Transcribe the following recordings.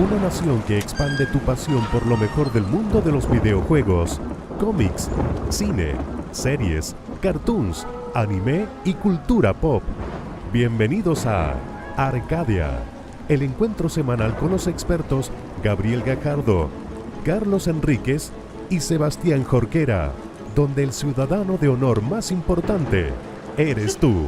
Una nación que expande tu pasión por lo mejor del mundo de los videojuegos, cómics, cine, series, cartoons, anime y cultura pop. Bienvenidos a Arcadia, el encuentro semanal con los expertos Gabriel Gajardo, Carlos Enríquez y Sebastián Jorquera, donde el ciudadano de honor más importante eres tú.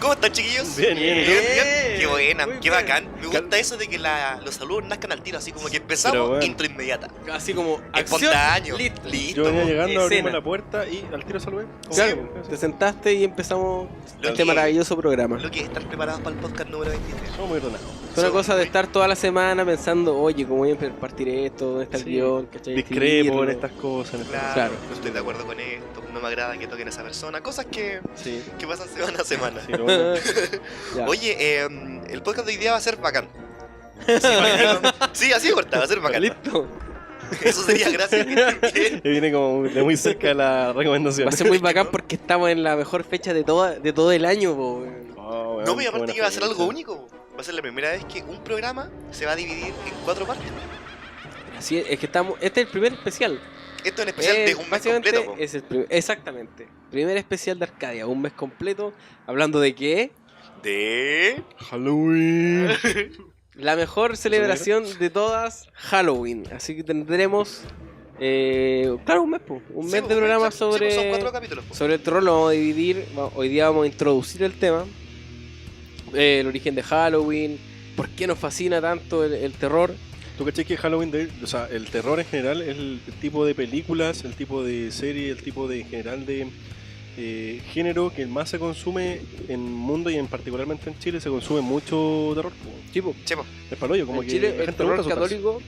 ¿Cómo están, chiquillos? Bien. Qué buena, Muy qué bien. bacán. Me gusta eso de que los saludos nazcan al tiro, así como que empezamos, Pero bueno. intro inmediata. Así como acción, Espontáneo. listo. Listo. Yo venía po. llegando, abrimos Escena. la puerta y al tiro saludé. Claro, te sentaste y empezamos Lo este que- maravilloso programa. Lo que es estar preparados para el podcast número 23. No, muy ordenado. Es una cosa de estar toda la semana pensando, oye, ¿cómo voy a partir esto? ¿Dónde está el Sí. guión? ¿Cachai? Discrepo Escribirlo. en estas cosas. Claro, Claro. no estoy de acuerdo con esto, no me agrada que toquen a esa persona, cosas que Sí. pasan semana a semana. Sí, lo bueno. Ya. Oye, el podcast de hoy día va a ser bacán. Sí, así de corta, va a ser bacán. Listo. Eso sería gracias. Que viene como de muy cerca de la recomendación. Va a ser muy bacán porque estamos en la mejor fecha de todo el año, po, weón. Oh, weón, No, y qué aparte buena que va a ser fecha. algo único. Va a ser la primera vez que un programa se va a dividir en 4 partes. Así es que estamos. Este es el primer especial. Esto es un especial de un mes Básicamente completo. Po. es exactamente. Primer especial de Arcadia, un mes completo. Hablando de qué? De... Halloween. La mejor celebración de todas, Halloween. Así que tendremos, claro, un mes, po, un Sí, mes po, de programa exacto. Sí, sobre, po, son 4 capítulos. Po. sobre el terror. Lo vamos a dividir. Hoy día vamos a introducir el tema, el origen de Halloween, por qué nos fascina tanto el terror. ¿Tú caché que Halloween, o sea, el terror en general es el tipo de películas, el tipo de serie, el tipo de en general de género que más se consume en el mundo y en particularmente en Chile se consume mucho terror? Tipo, Sí, po. Es palollo, como en que Chile la el gente le terror gusta asustarse. católico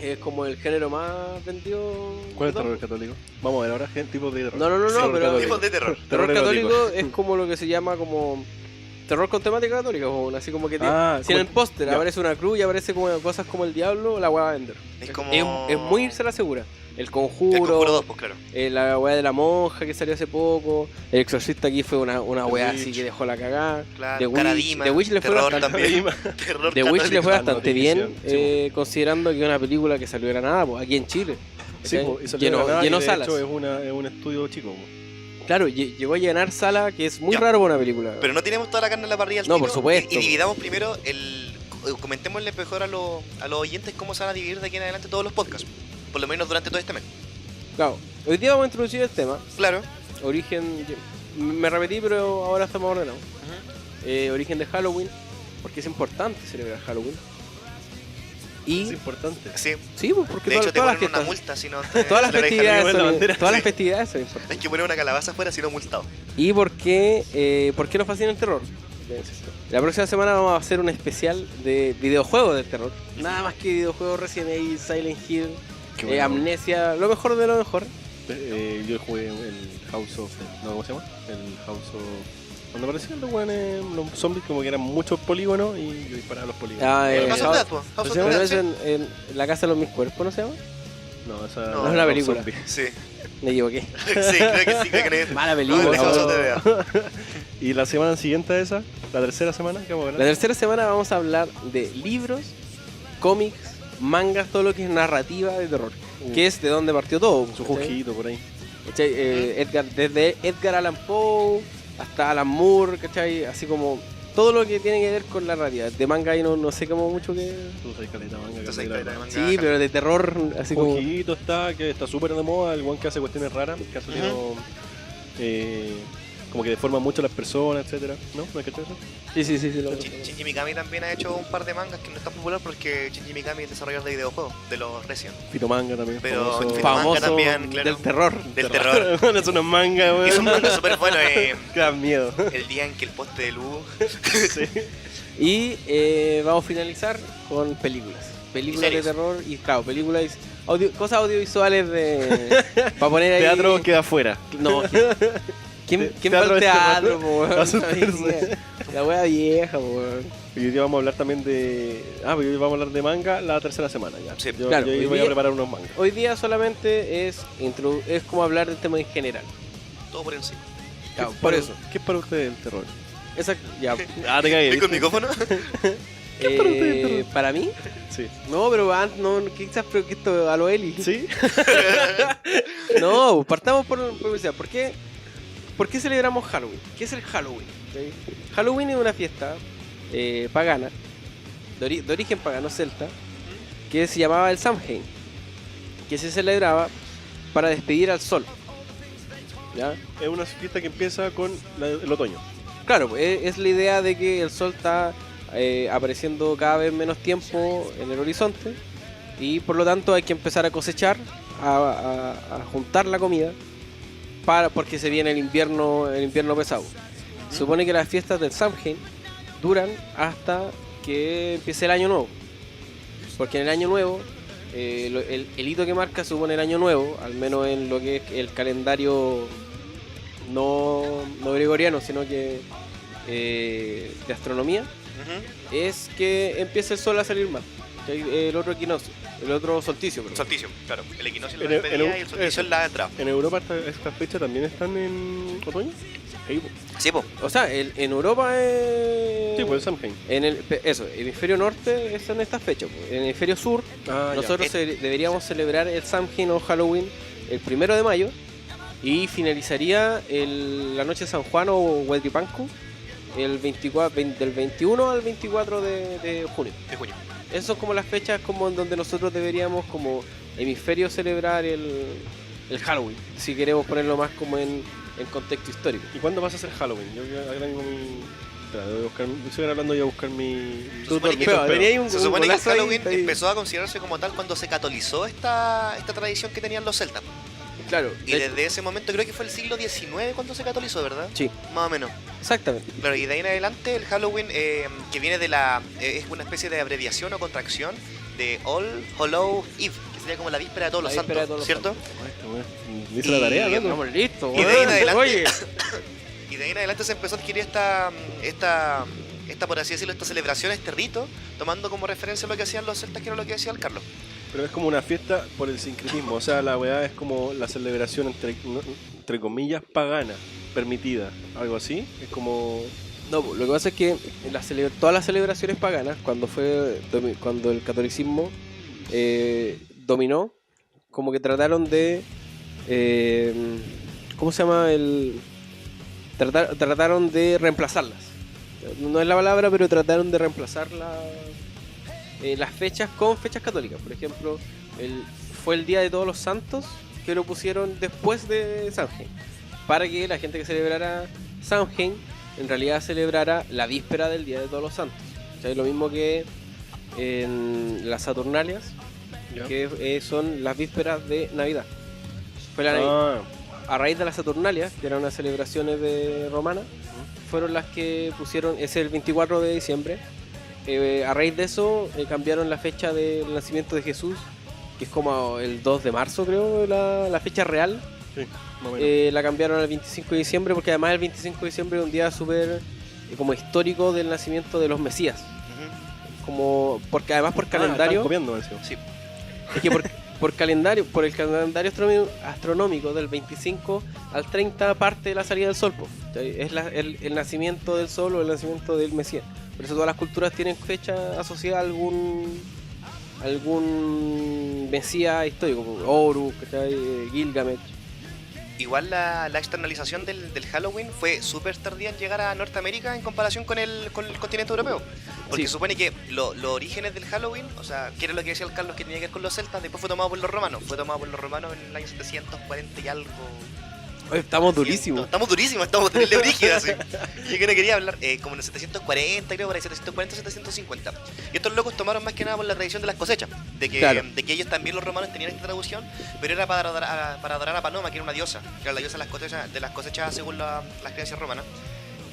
es como el género más vendido. ¿Cuál es el de terror católico? Vamos a ver ahora, ¿qué tipo de terror? No, Terror pero católico. Tipos de terror. Terror erótico. católico es como lo que se llama como terror con temática católica, o así como que si en el póster ya. aparece una cruz y aparece como cosas como el diablo, la weá va a vender. Es como... Es muy irse a la segura. El El Conjuro, Conjuro 2, pues claro. la weá de la monja que salió hace poco, el Exorcista aquí fue una weá The así Witch. que dejó la cagada. Claro, The Witch- Caradima, The Witch le fue terror bastante- también. Terror The Witch le católico. fue la bastante bien, definición, considerando que es una película que salió de la nada, pues, aquí en Chile. Sí, ¿cachai? po, y salió de la nada, llenó y de salas. hecho es un estudio chico. Po. Claro, llegó a llenar sala, que es muy Ya. raro para una película. Pero no tenemos toda la carne en la parrilla al No, tiro, por supuesto. Y dividamos primero comentémosle mejor a los oyentes cómo se van a dividir de aquí en adelante todos los podcasts. Por lo menos durante todo este mes. Claro, hoy día vamos a introducir el tema. Claro. Origen, me repetí, pero ahora estamos ordenados. Origen de Halloween, porque es importante celebrar Halloween. Y Es importante. Sí. sí, pues porque De hecho, te todas las ponen una fiestas, multa si no... todas las celebráis festividades Halloween, la son, bandera, todas las sí. festividades son importantes. Hay que poner una calabaza afuera si no multado. ¿Y por qué nos fascina el terror? La próxima semana vamos a hacer un especial de videojuegos del terror. Nada más que videojuegos Resident Evil, Silent Hill, Qué bueno. Amnesia, lo mejor de lo mejor. Yo jugué el House of... No, ¿cómo se llama? El House of... Cuando aparecían los weones, los zombies, como que eran muchos polígonos y yo disparaba los polígonos. House of Death, po. House of Pero Death, es sí. en la casa de los mis cuerpos, ¿no se llama? No, esa No, es una los película. zombies. Sí. Me equivoqué. Sí, creo que es. Mala No, película. el House of weón. Death. Y la semana siguiente a esa, la tercera semana, ¿qué vamos a La hablar? tercera semana vamos a hablar de libros, cómics, mangas, todo lo que es narrativa de terror. Que es de donde partió todo. Su ¿cachai? juguito por ahí. ¿Cachai? Desde Edgar Allan Poe hasta Alan Moore, ¿cachai? Así como todo lo que tiene que ver con la narrativa. De manga ahí no sé cómo mucho que... Tú sabes caleta manga. Entonces, hay caleta caleta de manga. manga. Sí, pero de terror, así como... Juguito que está súper de moda, el one que hace cuestiones raras, que ha salido como que deforma mucho a las personas, etcétera. ¿No? ¿No hay que hacer eso? Sí. Shinji Mikami también ha hecho un par de mangas que no es tan popular porque Shinji Mikami es desarrollador de videojuegos, de los Resident. Fitomanga también. Pero famoso. Fito- Famoso manga también, claro. del terror. Del terror. Bueno, es una manga, weón. Es un manga súper bueno, Que da miedo. el día en que el poste de luz... Sí. Y vamos a finalizar con películas. Películas de series. terror y, claro, películas... cosas audiovisuales de... para poner ahí... Teatro queda afuera. No, ¿quién va Teatro al de teatro, terror. po, weón? Va a asustarse. La wea vieja, po, weón. Y hoy día vamos a hablar también de... pues hoy vamos a hablar de manga la tercera semana ya. Sí, yo claro, yo hoy voy a día- preparar unos mangas. Hoy día solamente es como hablar del tema en general. Todo por encima. Claro, ¿Qué es por para- eso. ¿Qué es para ustedes el terror? Exacto, ya. Ah, te cagué. ¿Y con ¿viste? micrófono? Para mí, Sí. no, pero no, quizás pero que esto a lo Eli. ¿Sí? No, partamos por publicidad. ¿Por qué celebramos Halloween? ¿Qué es el Halloween? ¿Sí? Halloween es una fiesta pagana, de origen pagano celta, que se llamaba el Samhain, que se celebraba para despedir al sol. ¿Ya? Es una fiesta que empieza con el otoño. Claro, pues, es la idea de que el sol está apareciendo cada vez menos tiempo en el horizonte y por lo tanto hay que empezar a cosechar, a juntar la comida porque se viene el invierno pesado. Se supone que las fiestas del Samhain duran hasta que empiece el año nuevo, porque en el año nuevo el hito que marca supone el año nuevo, al menos en lo que es el calendario no gregoriano, sino que de astronomía, es que empiece el sol a salir más. El otro equinoccio, el otro solsticio. El solsticio, claro. El equinoccio es En la el- despedida en el- y el solsticio es la entrada. ¿En Europa estas fechas también están en otoño? Sí, Sí, po. O sea, en Europa pues el Samhain. en el hemisferio norte son estas fechas. En el hemisferio sur Ah, nosotros deberíamos celebrar el Samhain o Halloween el 1 de mayo y finalizaría la noche de San Juan o Huetripancu del 21 al 24 de junio. De junio. Esas son como las fechas como en donde nosotros deberíamos como hemisferio celebrar el Halloween, si queremos ponerlo más como en contexto histórico. ¿Y cuándo vas a hacer Halloween? Yo ahora tengo mi... Espera, voy a buscar... Estoy hablando y voy a buscar mi... Se supone que- Pero, tenía ahí un Se supone que el golazo ahí, Halloween ahí. empezó a considerarse como tal cuando se catolizó esta tradición que tenían los celtas. Claro, Y desde ese momento creo que fue el siglo XIX cuando se catolizó, ¿verdad? sí, Más o menos. exactamente. Claro, y de ahí en adelante el Halloween, que viene de es una especie de abreviación o contracción de All Hallow Eve, que sería como la víspera de todos La los víspera de santos, todos los ¿cierto? Me hice la tarea, Y- ¿no? Estamos listos, Y de ahí en weón. adelante- Oye, Y de ahí en adelante se empezó a adquirir esta, por así decirlo, esta celebración, este rito, tomando como referencia lo que hacían los celtas, que era lo que decía el Carlos. Pero es como una fiesta por el sincretismo. O sea, la weá es como la celebración entre comillas pagana, permitida. Algo así. Es como... no, lo que pasa es que todas las celebraciones paganas, cuando el catolicismo dominó, como que trataron de ¿cómo se llama? Trataron de reemplazarlas. No es la palabra, pero trataron de reemplazar las fechas con fechas católicas. Por ejemplo, fue el Día de Todos los Santos que lo pusieron después de Samhain, para que la gente que celebrara Samhain en realidad celebrara la víspera del Día de Todos los Santos. O sea, lo mismo que en las Saturnalias, ¿ya? que son las vísperas de Navidad. Fue a raíz de las Saturnalias, que eran unas celebraciones romanas, fueron las que pusieron, es el 24 de diciembre. A raíz de eso cambiaron la fecha del nacimiento de Jesús, que es como el 2 de marzo creo, la fecha real. Sí, más o menos. La cambiaron al 25 de diciembre, porque además el 25 de diciembre es un día súper como histórico del nacimiento de los Mesías. Porque además por calendario... Están copiando, encima. Sí. Es que por el calendario astronómico del 25 al 30 parte de la salida del sol, po. Es el nacimiento del sol o el nacimiento del Mesías. Por eso todas las culturas tienen fecha asociada a algún Mesías histórico, po. Horus, Gilgamesh. Igual la externalización del Halloween fue súper tardía en llegar a Norteamérica en comparación con el continente europeo. Porque Sí. se supone que los orígenes del Halloween, o sea, que era lo que decía el Carlos que tenía que ver con los celtas, después fue tomado por los romanos. Fue tomado por los romanos en el año 740 y algo. Oye, estamos durísimos. Estamos durísimos, estamos terrible brígidos, así. Yo que no quería hablar, como en el 740, creo, por ahí, 740, 750. Y estos locos tomaron más que nada por la tradición de las cosechas. De que ellos también, los romanos, tenían esta tradición, pero era para adorar a Panoma, que era una diosa, que era la diosa de las cosechas según las creencias romanas.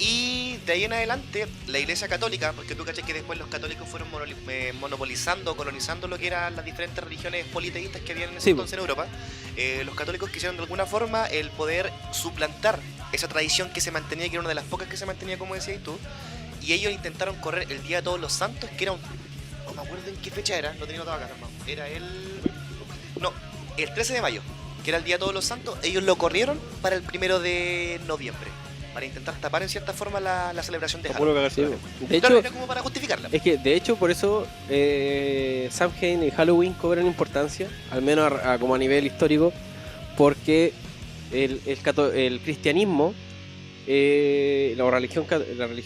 Y de ahí en adelante, la iglesia católica, porque tú cachas que después los católicos fueron monopolizando, colonizando lo que eran las diferentes religiones politeístas que había en ese Sí, entonces en Europa. Los católicos quisieron de alguna forma el poder suplantar esa tradición que se mantenía, que era una de las pocas que se mantenía, como decías tú. Y ellos intentaron correr el Día de Todos los Santos, que era no me acuerdo en qué fecha era, no tenía notado acá, hermano. Era el 13 de mayo, que era el Día de Todos los Santos. Ellos lo corrieron para el 1 de noviembre. para intentar tapar en cierta forma la celebración de Para puro Halloween. cagarse. Sí, de Claro, hecho, era como para justificarla. es que de hecho por eso Samhain y Halloween cobran importancia, al menos como a nivel histórico, porque el cristianismo, la religión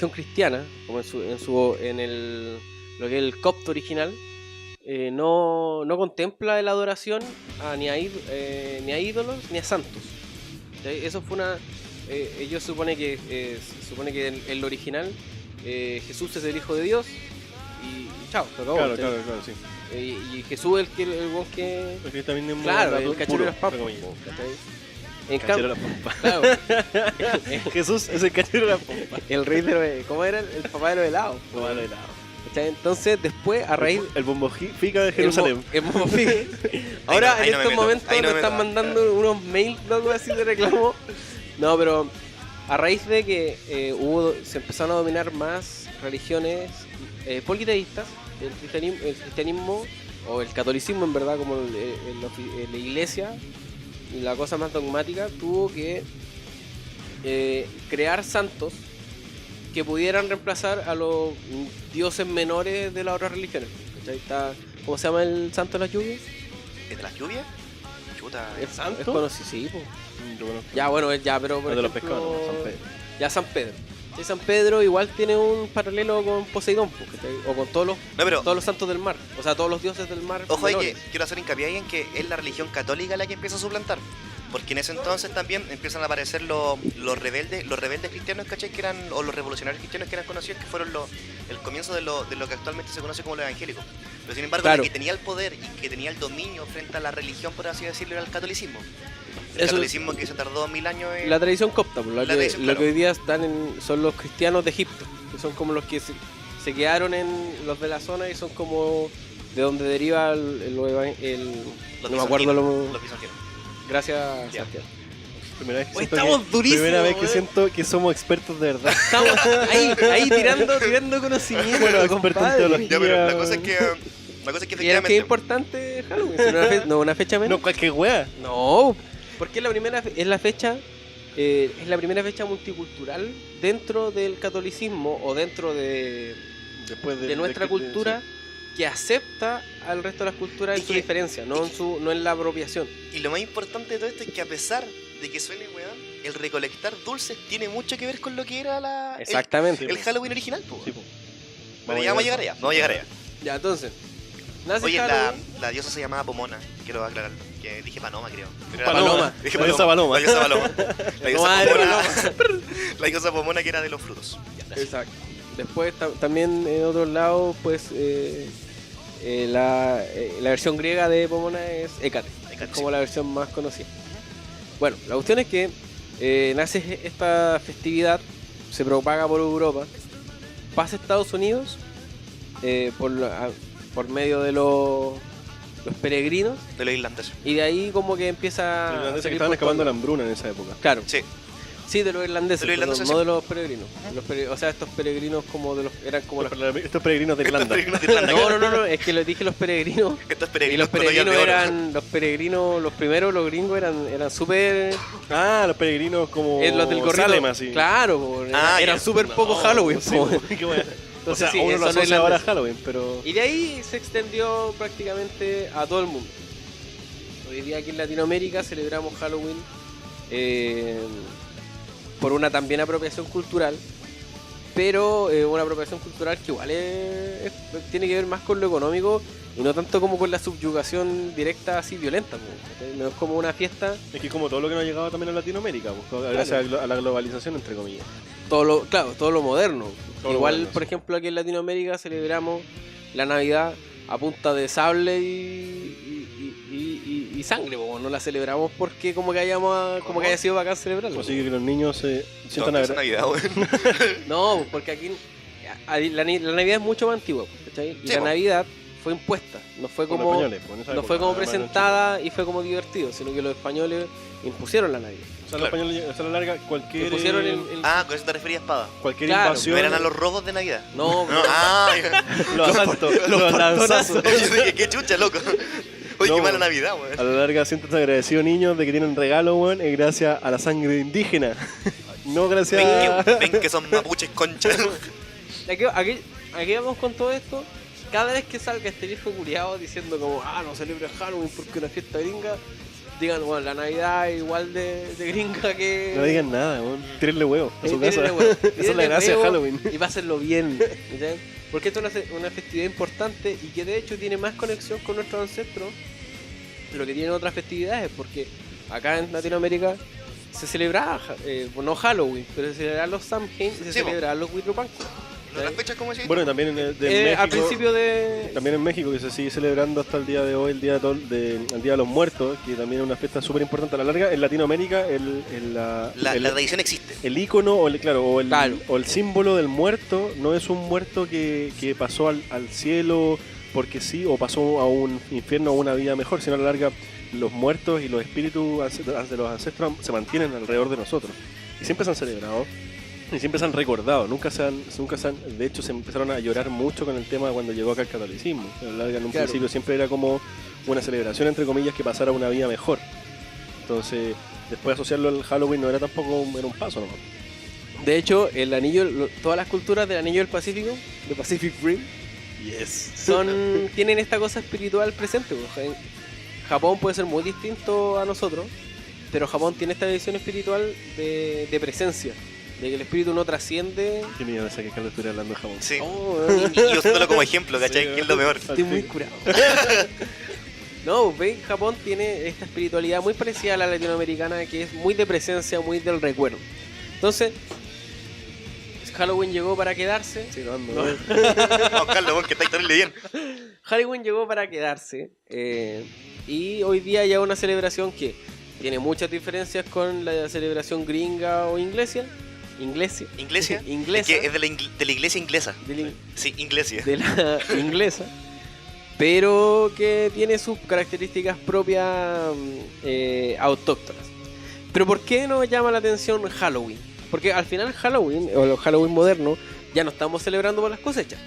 cristiana, como lo que es el copto original, no contempla la adoración ni a ídolos ni a santos. Eso fue ellos supone que en lo original Jesús es el Hijo de Dios y chao, se acabó. Claro, sí. Y Jesús es el weón que... El cristianismo Claro, dato el cachero puro, de las papas. entre comillas. En Cachero cambio, de las papas. claro, Jesús es el cachero de las papas. el rey de... ¿Cómo era? El papá de los helados. Tomalo de lado. ¿Cachai? Entonces, después, a raíz... El bombofica de Jerusalén. Ahora, Ahí en no me estos meto, momentos, ahí no nos me están meto. mandando unos mails, loco, así de reclamo. No, pero a raíz de que se empezaron a dominar más religiones politeístas, el cristianismo, o el catolicismo en verdad, como la iglesia, y la cosa más dogmática, tuvo que crear santos que pudieran reemplazar a los dioses menores de las otras religiones. ¿Cachai? ¿Cómo se llama el santo de las lluvias? ¿Es de las lluvias? Chuta. ¿Es santo? Es conocido, sí, po. Yo conozco. Ya, bueno, pero por El de los ejemplo, pescados, ¿no? San Pedro. Ya San Pedro. Sí, San Pedro igual tiene un paralelo con Poseidón, po, ¿cachai? O con No, pero todos los santos del mar. O sea, todos los dioses del mar. ojo ahí que menores. quiero hacer hincapié ahí en que es la religión católica la que empieza a suplantar. Porque en ese entonces también empiezan a aparecer los rebeldes cristianos, ¿cachai? Que eran, o los revolucionarios cristianos que eran conocidos, que fueron el comienzo de lo que actualmente se conoce como los evangélicos. Pero sin embargo, Claro. el que tenía el poder y que tenía el dominio frente a la religión, por así decirlo, era el catolicismo. El Eso- catolicismo que se tardó 1000 años en... La tradición copta, pues, La tradición, lo claro. que hoy día son los cristianos de Egipto, que son como los que se quedaron en los de la zona y son como de donde deriva los no me acuerdo bizantinos, los bizantinos. Gracias, Ya. Sebastián. Primera vez que Oye, siento estamos que, durísimos, primera vez que weón. siento que somos expertos de verdad. Estamos ahí tirando conocimiento, Bueno, experto en compadre. teología. Ya, pero la cosa es que Y era que efectivamente... es importante Halloween, si no una fecha menos. No, cualquier wea. No, porque es la primera fecha multicultural dentro del catolicismo o dentro de Después nuestra cultura que acepta al resto de las culturas en Y su que- diferencia, no en la apropiación. Y lo más importante de todo esto es que a pesar de que suene weón, el recolectar dulces tiene mucho que ver con lo que era Exactamente. el Halloween original, po. Sí, po. Bueno, ya vamos a llegar allá, vamos a llegar allá. Ya, entonces, nace Oye, Halloween. la diosa se llamaba Pomona, quiero aclararlo, que dije Panoma, creo. Pero Paloma. Dije La diosa Paloma. La diosa Paloma. La diosa Madre Pomona. La diosa Pomona que era de los frutos. Ya, gracias. Exacto. Después también en otros lados, pues la versión griega de Pomona es Hécate, Hécate, es como sí. la versión más conocida. Bueno, la cuestión es que nace esta festividad, se propaga por Europa, pasa a Estados Unidos por medio de los peregrinos, De los irlandeses. y de ahí como que empieza Los a irlandeses que salir estaban por escapando de la todo- hambruna en esa época. Claro, Sí. sí, de los irlandeses, De los irlandeses, no sí. de los peregrinos. O sea, estos peregrinos como de los eran como los... Estos peregrinos de Irlanda. Peregrinos de Irlanda. No, es que les dije los peregrinos. Estos Y peregrinos los con ollas peregrinos de oro. eran, los primeros, los gringos eran súper... Ah, los peregrinos como los del gorrito. Salem, así. Claro, po, Ah, eran ya. súper poco Halloween. Sí, po. qué wea. O Entonces, sea, sí, uno lo eso no es asocia ahora a irlandés. Halloween, pero... Y de ahí se extendió prácticamente a todo el mundo. Hoy día aquí en Latinoamérica celebramos Halloween por una también apropiación cultural, pero una apropiación cultural que igual tiene que ver más con lo económico y no tanto como con la subyugación directa así violenta. ¿No? No es como una fiesta, Es que como todo lo que nos ha llegado también a Latinoamérica, pues, gracias a la globalización, entre comillas. todo lo moderno. Todo lo Igual, moderno, por sí. ejemplo, aquí en Latinoamérica celebramos la Navidad a punta de sable y sangre, po, no la celebramos porque como que haya sido bacán celebrarlo. Así que los niños se No, sientan que a es ver. Navidad, weón. No, porque aquí la Navidad es mucho más antigua, ¿cachai? Y Sí, la po. Navidad fue impuesta, no fue Por los como españoles, pues, en esa no época, fue como además, presentada y fue como divertido, sino que los españoles impusieron la Navidad. O sea, los españoles, a la larga, cualquier, Impusieron Ah, con eso te referías, espada. cualquier Claro, invasión, No eran a los robos de Navidad. No, No, ya. los asaltos, los lanzazos. Yo dije, qué chucha, loco. Oye, No, qué mala weón. Navidad, weón. A la larga, siéntanse agradecidos, niños, de que tienen regalo, weón, y gracias a la sangre indígena. No, gracias. Ven que son mapuches conchas. Aquí vamos con todo esto. Cada vez que salga este viejo culiado diciendo como, no celebra Halloween porque es una fiesta gringa, digan, bueno, la Navidad es igual de gringa que... No digan nada, tírenle huevo a su casa. Tírenle huevo. Esa es la gracia de Halloween. Y pásenlo bien, ¿sí? Porque esto es una festividad importante y que de hecho tiene más conexión con nuestros ancestros de lo que tienen otras festividades, porque acá en Latinoamérica se celebraba, no Halloween, pero se celebraban los Samhain y se celebraban los Huitlapanco. ¿Las fechas cómo decís? Bueno, también en México, al principio de... También en México, que se sigue celebrando hasta el día de hoy, el Día de los Muertos, que también es una fiesta súper importante a la larga. En Latinoamérica, la tradición existe. El ícono o el símbolo del muerto no es un muerto que pasó al cielo porque sí, o pasó a un infierno o una vida mejor, sino a la larga los muertos y los espíritus de los ancestros se mantienen alrededor de nosotros. Y siempre se han celebrado. Y siempre se han recordado, nunca se han, de hecho se empezaron a llorar mucho con el tema cuando llegó acá el catolicismo. A la larga, en un principio siempre era como una celebración, entre comillas, que pasara una vida mejor. Entonces, después asociarlo al Halloween no era tampoco, era un paso nomás. De hecho, el anillo, todas las culturas del anillo del Pacífico, de Pacific Rim, tienen esta cosa espiritual presente. Japón puede ser muy distinto a nosotros, pero Japón tiene esta visión espiritual de presencia. De que el espíritu no trasciende. Qué miedo esa que Carlos estuviera hablando de Japón. Sí. Y usándolo como ejemplo, ¿cachai? Que es lo mejor. Estoy muy curado. No, ¿veis? Japón tiene esta espiritualidad muy parecida a la latinoamericana, que es muy de presencia, muy del recuerdo. Entonces, Halloween llegó para quedarse. Sí, no. Vamos, Carlos, que estáis terrible bien. Halloween llegó para quedarse. Y hoy día ya una celebración que tiene muchas diferencias con la celebración gringa o inglesa. ¿Iglesia? Inglesa. Que es de la iglesia inglesa. Sí, iglesia. De la inglesa. Pero que tiene sus características propias autóctonas. Pero ¿por qué nos llama la atención Halloween? Porque al final Halloween, o el Halloween moderno, ya no estamos celebrando por las cosechas.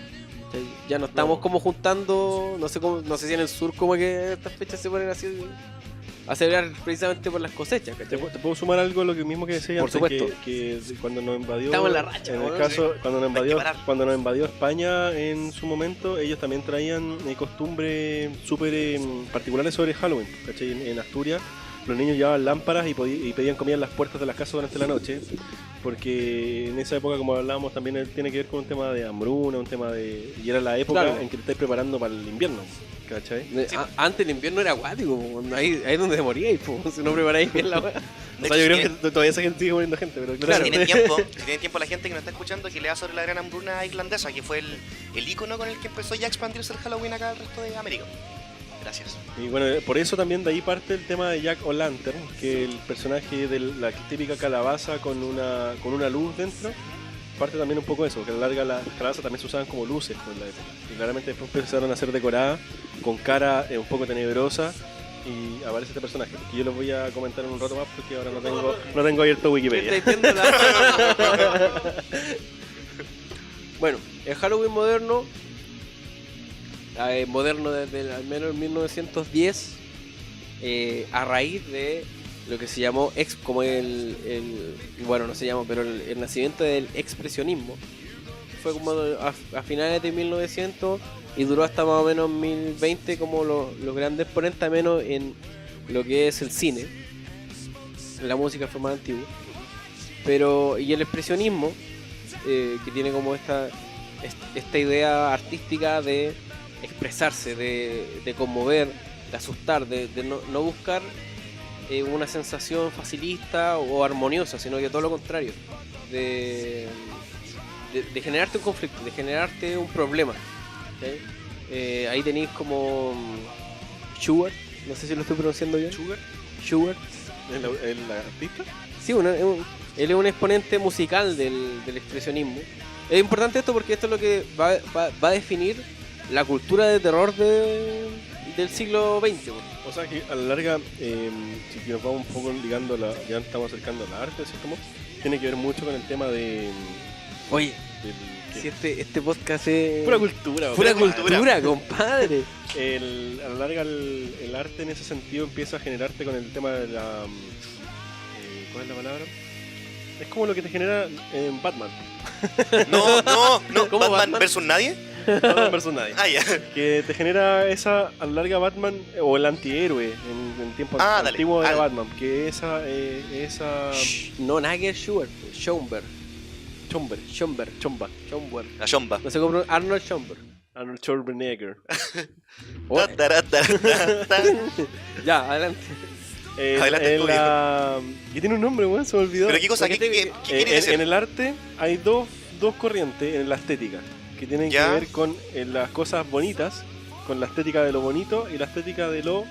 Ya no estamos como juntando, no sé si en el sur como que estas fechas se ponen así a celebrar precisamente por las cosechas. ¿Te puedo sumar algo a lo mismo que decía por antes? Supuesto. Que cuando nos invadió... Estamos en la racha. En el caso, sí. Cuando nos invadió España en su momento, ellos también traían costumbres súper particulares sobre Halloween. ¿Cachai? En Asturias los niños llevaban lámparas y pedían comida en las puertas de las casas durante la noche, porque en esa época, como hablábamos, también tiene que ver con un tema de hambruna, y era la época en que te estáis preparando para el invierno, ¿cachai? Antes el invierno era acuático, ahí es donde moríais, si no preparáis bien la weá. O sea, yo creo que todavía esa gente sigue muriendo gente, pero claro. Si tiene tiempo la gente que nos está escuchando, que lea sobre la gran hambruna irlandesa, que fue el ícono con el que empezó ya a expandirse el Halloween acá al resto de América. Gracias. Y bueno, por eso también de ahí parte el tema de Jack O'Lantern, que el personaje de la típica calabaza con una luz dentro, parte también un poco de eso, porque a la larga las calabazas también se usaban como luces en la época. Y claramente después empezaron a ser decoradas con cara un poco tenebrosa y aparece este personaje, que yo lo voy a comentar en un rato más porque ahora no tengo abierto Wikipedia. Bueno, el Halloween moderno desde al menos 1910, a raíz de lo que se llamó bueno, no se llamó, pero el nacimiento del expresionismo. Fue como a finales de 1900 y duró hasta más o menos 1020 como los grandes exponentes, al menos en lo que es el cine. La música fue más antigua. Y el expresionismo, que tiene como esta idea artística de expresarse, de conmover, de asustar, de no buscar una sensación facilista o armoniosa, sino que todo lo contrario, de generarte un conflicto, de generarte un problema. ¿Okay? Ahí tenéis como Schubert, no sé si lo estoy pronunciando bien. Schubert. ¿El artista? Sí, él es un exponente musical del expresionismo. Es importante esto porque esto es lo que va a definir la cultura de terror del siglo XX. O sea que a la larga, si nos vamos un poco ligando, ya nos estamos acercando a la arte, así como tiene que ver mucho con el tema de... Oye, si este podcast es... Pura cultura, compadre. A la larga el arte en ese sentido empieza a generarte con el tema de la... ¿cuál es la palabra? Es como lo que te genera en Batman. No, ¿Cómo Batman Batman? versus nadie. Batman vs. nadie. Ah, ya. Que te genera esa, a la larga, Batman, o el antihéroe en tiempos Dale. antiguos de Batman. Que esa No, nada que Schubert. Schomberg. Chomber. La chomba. No sé cómo Arnold Schomberg. Arnold Schwarzenegger. Oh, Ta. ya, adelante. Adelante, tú, que tiene un nombre, weón, se me olvidó. Pero qué cosa, ¿qué quiere decir? En el arte hay dos corrientes en la estética que tienen Ya. que ver con las cosas bonitas, con la estética de lo bonito y la estética de lo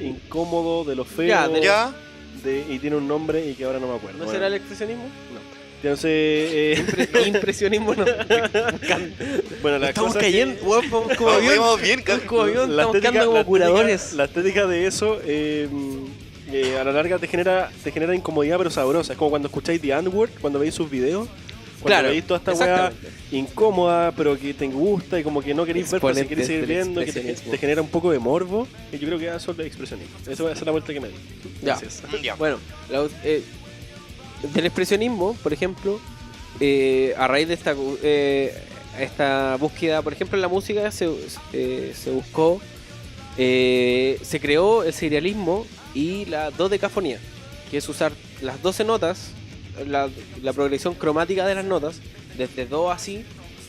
incómodo, de lo feo. Ya. Y tiene un nombre y que ahora no me acuerdo. ¿No Bueno, será el expresionismo? entonces, Impresionismo no. bueno, la Estamos cosa cayendo, es que weón, vamos como Vamos, avión. vamos bien, Vamos como avión, la estamos estética- quedando como curadores. La estética de eso a la larga te genera incomodidad pero sabrosa. Es como cuando escucháis The N-Word, cuando veis sus videos. Cuando Claro, veis toda esta weá exactamente. incómoda, pero que te gusta y como que no queréis ver, pero si queréis seguir Exponentes del viendo, que expresionismo. te genera un poco de morbo. Y yo creo que eso es el expresionismo. Esa va a ser la vuelta que me di. Ya. Gracias. Ya. Bueno, del expresionismo, por ejemplo, a raíz de esta búsqueda, por ejemplo, en la música se buscó, se creó el serialismo y la dodecafonía, que es usar las 12 notas, la progresión cromática de las notas, desde do a si,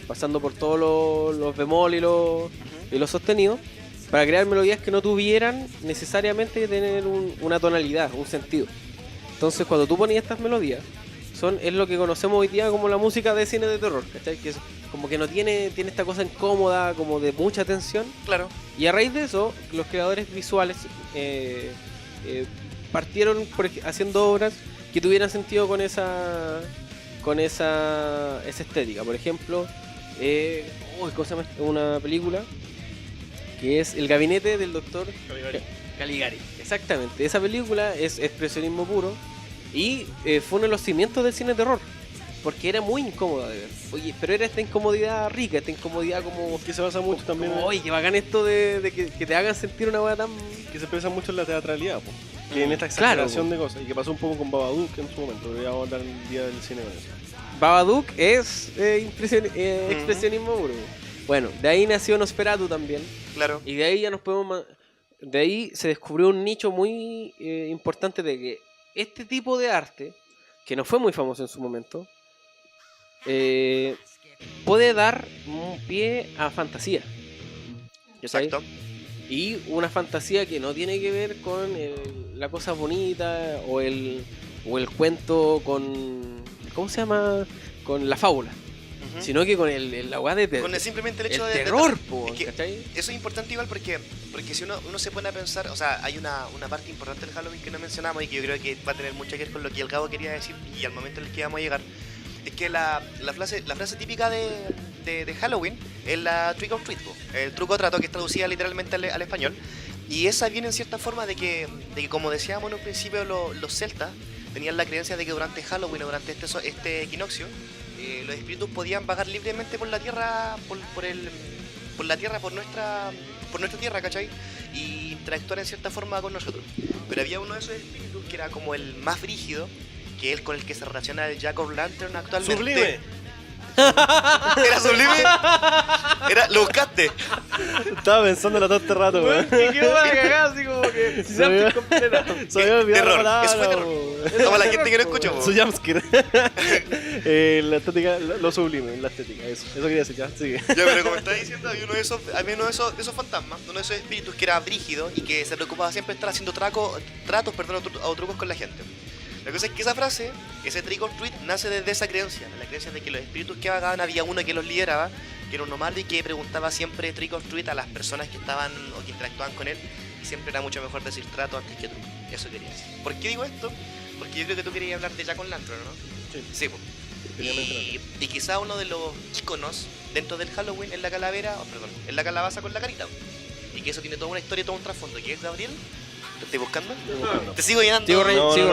pasando por todos los bemol y los sostenidos, para crear melodías que no tuvieran necesariamente que tener una tonalidad, un sentido. Entonces, cuando tú ponías estas melodías, es lo que conocemos hoy día como la música de cine de terror, ¿cachai? Que es como que no tiene esta cosa incómoda, como de mucha tensión. Claro. Y a raíz de eso, los creadores visuales partieron haciendo obras que tuvieran sentido con esa estética. Por ejemplo, ¿cómo se llama? Una película que es El gabinete del doctor Caligari. Exactamente. Esa película es expresionismo puro y fue uno de los cimientos del cine de terror. Porque era muy incómoda de ver. Oye, pero era esta incomodidad rica, esta incomodidad como... Que se basa mucho también como, oye, qué bacán esto de que te hagan sentir una weá tan... que se expresa mucho en la teatralidad, po. Que en esta Claro, exageración de cosas. Y que pasó un poco con Babadook en su momento. Pero ya vamos a hablar el día del cine con eso. Babadook es expresionismo puro. Bueno, de ahí nació Nosferatu también. Claro. Y de ahí ya nos podemos... De ahí se descubrió un nicho muy importante de que este tipo de arte, que no fue muy famoso en su momento, puede dar un pie a fantasía. ¿Cachai? Exacto. Y una fantasía que no tiene que ver con la cosa bonita o el cuento con... ¿Cómo se llama? Con la fábula. Ujú. Sino que con la weá de Con simplemente el hecho el de terror, po, Es que ¿cachai? eso es importante igual porque si uno se pone a pensar, o sea, hay una parte importante del Halloween que no mencionamos y que yo creo que va a tener mucho que ver con lo que el Gabo quería decir y al momento en el que vamos a llegar, es que la frase típica de Halloween es la trick or treat, po, el truco o trato, que es traducida literalmente al español, y esa viene en cierta forma de que como decíamos en un principio, los celtas tenían la creencia de que durante Halloween o durante este equinoccio los espíritus podían vagar libremente por la tierra, por nuestra tierra, ¿cachai? Y interactuar en cierta forma con nosotros. Pero había uno de esos espíritus que era como el más brígido, que es con el que se relaciona el Jack O'Lantern actualmente. ¡Sublime! ¿Era sublime? ¿Lo buscaste? Estaba pensando todo este rato, weón. Que quedó la cagada así como que Se me había- completa. Se me había olvidado Terror, la palabra, eso fue terror. weón. Como la gente que no escuchó, po. Su jumpscare. La estética, lo sublime, la estética, eso quería decir, ya, sigue. Ya, pero como estaba diciendo, había uno de esos fantasmas, uno de esos espíritus que era brígido y que se preocupaba siempre de estar haciendo tratos o trucos con la gente. La cosa es que esa frase, ese trick or treat, nace desde esa creencia, de la creencia de que los espíritus que vagaban había uno que los lideraba, que era un nomado y que preguntaba siempre trick or treat a las personas que estaban o que interactuaban con él, y siempre era mucho mejor decir trato antes que truco. Eso quería decir. ¿Por qué digo esto? Porque yo creo que tú querías hablar de Jack O'Lantern, ¿no? Sí, po. Y quizá uno de los íconos dentro del Halloween es la calavera, es la calabaza con la carita. Y que eso tiene toda una historia, todo un trasfondo. ¿Qué es, Gabriel? ¿Te estoy buscando? Te sigo llenando. ¿Sigo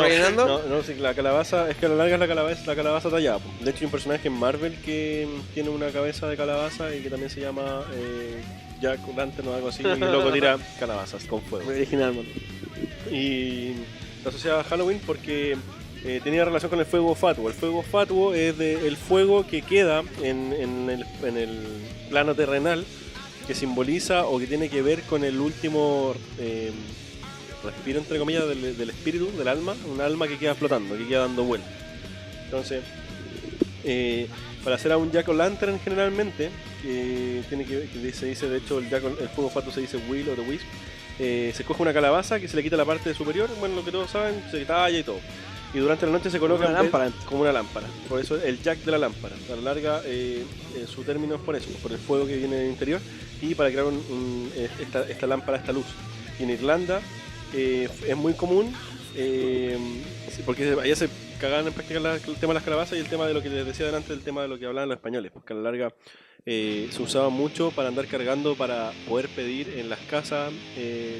rellenando? No, sí, la calabaza, es que a la larga es la calabaza tallada. Po. De hecho, hay un personaje en Marvel que tiene una cabeza de calabaza y que también se llama Jack O'Lantern o algo así. Y el loco tira calabazas con fuego. Muy original, man. Y la asociada a Halloween porque tenía relación con el fuego fatuo. El fuego fatuo es el fuego que queda en el plano terrenal, que simboliza o que tiene que ver con el último respiro, entre comillas, del espíritu, del alma, un alma que queda flotando, que queda dando vueltas. Entonces, para hacer a un Jack-o'-lantern generalmente, que se dice, de hecho, el fuego fatuo se dice Will o the Wisp, se coge una calabaza que se le quita la parte superior, bueno, lo que todos saben, se talla y todo. Y durante la noche se coloca como una lámpara. Por eso el Jack de la lámpara. A la larga, su término es por eso, por el fuego que viene del interior y para crear esta lámpara, esta luz. Y en Irlanda es muy común, porque allá se cagaban en práctica el tema de las calabazas y el tema de lo que les decía delante, el tema de lo que hablaban los españoles, porque a la larga se usaba mucho para andar cargando, para poder pedir en las casas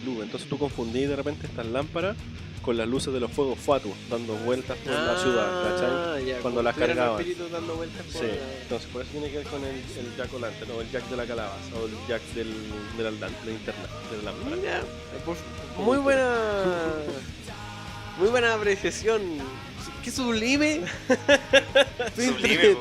luz. Entonces tú confundís de repente estas lámparas con las luces de los fuegos fatuos dando vueltas por la ciudad, ¿cachai? Ya, cuando las cargaban. Dando vueltas por Sí, entonces por eso tiene que ver con el Jack-o'-lantern, o el Jack de la calabaza, o el Jack de la linterna, de la lámpara. Ya, muy buena apreciación. Qué sublime. Tu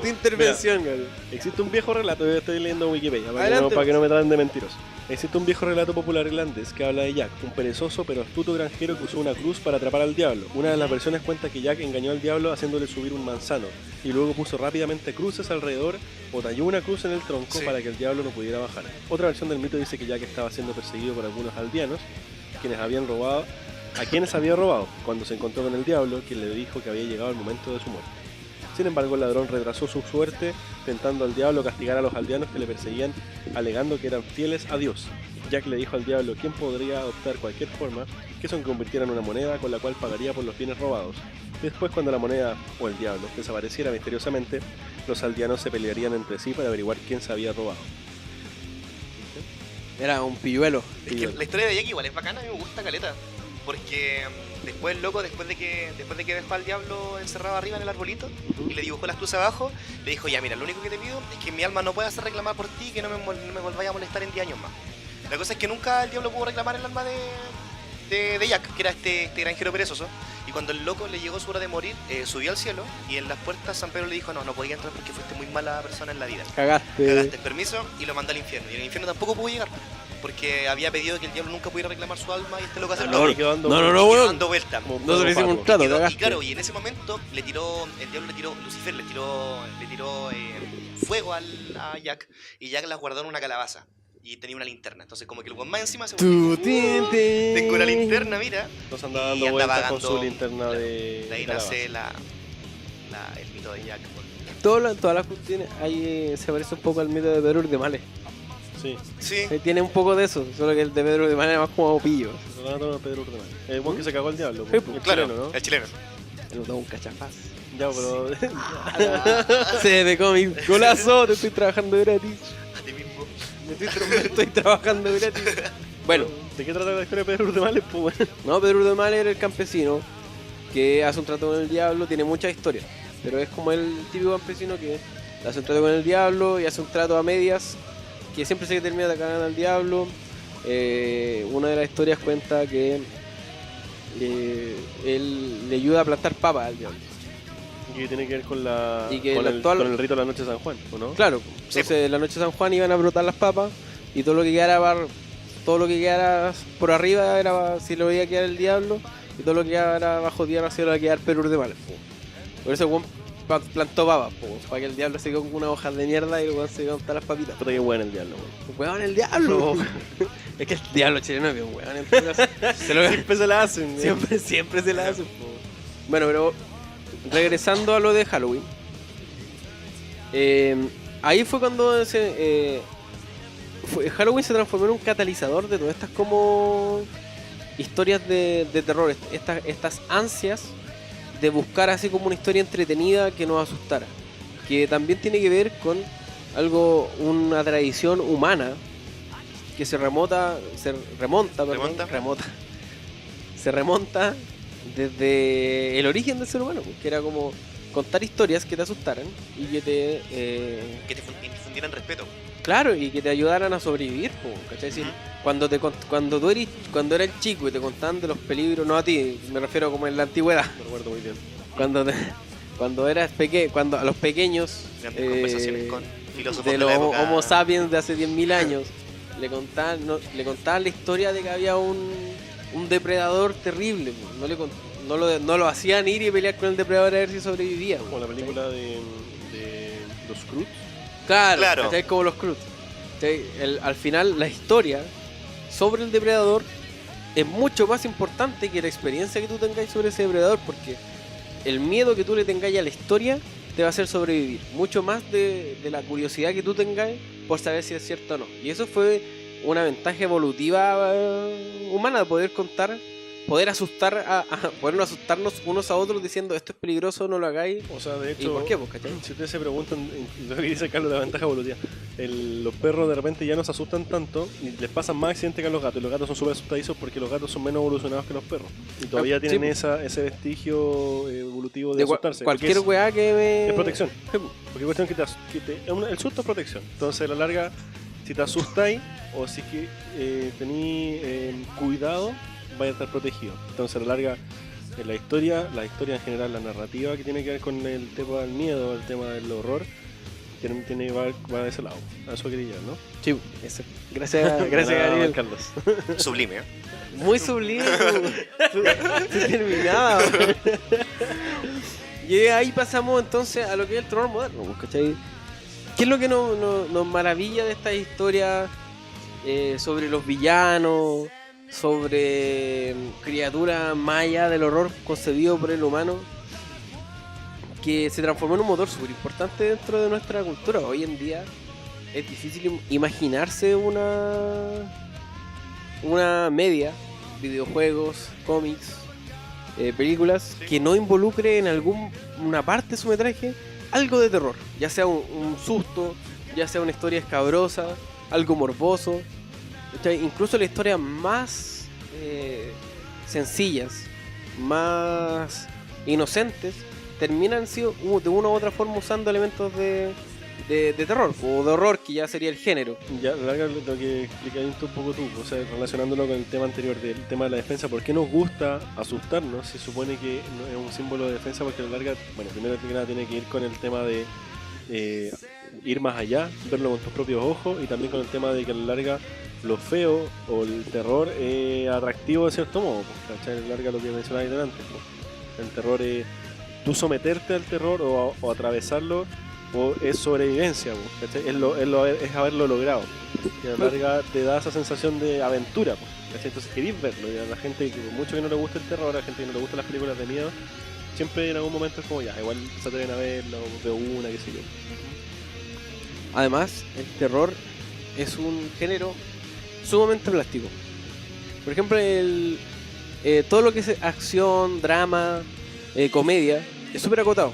intervención, Galo. Existe un viejo relato, estoy leyendo Wikipedia para que no me traten de mentiroso. Existe un viejo relato popular irlandés que habla de Jack, un perezoso pero astuto granjero que usó una cruz para atrapar al diablo. Una de las versiones cuenta que Jack engañó al diablo haciéndole subir un manzano y luego puso rápidamente cruces alrededor o talló una cruz en el tronco para que el diablo no pudiera bajar. Otra versión del mito dice que Jack estaba siendo perseguido por algunos aldeanos a quienes había robado cuando se encontró con el diablo, quien le dijo que había llegado el momento de su muerte. Sin embargo, el ladrón retrasó su suerte, tentando al diablo castigar a los aldeanos que le perseguían, alegando que eran fieles a Dios. Jack le dijo al diablo quién podría adoptar cualquier forma que se convirtiera en una moneda con la cual pagaría por los bienes robados. Después, cuando la moneda o el diablo desapareciera misteriosamente, los aldeanos se pelearían entre sí para averiguar quién se había robado. Era un pilluelo. Es que la historia de Jack igual es bacana, a mí me gusta caleta. Porque después el loco, después de que dejó al diablo encerrado arriba en el arbolito y le dibujó las cruces abajo, le dijo, ya mira, lo único que te pido es que mi alma no pueda ser reclamada por ti y que no me volváis a molestar en 10 años más. La cosa es que nunca el diablo pudo reclamar el alma de Jack, que era este granjero perezoso. Y cuando el loco le llegó su hora de morir, subió al cielo y en las puertas San Pedro le dijo, no podía entrar porque fuiste muy mala persona en la vida. Cagaste, permiso, y lo mandó al infierno. Y en el infierno tampoco pudo llegar, porque había pedido que el diablo nunca pudiera reclamar su alma y este loco hace dando vueltas. No se le hicimos un trato, y claro, y en ese momento Lucifer le tiró fuego a Jack, y Jack las guardó en una calabaza. Y tenía una linterna, entonces como que el weón más encima se volvió, tengo una linterna, mira. Entonces andaba dando vueltas con su linterna de ahí nace el mito de Jack. Todas las cuestiones ahí se parece un poco al mito de Pedro Urdemales. Sí. Tiene un poco de eso, solo que el de Pedro Urdemales es más como pillo. El buen que se cagó el diablo, el claro, chileno, ¿no? El chileno. Él nos da un cachafaz. Ya, pero... CD Comics, golazo, te estoy trabajando gratis. Estoy trabajando gratis. Bueno, ¿de qué trata la historia de Pedro Urdemales? Pues bueno. No, Pedro Urdemales era el campesino que hace un trato con el diablo, tiene muchas historias, pero es como el típico campesino que hace un trato con el diablo y hace un trato a medias, que siempre se termina atacando al diablo. Una de las historias cuenta que él le ayuda a plantar papas al diablo. Y que tiene que ver con el rito de la noche de San Juan, ¿o no? Claro, entonces la noche de San Juan iban a brotar las papas y todo lo que quedara por arriba era si lo veía quedar el diablo, y todo lo que quedara bajo tierra se lo iba a quedar Pedro Urdemales. Por eso Juan plantó papas, para que el diablo se quedó con unas hojas de mierda y Juan se quedó con las papitas. Puta que bueno el diablo, weón, el diablo. Es que el diablo chileno es bien weón, siempre se la hacen, siempre se la hacen. Bueno, pero regresando a lo de Halloween, ahí fue cuando Halloween se transformó en un catalizador de todas estas como historias de terror, estas ansias de buscar así como una historia entretenida que nos asustara, que también tiene que ver con una tradición humana que se remonta desde el origen del ser humano, que era como contar historias que te asustaran y que te infundieran respeto. Claro, y que te ayudaran a sobrevivir, ¿cachai? Sí, cuando eras chico y te contaban de los peligros, no a ti, me refiero como en la antigüedad. Me recuerdo muy bien. cuando eras pequeño, cuando a los pequeños Grandes conversaciones con filósofos de de los la época. Homo sapiens de hace 10.000 años le contaban la historia de que había un depredador terrible, po. No lo hacían ir y pelear con el depredador a ver si sobrevivía, po. Como la película de los Cruz. Claro. ¿Cachai? Como los Cruz. Al final la historia sobre el depredador es mucho más importante que la experiencia que tú tengáis sobre ese depredador, porque el miedo que tú le tengáis a la historia te va a hacer sobrevivir, mucho más de la curiosidad que tú tengáis por saber si es cierto o no. Y eso fue una ventaja evolutiva humana, de poder contar, poder podernos asustarnos unos a otros diciendo esto es peligroso, no lo hagáis. O sea, de ¿Y hecho, por qué? Pues, ¿cachai? si ustedes se preguntan, lo que dice Carlos, la ventaja evolutiva, los perros de repente ya no se asustan tanto y les pasan más accidentes que a los gatos. Y los gatos son súper asustadizos porque los gatos son menos evolucionados que los perros. Y todavía Sí, tienen pues. ese vestigio evolutivo de asustarse. Cualquier weá que me... Es protección. Porque cuestión el susto es protección. Entonces, a la larga, si te asustáis o si es que tenéis cuidado, vaya a estar protegido. Entonces, a la larga, la historia en general, la narrativa que tiene que ver con el tema del miedo, el tema del horror, va de ese lado. A eso quería llegar, ¿no? Sí, eso. Gracias Gabriel. Carlos. Sublime, ¿eh? Muy sublime. Tú terminaba. Y ahí pasamos entonces a lo que es el terror moderno, ¿cachai? ¿Qué es lo que nos maravilla de esta historia sobre los villanos, sobre criaturas más allá del horror concebido por el humano, que se transformó en un motor súper importante dentro de nuestra cultura? Hoy en día es difícil imaginarse una media, videojuegos, cómics, películas, que no involucre en alguna parte de su metraje algo de terror, ya sea un susto, ya sea una historia escabrosa, algo morboso. Incluso las historias más sencillas, más inocentes, terminan sido de una u otra forma usando elementos de terror o de horror, que ya sería el género. Ya, larga lo que explicaste un poco tú, o sea, relacionándolo con el tema anterior del tema de la defensa. ¿Por qué nos gusta asustarnos? Se supone que no es un símbolo de defensa, porque a la larga, bueno, primero que nada tiene que ir con el tema de ir más allá, verlo con tus propios ojos, y también con el tema de que a la larga lo feo o el terror es atractivo de cierto modo, ¿cachai? A la larga, lo que mencionabas delante, el terror es tú someterte al terror o atravesarlo, o es sobrevivencia, ¿cachai? Es haberlo logrado, y a la larga te da esa sensación de aventura, ¿cachai? Entonces querís verlo, y a la gente que por mucho que no le guste el terror, a la gente que no le gustan las películas de miedo, siempre en algún momento es como ya, igual se atreven a verlo, veo una, qué sé yo. Además, el terror es un género sumamente plástico. Por ejemplo, todo lo que es acción, drama, comedia, es súper acotado.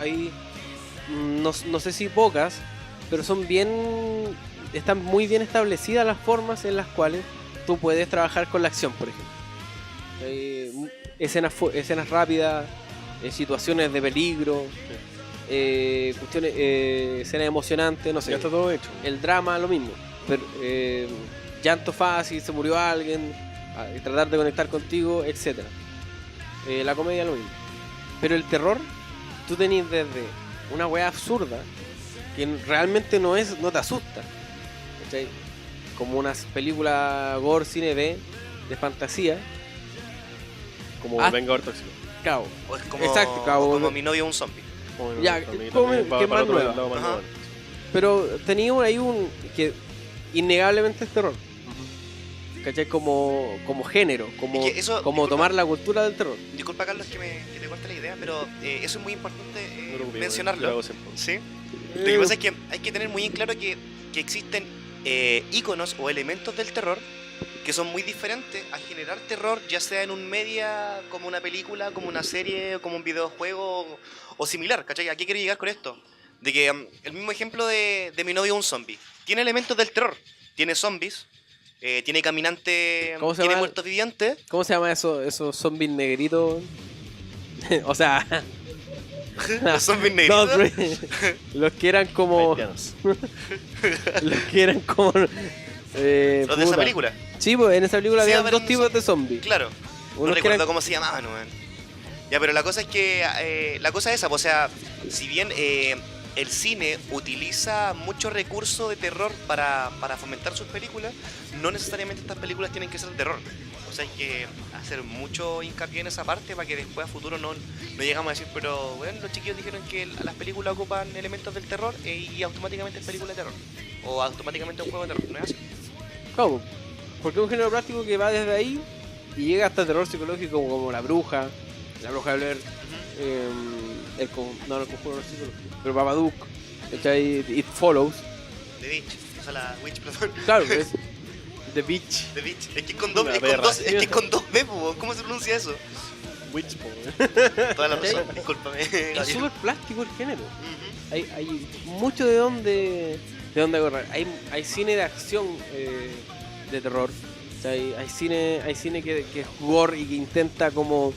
Hay no sé si pocas, pero están muy bien establecidas las formas en las cuales tú puedes trabajar con la acción, por ejemplo. Escenas rápidas, situaciones de peligro, escenas emocionantes, no sé. Ya está todo hecho. El drama, lo mismo. Pero, llanto fácil, se murió alguien, y tratar de conectar contigo, etc. La comedia, lo mismo. Pero el terror, tú tenés desde una weá absurda que realmente no te asusta, ¿cachai? Como unas películas gore, cine B, de fantasía, Como Vengador Tóxico. cabo. O es como, Exacto, cabo. o como Mi novio un zombie. Ya, También como va que para más otro nueva. lado más Ajá. nuevo. Pero tenía ahí que innegablemente es terror, ¿cachai? Como género, como, Es que eso, como disculpa. tomar la cultura del terror. Disculpa, Carlos, que te corte la idea, pero eso es muy importante No te preocupes, yo mencionarlo. hago siempre. ¿Sí? Lo que pasa es que hay que tener muy en claro que existen íconos o elementos del terror que son muy diferentes a generar terror, ya sea en un media como una película, como una serie, como un videojuego o similar, ¿cachai? ¿A qué quiero llegar con esto? De que el mismo ejemplo de Mi novio un zombie. Tiene elementos del terror. Tiene zombies, tiene caminantes, ¿Cómo se tiene llama? muertos vivientes. ¿Cómo se llama esos zombies negritos? O sea, Los zombies no, negritos. los que eran como... Haitianos. Los que eran como... Los de esa puta. película. Sí, pues en esa película Sí, había a ver, dos un tipos de zombies. Claro. No Unos que recuerdo eran... cómo se llamaban, weón. Ya, pero la cosa es que, la cosa es esa, o sea, si bien el cine utiliza mucho recurso de terror para fomentar sus películas, no necesariamente estas películas tienen que ser de terror. O sea, hay que hacer mucho hincapié en esa parte para que después a futuro no llegamos a decir, pero bueno, los chiquillos dijeron que las películas ocupan elementos del terror y automáticamente es película de terror. O automáticamente es un juego de terror, ¿no es así? ¿Cómo? Porque es un género práctico que va desde ahí y llega hasta terror psicológico como La Bruja de Blair, no el conjuro no es psicológico, pero Babadook, ¿cachai? It Follows. The Witch, o sea, la Witch, perdón. Claro, es The Beach. The Witch, es que es con dos, es con dos B, ¿cómo se pronuncia eso? Witch, Toda la razón, discúlpame. Es súper plástico el género. Hay mucho de dónde agarrar. Hay cine de acción de terror. O sea, hay cine que es gore y que intenta como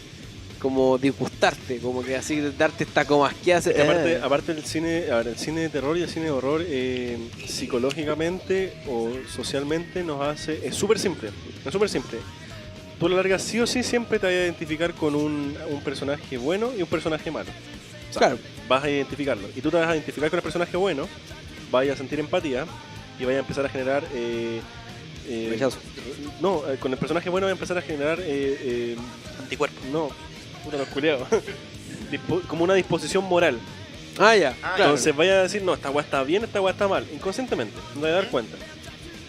disgustarte, como que así darte esta como asqueada. Aparte el cine de terror y el cine de horror psicológicamente o socialmente nos hace, es súper simple. Tú a la larga sí o sí siempre te vas a identificar con un personaje bueno y un personaje malo. O sea, Claro. vas a identificarlo. Y tú te vas a identificar con el personaje bueno, vas a sentir empatía y vas a empezar a generar Rechazo. no, con el personaje bueno vas a empezar a generar Anticuerpo. no, puta los culiados. Como una disposición moral. Ya. Claro. Entonces vaya a decir, no, esta weá está bien, esta weá está mal, inconscientemente, no te vas a dar cuenta.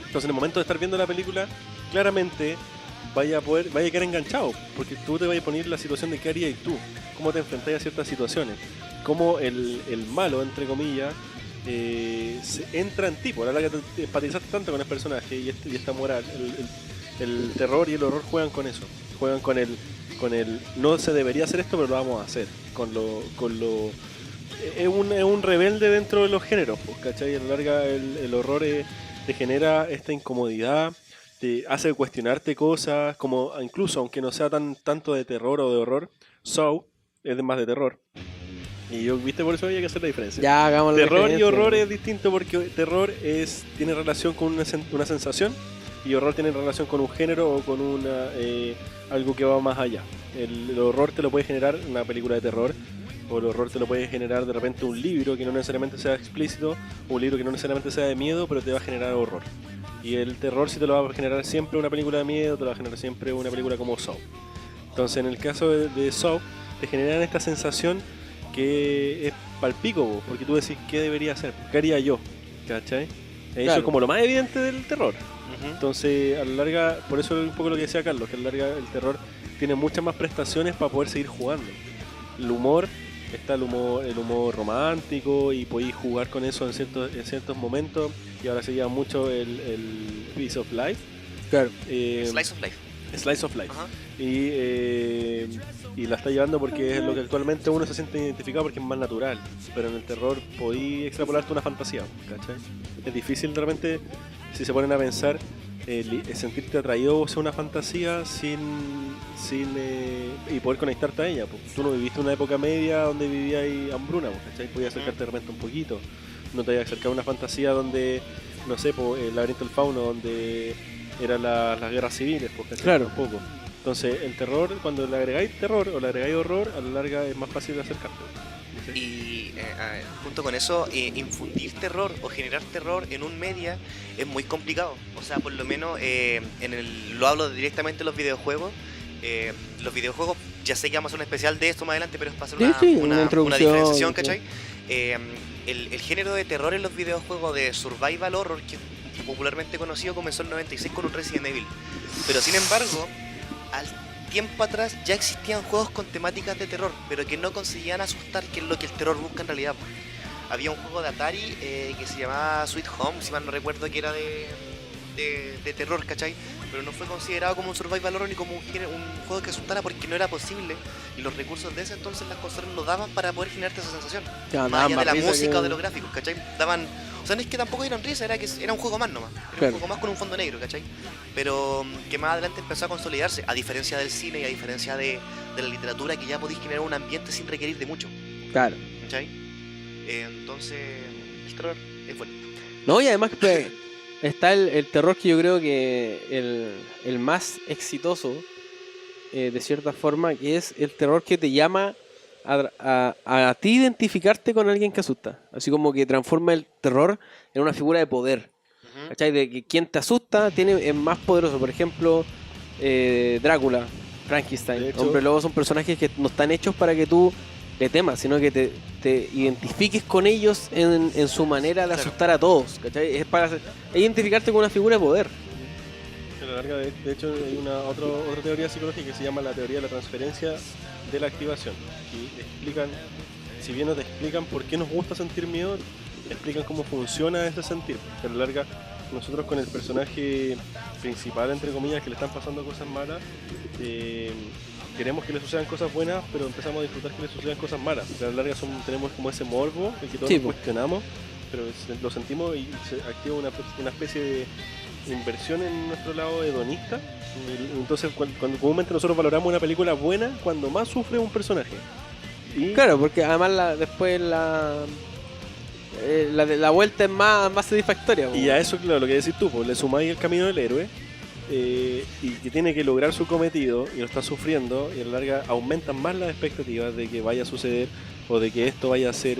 Entonces en el momento de estar viendo la película, claramente vaya a quedar enganchado, porque tú te vas a poner en la situación de qué harías tú, cómo te enfrentas a ciertas situaciones, cómo el malo, entre comillas, se entra en ti, por la verdad que te empatizaste tanto con el personaje y esta moral, el terror y el horror juegan con eso, juegan con el no se debería hacer esto, pero lo vamos a hacer, es un rebelde dentro de los géneros, pues, ¿cachai? A la larga el horror te genera esta incomodidad, te hace cuestionarte cosas, como incluso aunque no sea tanto de terror o de horror, Saw es más de terror. Y yo, viste, por eso había que hacer la diferencia. Ya, hagamos la Terror y diferencia. horror es distinto porque terror tiene relación con una sensación y horror tiene relación con un género o con algo que va más allá. El horror te lo puede generar una película de terror, o el horror te lo puede generar de repente un libro que no necesariamente sea explícito, o un libro que no necesariamente sea de miedo, pero te va a generar horror. Y el terror sí te lo va a generar siempre una película de miedo, te lo va a generar siempre una película como Saw. Entonces en el caso de Saw, te generan esta sensación que es palpico, porque tú decís, ¿qué debería hacer? ¿Qué haría yo? ¿Cachai? Eso Claro. es como lo más evidente del terror. Entonces, a la larga, por eso es un poco lo que decía Carlos, que a la larga el terror tiene muchas más prestaciones para poder seguir jugando. El humor, está el humor romántico y podéis jugar con eso en ciertos momentos, y ahora se lleva mucho el Piece of Life. Claro. Slice of Life. Slice of Life. Ajá. Y la está llevando porque es lo que actualmente uno se siente identificado porque es más natural. Pero en el terror podí extrapolarte una fantasía, ¿cachai? Es difícil de repente, si se ponen a pensar, sentirte atraído hacia una fantasía y poder conectarte a ella. Pues. Tú no viviste una época media donde vivía ahí hambruna, pues, ¿cachai? Podías acercarte de repente un poquito. No te ibas a acercar a una fantasía donde, no sé, pues, el laberinto del fauno, donde eran las guerras civiles, pues, ¿cachai? Claro. Un poco. Entonces, el terror, cuando le agregáis terror o le agregáis horror, a la larga es más fácil de acercarte. ¿Sí? Y junto con eso, infundir terror o generar terror en un media es muy complicado. O sea, por lo menos lo hablo directamente de los videojuegos. Los videojuegos, ya sé que vamos a hacer un especial de esto más adelante, pero es para hacer Sí, una introducción, diferenciación, sí. ¿cachai? El género de terror en los videojuegos de survival horror, que es popularmente conocido, comenzó en el 96 con un Resident Evil. Pero sin embargo, al tiempo atrás ya existían juegos con temáticas de terror, pero que no conseguían asustar, que es lo que el terror busca en realidad. Había un juego de Atari que se llamaba Sweet Home, si mal no recuerdo, que era de terror, ¿cachai? Pero no fue considerado como un survival horror ni como un juego que asustara porque no era posible, y los recursos de ese entonces las consolas no daban para poder generarte esa sensación. Ya, Más allá de la risa música que- o de los gráficos, ¿cachai? O sea, no es que tampoco dieran risa, era un juego más nomás. Era Claro. un juego más con un fondo negro, ¿cachai? Pero que más adelante empezó a consolidarse, a diferencia del cine y a diferencia de la literatura, que ya podéis generar un ambiente sin requerir de mucho, Claro. ¿cachai? Entonces, el terror es bueno. No, y además que está el terror que yo creo que el más exitoso de cierta forma, que es el terror que te llama a ti identificarte con alguien que asusta. Así como que transforma el terror en una figura de poder. ¿Cachai? De que quien te asusta es más poderoso. Por ejemplo, Drácula, Frankenstein, Hombre Lobo son personajes que no están hechos para que tú le temas, sino que te identifiques con ellos en su manera de asustar a todos. ¿Cachai? Es para identificarte con una figura de poder. A la larga, de hecho, hay otra teoría psicológica que se llama la teoría de la transferencia de la activación. Y explican, si bien no te explican por qué nos gusta sentir miedo, explican cómo funciona ese sentir. A la larga, nosotros con el personaje principal, entre comillas, que le están pasando cosas malas, queremos que le sucedan cosas buenas, pero empezamos a disfrutar que le sucedan cosas malas. A la larga tenemos como ese morbo, el que todos cuestionamos, pero lo sentimos y se activa una especie de inversión en nuestro lado hedonista. Entonces cuando comúnmente nosotros valoramos una película buena cuando más sufre un personaje. Y claro, porque además después la vuelta es más satisfactoria. Y a eso, claro, lo que decís tú, pues, le sumáis el camino del héroe y que tiene que lograr su cometido y lo está sufriendo, y a la larga aumentan más las expectativas de que vaya a suceder o de que esto vaya a ser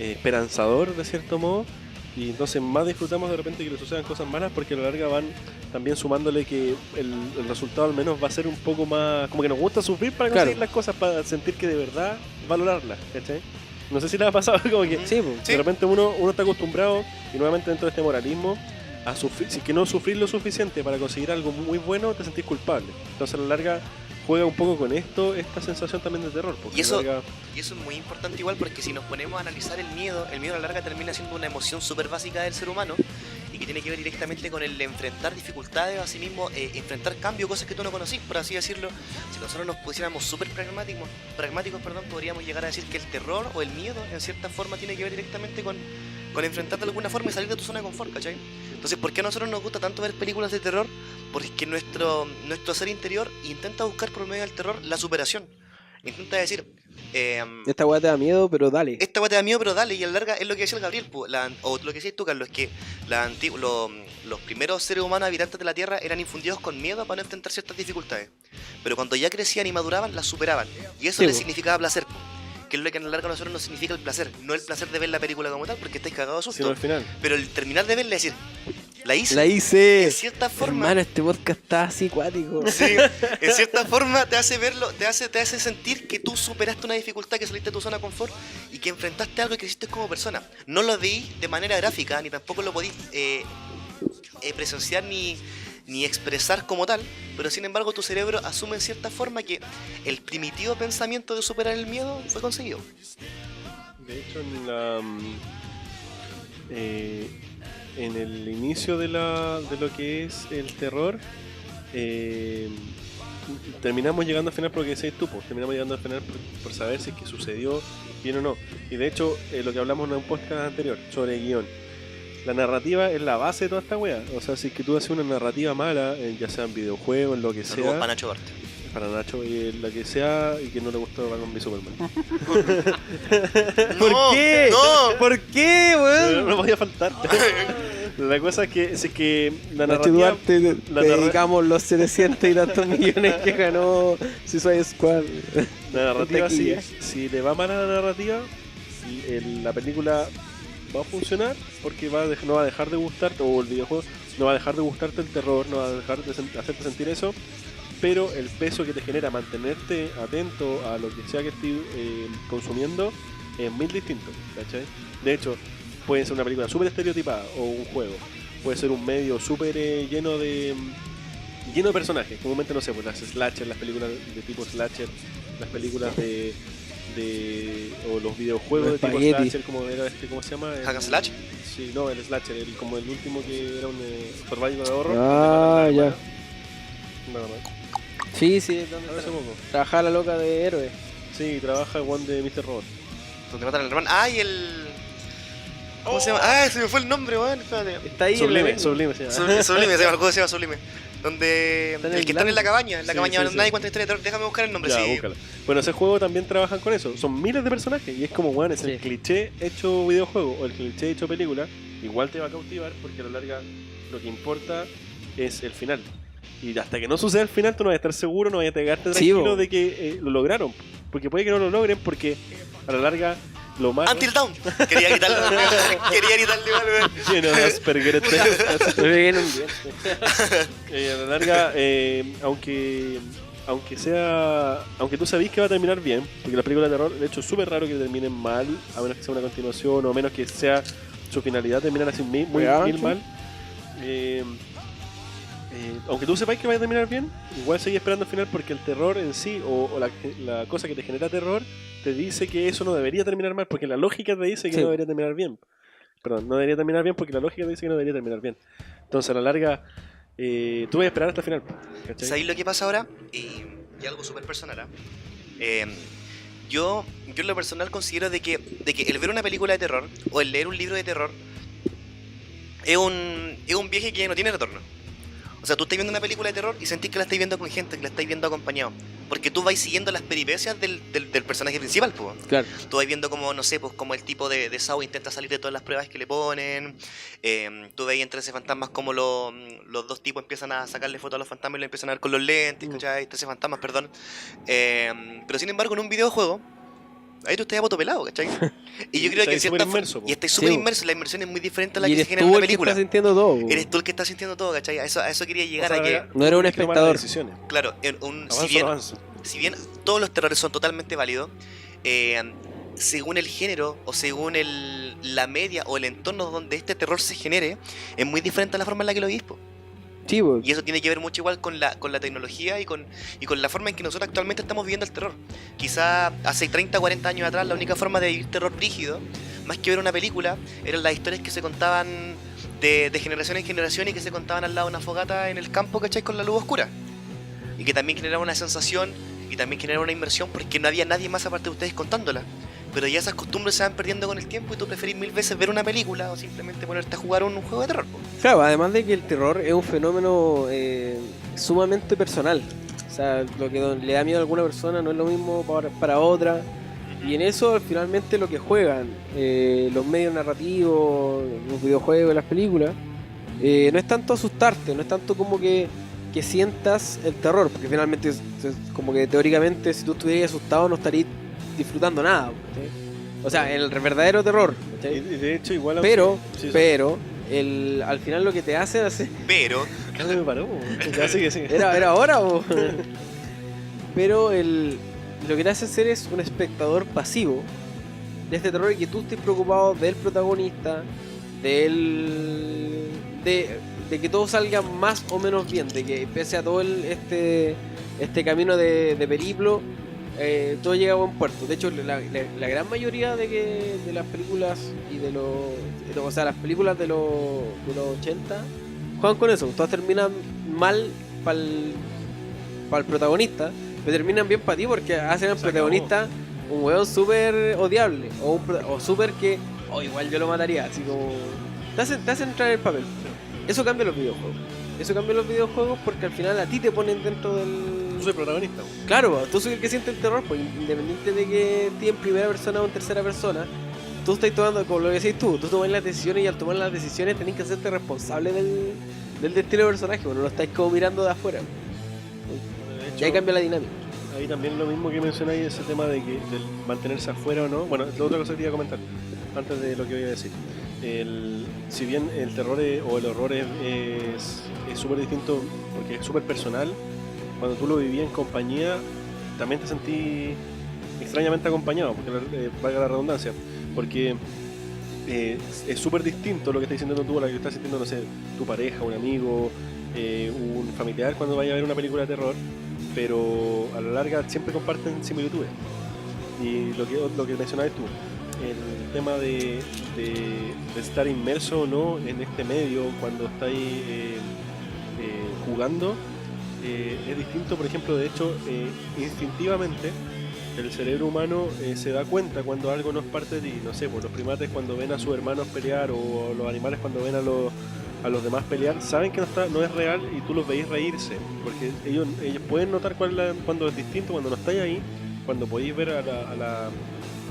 esperanzador de cierto modo. Y entonces más disfrutamos de repente que le sucedan cosas malas, porque a la larga van también sumándole que el resultado al menos va a ser un poco más... Como que nos gusta sufrir para conseguir las cosas, para sentir que de verdad valorarlas, ¿cachai? No sé si les ha pasado como que de repente uno está acostumbrado, y nuevamente dentro de este moralismo, a sufrir, si que no sufrir lo suficiente para conseguir algo muy bueno, te sentís culpable. Entonces a la larga juega un poco con esta sensación también de terror. Y eso es muy importante igual, porque si nos ponemos a analizar el miedo a la larga termina siendo una emoción súper básica del ser humano, y que tiene que ver directamente con el enfrentar dificultades, a sí mismo, enfrentar cambios, cosas que tú no conocís, por así decirlo. Si nosotros nos pusiéramos súper pragmáticos, podríamos llegar a decir que el terror o el miedo, en cierta forma, tiene que ver directamente con enfrentarte de alguna forma y salir de tu zona de confort, ¿cachai? Entonces, ¿por qué a nosotros nos gusta tanto ver películas de terror? Porque nuestro ser interior intenta buscar por medio del terror la superación. Intenta decir... esta weá te da miedo, pero dale. Esta weá te da miedo, pero dale. Y a la larga es lo que decía el Gabriel, o lo que decías tú, Carlos, es que los primeros seres humanos habitantes de la Tierra eran infundidos con miedo para no enfrentar ciertas dificultades. Pero cuando ya crecían y maduraban, las superaban. Y eso les significaba placer, que es lo que a la larga a nosotros nos significa el placer. No el placer de ver la película como tal, porque estáis cagados de susto. Sino al final. Pero el terminar de verla, es decir, la hice. En cierta forma. Hermano, este podcast está así cuático. Sí, en cierta forma te hace verlo, te hace sentir que tú superaste una dificultad, que saliste de tu zona de confort y que enfrentaste algo y que hiciste como persona. No lo veí de manera gráfica, ni tampoco lo podís presenciar ni expresar como tal, pero sin embargo tu cerebro asume en cierta forma que el primitivo pensamiento de superar el miedo fue conseguido. De hecho, en el inicio de lo que es el terror, terminamos llegando al final por lo que decís tú, pues, terminamos llegando al final por saber si es que sucedió bien o no. Y de hecho, lo que hablamos en un podcast anterior sobre guión, la narrativa es la base de toda esta wea. O sea, si es que tú haces una narrativa mala, ya sea en videojuegos, en lo que sea. Para Nacho Bart. Para Nacho, y la que sea, y que no le gustó Batman v Superman. ¿Por qué? ¡No! ¿Por qué, weón? No podía faltar. La cosa es que, si es que la narrativa... Te dedicamos los 700 y tantos millones que ganó Suicide Squad. La narrativa, si le va mal a la narrativa, la película va a funcionar, porque no va a dejar de gustarte, o el videojuego no va a dejar de gustarte el terror, no va a dejar de hacerte sentir eso, pero el peso que te genera mantenerte atento a lo que sea que estés consumiendo es muy distinto, ¿cachai? De hecho, puede ser una película súper estereotipada o un juego, puede ser un medio súper lleno de personajes, comúnmente no sé, pues las slasher, las películas de tipo slasher, las películas o los videojuegos de tipo slasher, como era ¿cómo se llama? ¿Hack and Slash? Sí, no, el slasher, como el último que era un survival de horror. Ah, ya. Nada más. Sí, trabaja la loca de héroe. Sí, trabaja el one de Mr. Robot. Donde matan al hermano. ¡Ay, ¿cómo se llama? ¡Ah, se me fue el nombre, weón! Espérate. Está ahí. Sublime se llama. Sublime, se llama Sublime. Donde el que está en la cabaña, nadie cuenta historia de terror. Déjame buscar el nombre. Ya, búscala. Bueno, ese juego también trabajan con eso. Son miles de personajes y es como, bueno, es el cliché hecho videojuego o el cliché hecho película. Igual te va a cautivar, porque a la larga lo que importa es el final. Y hasta que no suceda al final, tú no vas a estar seguro, no vas a quedarte Sí, tranquilo bo. de que lo lograron. Porque puede que no lo logren, porque a la larga lo más... Until Dawn. Quería gritarle igual, weón. Lleno de Asperger este. Me viene un bien. A la larga, aunque tú sabés que va a terminar bien, porque las películas de terror, de hecho, es súper raro que terminen mal, a menos que sea una continuación, o a menos que sea su finalidad terminar así muy mal. Aunque tú sepáis que va a terminar bien, igual seguís esperando el final, porque el terror en sí, o la cosa que te genera terror, te dice que eso no debería terminar mal, porque la lógica te dice que Sí. no debería terminar bien. Perdón, no debería terminar bien porque la lógica te dice que no debería terminar bien. Entonces, a la larga, tú vas a esperar hasta el final. ¿Cachai? ¿Sabéis lo que pasa ahora? Y algo súper personal, ¿ah? Yo en lo personal considero de que el ver una película de terror o el leer un libro de terror es un viaje que no tiene retorno. O sea, tú estás viendo una película de terror y sentís que la estás viendo con gente, que la estás viendo acompañado. Porque tú vas siguiendo las peripecias del personaje principal, pues. Claro. Tú vas viendo como, no sé, pues como el tipo de Saw intenta salir de todas las pruebas que le ponen. Tú veis entre ese fantasmas como los dos tipos empiezan a sacarle fotos a los fantasmas y lo empiezan a ver con los lentes, ¿cachai? 13 fantasmas, perdón. Pero sin embargo, en un videojuego, ahí tú estás a poto pelado, ¿cachai? Y yo creo que en cierta inmerso, y estás súper Sí, inmerso, la inmersión es muy diferente a la Y que se eres genera en tú una el que película. está sintiendo todo. po. Eres tú el que está sintiendo todo, ¿cachai? A eso quería llegar, O sea, a que, No era un tienes que tomar espectador. las decisiones. claro, si bien todos los terrores son totalmente válidos, según el género o según la media o el entorno donde este terror se genere, es muy diferente a la forma en la que lo vís, po. Sí, po. Y eso tiene que ver mucho igual con la tecnología y con la forma en que nosotros actualmente estamos viviendo el terror. Quizá hace 30, 40 años atrás la única forma de vivir terror rígido, más que ver una película, eran las historias que se contaban de generación en generación y que se contaban al lado de una fogata en el campo, ¿cachai? Con la luz oscura. Y que también generaba una sensación y también generaba una inmersión porque no había nadie más aparte de ustedes contándola. Pero ya esas costumbres se van perdiendo con el tiempo y tú preferís mil veces ver una película o simplemente ponerte a jugar un juego de terror, po. Claro, además de que el terror es un fenómeno sumamente personal. O sea, lo que le da miedo a alguna persona no es lo mismo para otra. Y en eso, finalmente, lo que juegan los medios narrativos, los videojuegos, las películas, no es tanto asustarte, no es tanto como que sientas el terror, porque finalmente es como que teóricamente si tú estuvieras asustado no estarías disfrutando nada, ¿sí? O sea, el verdadero terror, ¿sí? Y de hecho, igual... Pero Sí, sí. al final lo que te hace Pero, Carlos me paró. Ya sigue. era ahora o pero lo que te hace ser es un espectador pasivo de este terror y que tú estés preocupado del protagonista, de que todo salga más o menos bien, de que pese a todo este camino de periplo, todo llega a buen puerto. De hecho, la gran mayoría de las películas y o sea, las películas de los 80 juegan con eso. Todas terminan mal para el protagonista, pero terminan bien para ti porque hacen al protagonista un weón súper odiable o súper que, igual yo lo mataría, así como te hacen entrar en el papel. Eso cambia los videojuegos porque al final a ti te ponen dentro del... Yo soy protagonista. Claro, tú soy el que siente el terror, pues independiente de que esté en primera persona o en tercera persona, tú estás tomando, como lo que decís tú tomas las decisiones y al tomar las decisiones tenés que hacerte responsable del destino del personaje, bueno, no lo estáis como mirando de afuera. De hecho, Y ahí cambia la dinámica. ahí también lo mismo que mencionáis, ese tema de mantenerse afuera o no. Bueno, la otra cosa que te iba a comentar, antes de lo que voy a decir. Si bien el terror o el horror es súper distinto porque es súper personal, cuando tú lo vivías en compañía también te sentí extrañamente acompañado, porque valga la redundancia, porque es súper distinto lo que estás sintiendo tú a lo que estás sintiendo, no sé, tu pareja, un amigo, un familiar cuando vaya a ver una película de terror, pero a la larga siempre comparten similitudes. Y lo que mencionabas tú, el tema de estar inmerso o no en este medio cuando estáis jugando es distinto. Por ejemplo, de hecho, instintivamente el cerebro humano se da cuenta cuando algo no es parte de ti. No sé, pues los primates cuando ven a sus hermanos pelear, o los animales cuando ven a los demás pelear, saben que no es real y tú los veis reírse, porque ellos pueden notar cuando es distinto, cuando no estáis ahí, cuando podéis ver a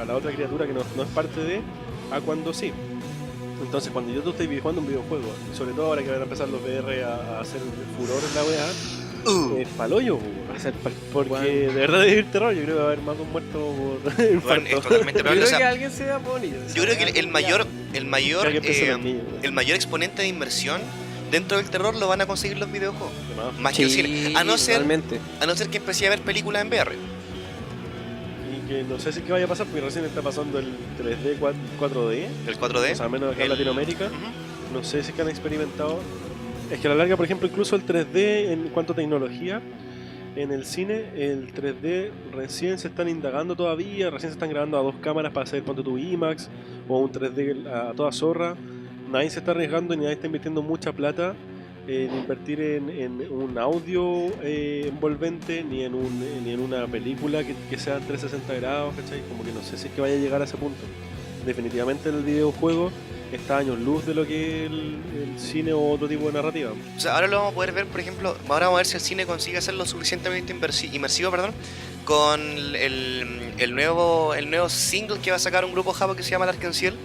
la otra criatura que no es parte de, a cuando sí. Entonces cuando tú estés jugando un videojuego, sobre todo ahora que van a empezar los VR a hacer furor en la weá, es paloyo, porque de verdad es el terror. Yo creo que va a haber más de un muerto por Bueno, infarto. es totalmente Yo probable. creo O sea, que alguien se va a morir. yo creo que Que empiecen los niños, el mayor exponente de inversión dentro del terror lo van a conseguir los videojuegos. Además, Más que el cine. A no ser que empecé a ver películas en VR. y que no sé si qué vaya a pasar, porque recién está pasando el 3D, 4D, El 4D. o sea, menos acá en El- Latinoamérica. Ujú. No sé si que han experimentado. Es que a la larga, por ejemplo, incluso el 3D en cuanto a tecnología, en el cine, el 3D recién se están indagando todavía, recién se están grabando a 2 cámaras para hacer, ponte tu IMAX, o un 3D a toda zorra. Nadie se está arriesgando ni nadie está invirtiendo mucha plata en invertir en un audio envolvente, ni en una película que sea 360 grados, ¿cachai? Como que no sé si es que vaya a llegar a ese punto. Definitivamente el videojuego está a años luz de lo que es el cine o otro tipo de narrativa. O sea, ahora lo vamos a poder ver, por ejemplo, ahora vamos a ver si el cine consigue hacer lo suficientemente inmersivo, con el nuevo single que va a sacar un grupo japo que se llama Lark and Ciel,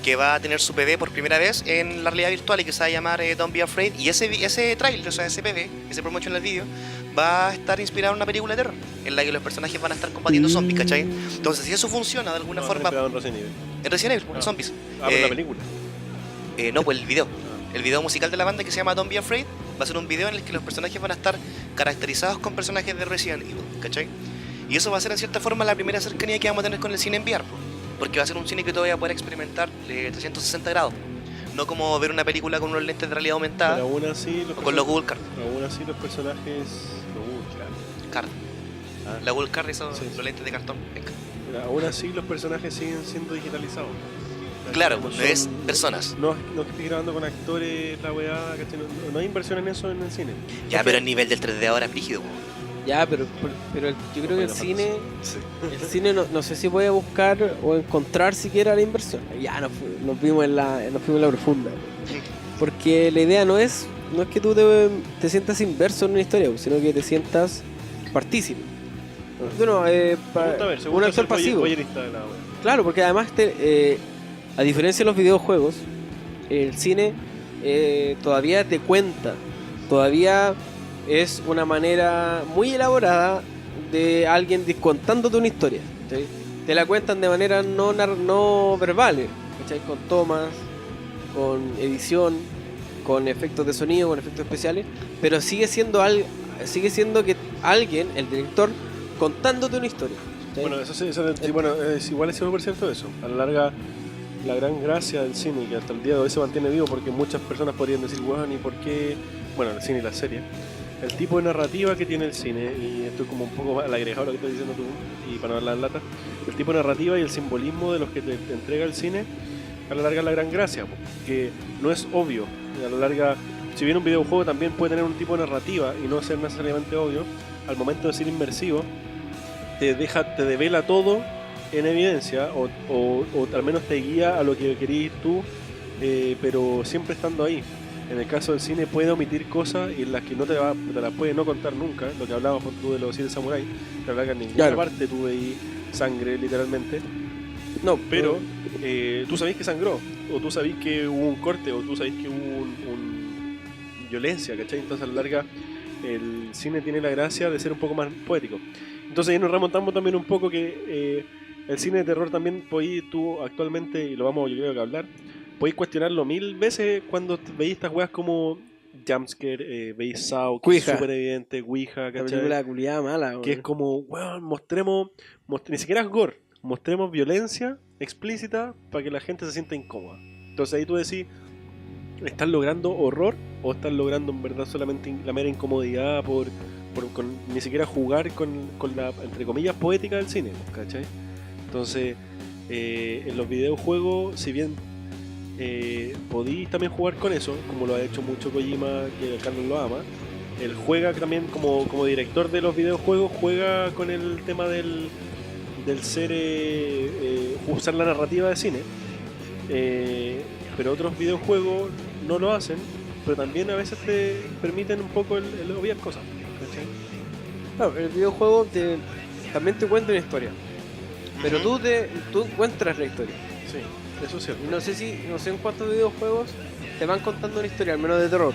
que va a tener su PV por primera vez en la realidad virtual y que se va a llamar Don't Be Afraid. Y ese trailer, o sea, ese PV, ese promotional video, va a estar inspirado en una película de terror en la que los personajes van a estar combatiendo zombies, ¿cachai? Entonces, si eso funciona de alguna forma, En Resident Evil. en Resident Evil, en zombies. Pero la película. No, pues el video. El video musical de la banda que se llama Don't Be Afraid va a ser un video en el que los personajes van a estar caracterizados con personajes de Resident Evil, ¿cachai? Y eso va a ser en cierta forma la primera cercanía que vamos a tener con el cine en VR, porque va a ser un cine que todavía va a poder experimentar 360 grados. No como ver una película con unos lentes de realidad aumentada Pero aún así, o con los Google Card. aún así los personajes. Card. Ah. La Google Card, esos Sí. los lentes de cartón. Pero aún así los personajes siguen siendo digitalizados. Claro, No no son- es personas. No es que estés grabando con actores, la weá, ¿cachai? No hay inversión en eso en el cine. Ya, pero el nivel del 3D ahora es rígido. Ya, pero yo creo que el cine no sé si puede buscar o encontrar siquiera la inversión. Ya nos fuimos en la profunda. Porque la idea no es que tú te sientas inverso en una historia, sino que te sientas partícipe. Bueno, Me gusta ver, un actor pasivo. voyerista de la weá. Claro, porque además, a diferencia de los videojuegos, el cine todavía te cuenta, todavía es una manera muy elaborada de alguien contándote una historia. ¿Cachai? Te la cuentan de manera no verbales, ¿cachai? Con tomas, con edición, con efectos de sonido, con efectos especiales, pero sigue siendo que alguien, el director, contándote una historia. ¿cachai? Bueno, igual es súper cierto eso. A la larga, la gran gracia del cine, que hasta el día de hoy se mantiene vivo, porque muchas personas podrían decir, bueno, ¿y por qué? Bueno, el cine y la serie. El tipo de narrativa que tiene el cine, y esto es como un poco al agregado lo que estás diciendo tú, y para no dar las latas, el tipo de narrativa y el simbolismo de los que te entrega el cine, a la larga es la gran gracia, que no es obvio. A la larga, si bien un videojuego también puede tener un tipo de narrativa y no ser necesariamente obvio, al momento de ser inmersivo, te devela todo en evidencia, o al menos te guía a lo que querías tú, pero siempre estando ahí. En el caso del cine puede omitir cosas y en las que te las puede no contar nunca, lo que hablábamos tú de los 7 samuráis, que habla que en ninguna parte tú veis sangre literalmente, No, pero tú sabéis que sangró, o tú sabéis que hubo un corte, o tú sabéis que hubo un violencia, ¿cachai? Entonces a la larga el cine tiene la gracia de ser un poco más poético. Entonces ahí nos remontamos también un poco que el cine de terror también podéis tú actualmente, y lo vamos yo creo que a hablar, podéis cuestionarlo 1000 veces cuando veis estas weas como Jumpscare, veis Saw, que es Ouija. súper evidente, Ouija, la ¿cachai? película culiada mala, Que es como, weón, mostremos, ni siquiera es gore, mostremos violencia explícita para que la gente se sienta incómoda. Entonces ahí tú decís, ¿estás logrando horror o estás logrando en verdad solamente la mera incomodidad con ni siquiera jugar con la, entre comillas, poética del cine, ¿cachai? Entonces, en los videojuegos, si bien podéis también jugar con eso, como lo ha hecho mucho Kojima, que Carlos lo ama, él juega también como director de los videojuegos, juega con el tema del ser usar la narrativa de cine, pero otros videojuegos no lo hacen, pero también a veces te permiten un poco el obviar cosas, ¿cachai? Claro, el videojuego también te cuenta una historia, pero Ujú. tú encuentras la historia. Sí. Eso es cierto. Y no sé en cuántos videojuegos te van contando una historia, al menos de terror.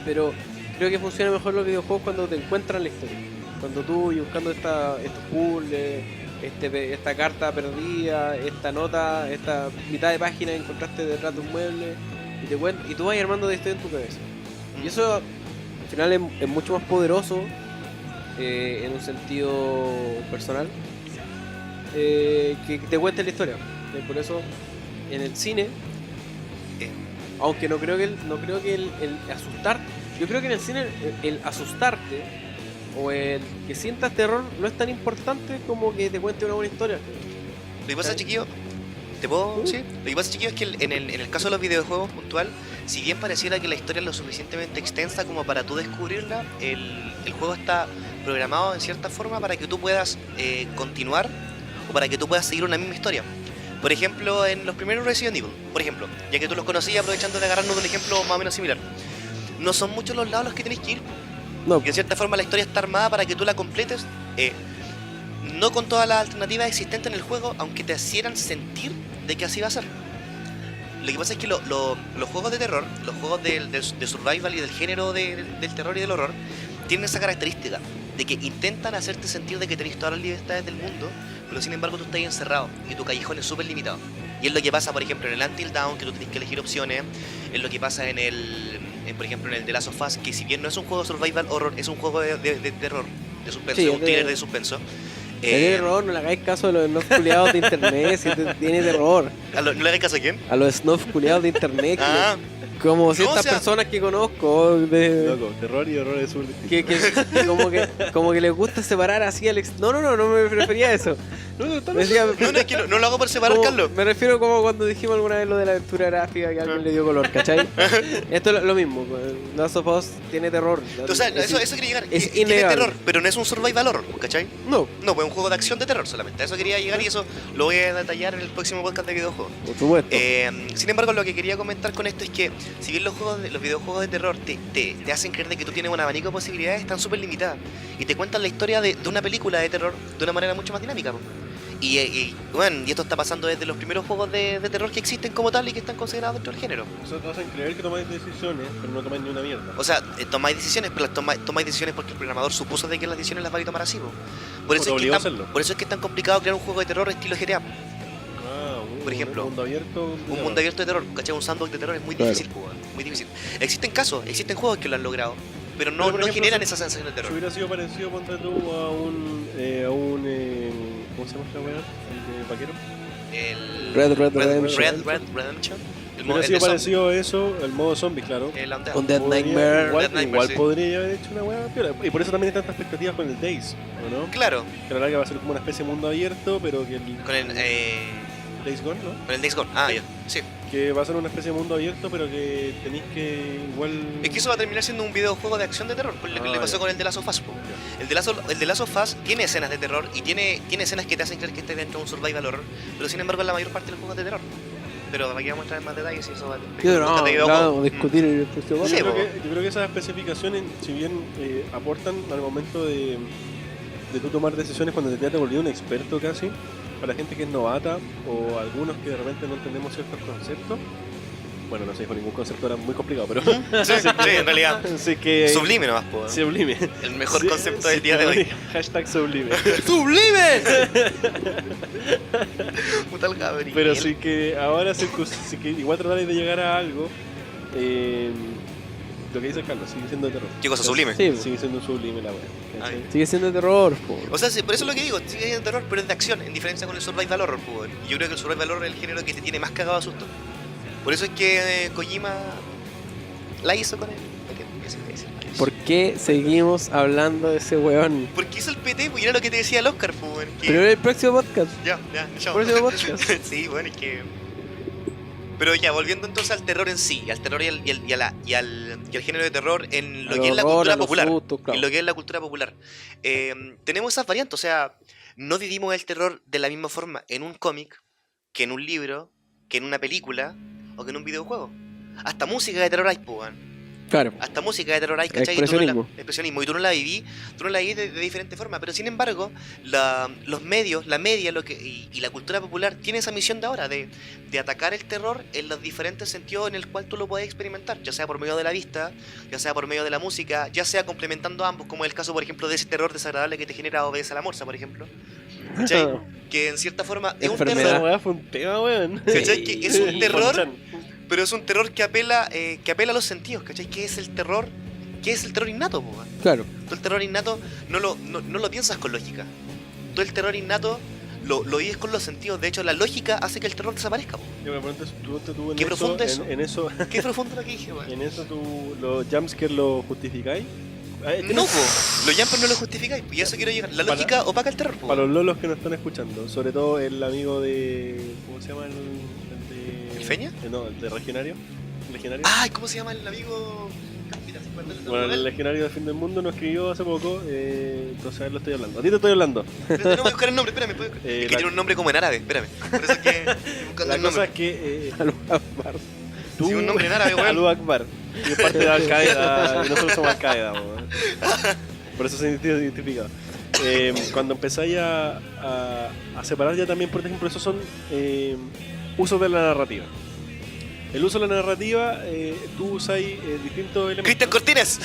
Pero creo que funciona mejor los videojuegos cuando te encuentran la historia. Cuando tú y buscando estos puzzles, esta carta perdida, esta nota, esta mitad de página que encontraste detrás de un mueble, y tú vas armando la historia en tu cabeza. Y eso al final es mucho más poderoso en un sentido personal que te cuente la historia. Por eso en el cine, aunque no creo que el asustarte, yo creo que en el cine el asustarte o el que sientas terror no es tan importante como que te cuente una buena historia. Lo que pasa, chiquillo, ¿te puedo? Sí. Lo que pasa, chiquillo, es que en el caso de los videojuegos puntual, si bien pareciera que la historia es lo suficientemente extensa como para tú descubrirla, el juego está programado en cierta forma para que tú puedas continuar o para que tú puedas seguir una misma historia. Por ejemplo, en los primeros Resident Evil, por ejemplo, ya que tú los conocías, aprovechando de agarrarnos de un ejemplo más o menos similar, no son muchos los lados a los que tenéis que ir. No, Y en cierta forma la historia está armada para que tú la completes, no con todas las alternativas existentes en el juego, aunque te hicieran sentir de que así va a ser. Lo que pasa es que los juegos de terror, los juegos de survival y del género del terror y del horror, tienen esa característica de que intentan hacerte sentir de que tenés todas las libertades del mundo, pero sin embargo tú estás ahí encerrado y tu callejón es súper limitado. Y es lo que pasa, por ejemplo, en el Until Dawn, que tú tienes que elegir opciones. Es lo que pasa por ejemplo, en el The Last of Us, que si bien no es un juego survival horror, es un juego de terror, de suspenso, Sí, un thriller de suspenso. tiene terror, no le hagáis caso a los snuff culiados de internet, si tiene terror. ¿No le hagas caso a quién? A los snuff culiados de internet, Ah, como ciertas o sea- personas que conozco, Loco, terror y horror es súper distinto. que como que les gusta separar así al No, me refería a eso. Me decía- no, es que no lo hago por separar, como- Carlos. Me refiero como cuando dijimos alguna vez lo de la aventura gráfica que alguien le dio color, ¿cachai? Esto es lo mismo. Last of Us tiene terror. O sea, Es- eso quería llegar. es Tiene innegable. terror, pero no es un survival horror, ¿cachai? No, No, pues es un juego de acción de terror solamente. A eso quería llegar y eso lo voy a detallar en el próximo podcast de videojuegos. por supuesto. Sin embargo, lo que quería comentar con esto es que si bien los videojuegos de terror te hacen creer de que tú tienes un abanico de posibilidades, están súper limitadas. Y te cuentan la historia de una película de terror de una manera mucho más dinámica. Po. Y esto está pasando desde los primeros juegos de terror que existen como tal y que están considerados dentro del género. Eso te hacen creer que tomáis decisiones, pero no tomáis ni una mierda. O sea, tomáis decisiones, pero tomáis decisiones porque el programador supuso de que las decisiones las va a tomar así. Po. Por O te eso, obligó a hacerlo. por eso es que es tan complicado crear un juego de terror estilo GTA. Por ejemplo, un mundo abierto. Un mundo abierto de terror, ¿cachai? Un sandbox de terror es muy Claro. difícil, po, muy difícil. Existen casos, existen juegos que lo han logrado, pero no, Pero, por no ejemplo, generan si- esa sensación de Si terror. hubiera sido parecido, ponte tú a un. ¿Cómo se llama esta weá? El de vaquero. El Red Redemption. Red Redemption. El Hubiera el sido de parecido a eso, el modo zombie, claro. el Undead. Un Dead Podría- Nightmare. Igual, Dead Nightmare, igual sí. podría haber hecho una weá piola. Y por eso también hay tantas expectativas con el Days, ¿o no? Claro, Que a la larga va a ser como una especie de mundo abierto, pero que el con el Days Gone, ¿no? con el Days Gone. Ah, ya. Sí. Que va a ser una especie de mundo abierto, pero que tenéis que igual. Es que eso va a terminar siendo un videojuego de acción de terror, por lo que Ah, le pasó ya. con el de Last of Us. Po. El de Last of Us tiene escenas de terror y tiene escenas que te hacen creer que estés dentro de un survival horror, pero sin embargo la mayor parte de los juegos de terror. Pero aquí vamos a entrar en más detalles y eso va a Claro, discutir el próximo Sí, po. Yo creo que esas especificaciones, si bien aportan al momento de tú tomar decisiones cuando te volvido un experto casi, para gente que es novata o algunos que de repente no entendemos ciertos conceptos. Bueno, no se dijo ningún concepto, era muy complicado, pero Sí, en realidad. así que Sublime nomás, po. sublime. El mejor Sí, concepto sí, del día de hoy. Hashtag sublime. ¡Sublime! Puta el Gabriel. Pero sí que ahora sí que igual tratar de llegar a algo. Lo que dice Carlos, sigue siendo de terror. ¿Qué cosa, sublime? Sí, Sigue siendo sublime la wea. ¿cachai? Ay. sigue siendo terror, po. O sea, sí, por eso es lo que digo, sigue siendo terror, pero es de acción, en diferencia con el survival horror, pues, weón. Y yo creo que el survival horror es el género que te tiene más cagado a susto. Por eso es que Kojima la hizo con él. ¿Por qué seguimos hablando de ese weón? Porque hizo el PT, pues, y era lo que te decía el Oscar, pues, weón, que- Pero en el próximo podcast. Ya, chao. Próximo podcast. Sí, bueno, es que... Pero ya, volviendo entonces al terror en sí, al terror y al género de terror en lo Al que es la horror, cultura a los popular. sustos, claro. En lo que es la cultura popular. Tenemos esas variantes, o sea, no vivimos el terror de la misma forma en un cómic, que en un libro, que en una película o que en un videojuego. Hasta música de terror hay, pues, weón. Claro. Hasta música de terror hay, ¿cachai? Y tú no Expresionismo. expresionismo. Y tú no la viví de diferente forma. Pero sin embargo, los medios, la media y la cultura popular tiene esa misión de ahora, de atacar el terror en los diferentes sentidos en el cual tú lo puedes experimentar, ya sea por medio de la vista, ya sea por medio de la música, ya sea complementando ambos, como es el caso, por ejemplo, de ese terror desagradable que te genera Obedece a la Morsa, por ejemplo. ¿Cachai? Que en cierta forma es un Enfermedad. Esa terror. weá fue un tema, weón. ¿Cachai? Que es un terror, Chan. pero es un terror que apela a los sentidos, ¿cachai? ¿Qué es el terror? ¿Qué es el terror innato, po, weón? Claro. Tú el terror innato no lo piensas con lógica. Tú el terror innato lo vives con los sentidos. De hecho, la lógica hace que el terror desaparezca, po. Yo me pregunto, tú en Qué eso, profundo eso. en eso, Qué profundo lo que dije, weón. en eso tú los jumpscares los justificáis. No, po. Los jumpers no lo justificáis, y a eso quiero llegar. La lógica opaca el terror, po. Para los lolos que nos están escuchando, sobre todo el amigo de. ¿Cómo se llama el de. ¿El Feña? No, el de Legionario. ¿Legionario? Ay, ¿cómo se llama el amigo? Bueno, el Legionario del Fin del Mundo nos escribió hace poco, entonces a él lo estoy hablando. A ti te estoy hablando. No voy a buscar el nombre, espérame. Es que tiene un nombre como en árabe, espérame. Por eso es que estoy buscando La el cosa nombre. es que. Sí, un nombre en árabe, weón. Alú Akbar. Y es parte de Al Qaeda. Y nosotros somos Al Qaeda, weón. Por eso se identifica. Cuando empezáis a separar ya también, por ejemplo, esos son usos de la narrativa. El uso de la narrativa, tú usas distintos elementos. ¡Cristian Cortines!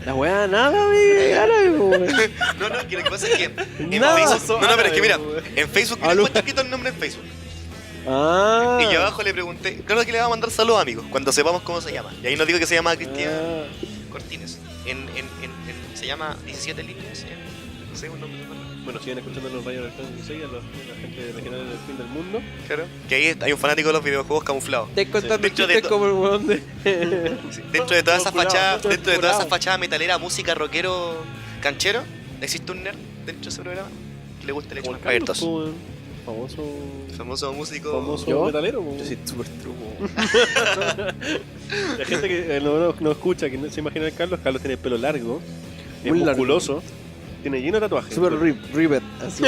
La weá nada, wey, árabe, weón. No, que lo que pasa es que en No, Facebook. No, pero es que mira, weón. en Facebook me está escrito el nombre en Facebook. Ah. Y yo abajo le pregunté, claro que le va a mandar saludos, amigos, cuando sepamos cómo se llama. Y ahí nos digo que se llama Cristian Cortines. Se llama 17 líneas. No sé, un nombre. Bueno, siguen escuchando los rayos del Fan 16 a la gente de Regional del Fin del Mundo. Claro. Que ahí hay un fanático de los videojuegos camuflados. Te contando Dentro de chistes como el weón de. Sí, dentro de toda esa Curado, fachada, curado. dentro de toda esa fachada metalera, música, rockero, canchero, existe un nerd dentro de ese programa que le gusta el hecho Como más el Carlos, abiertos. weón. Famoso Famoso músico. ¿Yo? metalero. Yo soy súper truco. La gente que no escucha, que no se imagina a Carlos tiene el pelo largo, es Muy largo. musculoso, tiene lleno de tatuajes. Súper rivet, así.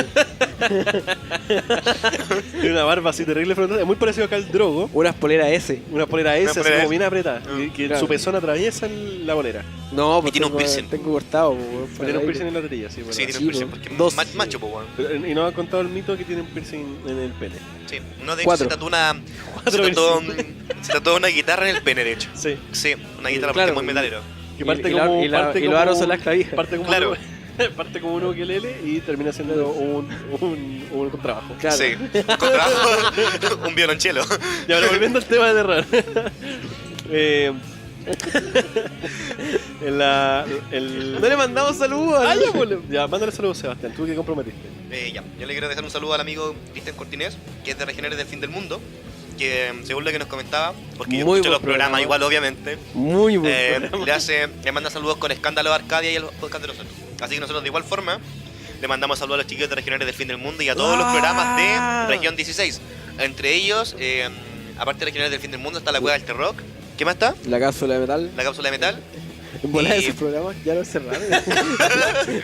Tiene una barba así terrible frontal, es muy parecido acá al Drogo. Unas poleras S. Una polera S, Una así polera como S. bien apretada, Ah, que claro. su pezón atraviesa la polera. No, pues tiene un tengo, piercing. tengo cortado, weón. por Tiene un ahí. piercing en la tetilla, sí, ¿verdad? Sí, tiene Sí, un piercing po. porque es Dos. macho, po, weón. Pero, y nos ha contado el mito que tiene un piercing en el pene. Sí, uno de hecho Cuatro. se tatuó una. Cuatro Se tatuó una guitarra en el pene, de hecho. Sí, Sí, una guitarra Claro. porque es muy metalero. que parte y como... y los como- aros son las clavijas. Parte como Claro. parte como un ukelele y termina siendo un contrabajo. Claro. Sí, un contrabajo, un violonchelo. Y ahora volviendo al tema de terror. No le mandamos saludos. Ah, ya, pues, ya, mándale saludos, Sebastián. Tú que comprometiste. Ya, yo le quiero dejar un saludo al amigo Cristian Cortines, que es de Regionales del Fin del Mundo, que según lo que nos comentaba, porque yo Muy escucho buen los programas programa. igual obviamente, Muy bueno. le manda saludos con Escándalo de Arcadia y el podcast de nosotros. Así que nosotros de igual forma le mandamos saludos a los chiquillos de Regionales del Fin del Mundo y a todos los programas de Región 16. Entre ellos, aparte de Regionales del Fin del Mundo, está la Cueva del Terroc. ¿Qué más está? La cápsula de metal. La Cápsula de Metal. En volar Y- ese programa ya lo cerraron.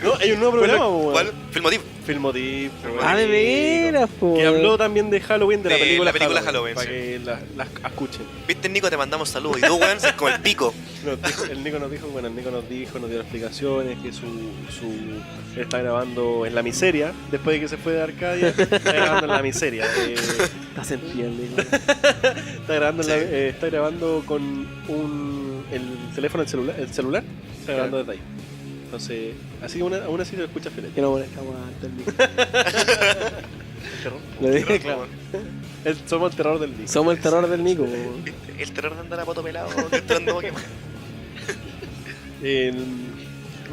No, hay un nuevo programa, weón. ¿Cuál? Filmotiv. Filmotif. Ah, de veras, po. Que habló también de Halloween, de la De película, la película Halloween, para sí. que las escuchen. ¿Viste, Nico? Te mandamos saludos. Y tú, weón, es como el pico. El Nico nos dijo, nos dio explicaciones, que él está grabando en la miseria, después de que se fue de Arcadia, está grabando en la miseria. Estás en piel, digo. Está grabando con el teléfono, el celular, está grabando desde ahí. Entonces, así aún así lo escucha fiel. Que no molestamos a el micro. Terror. Lo dije, Terror, claro. weón. Somos el terror del Nico. Somos el terror del Nico, po. ¿Viste? El terror de andar a poto pelado entrando Pokémon.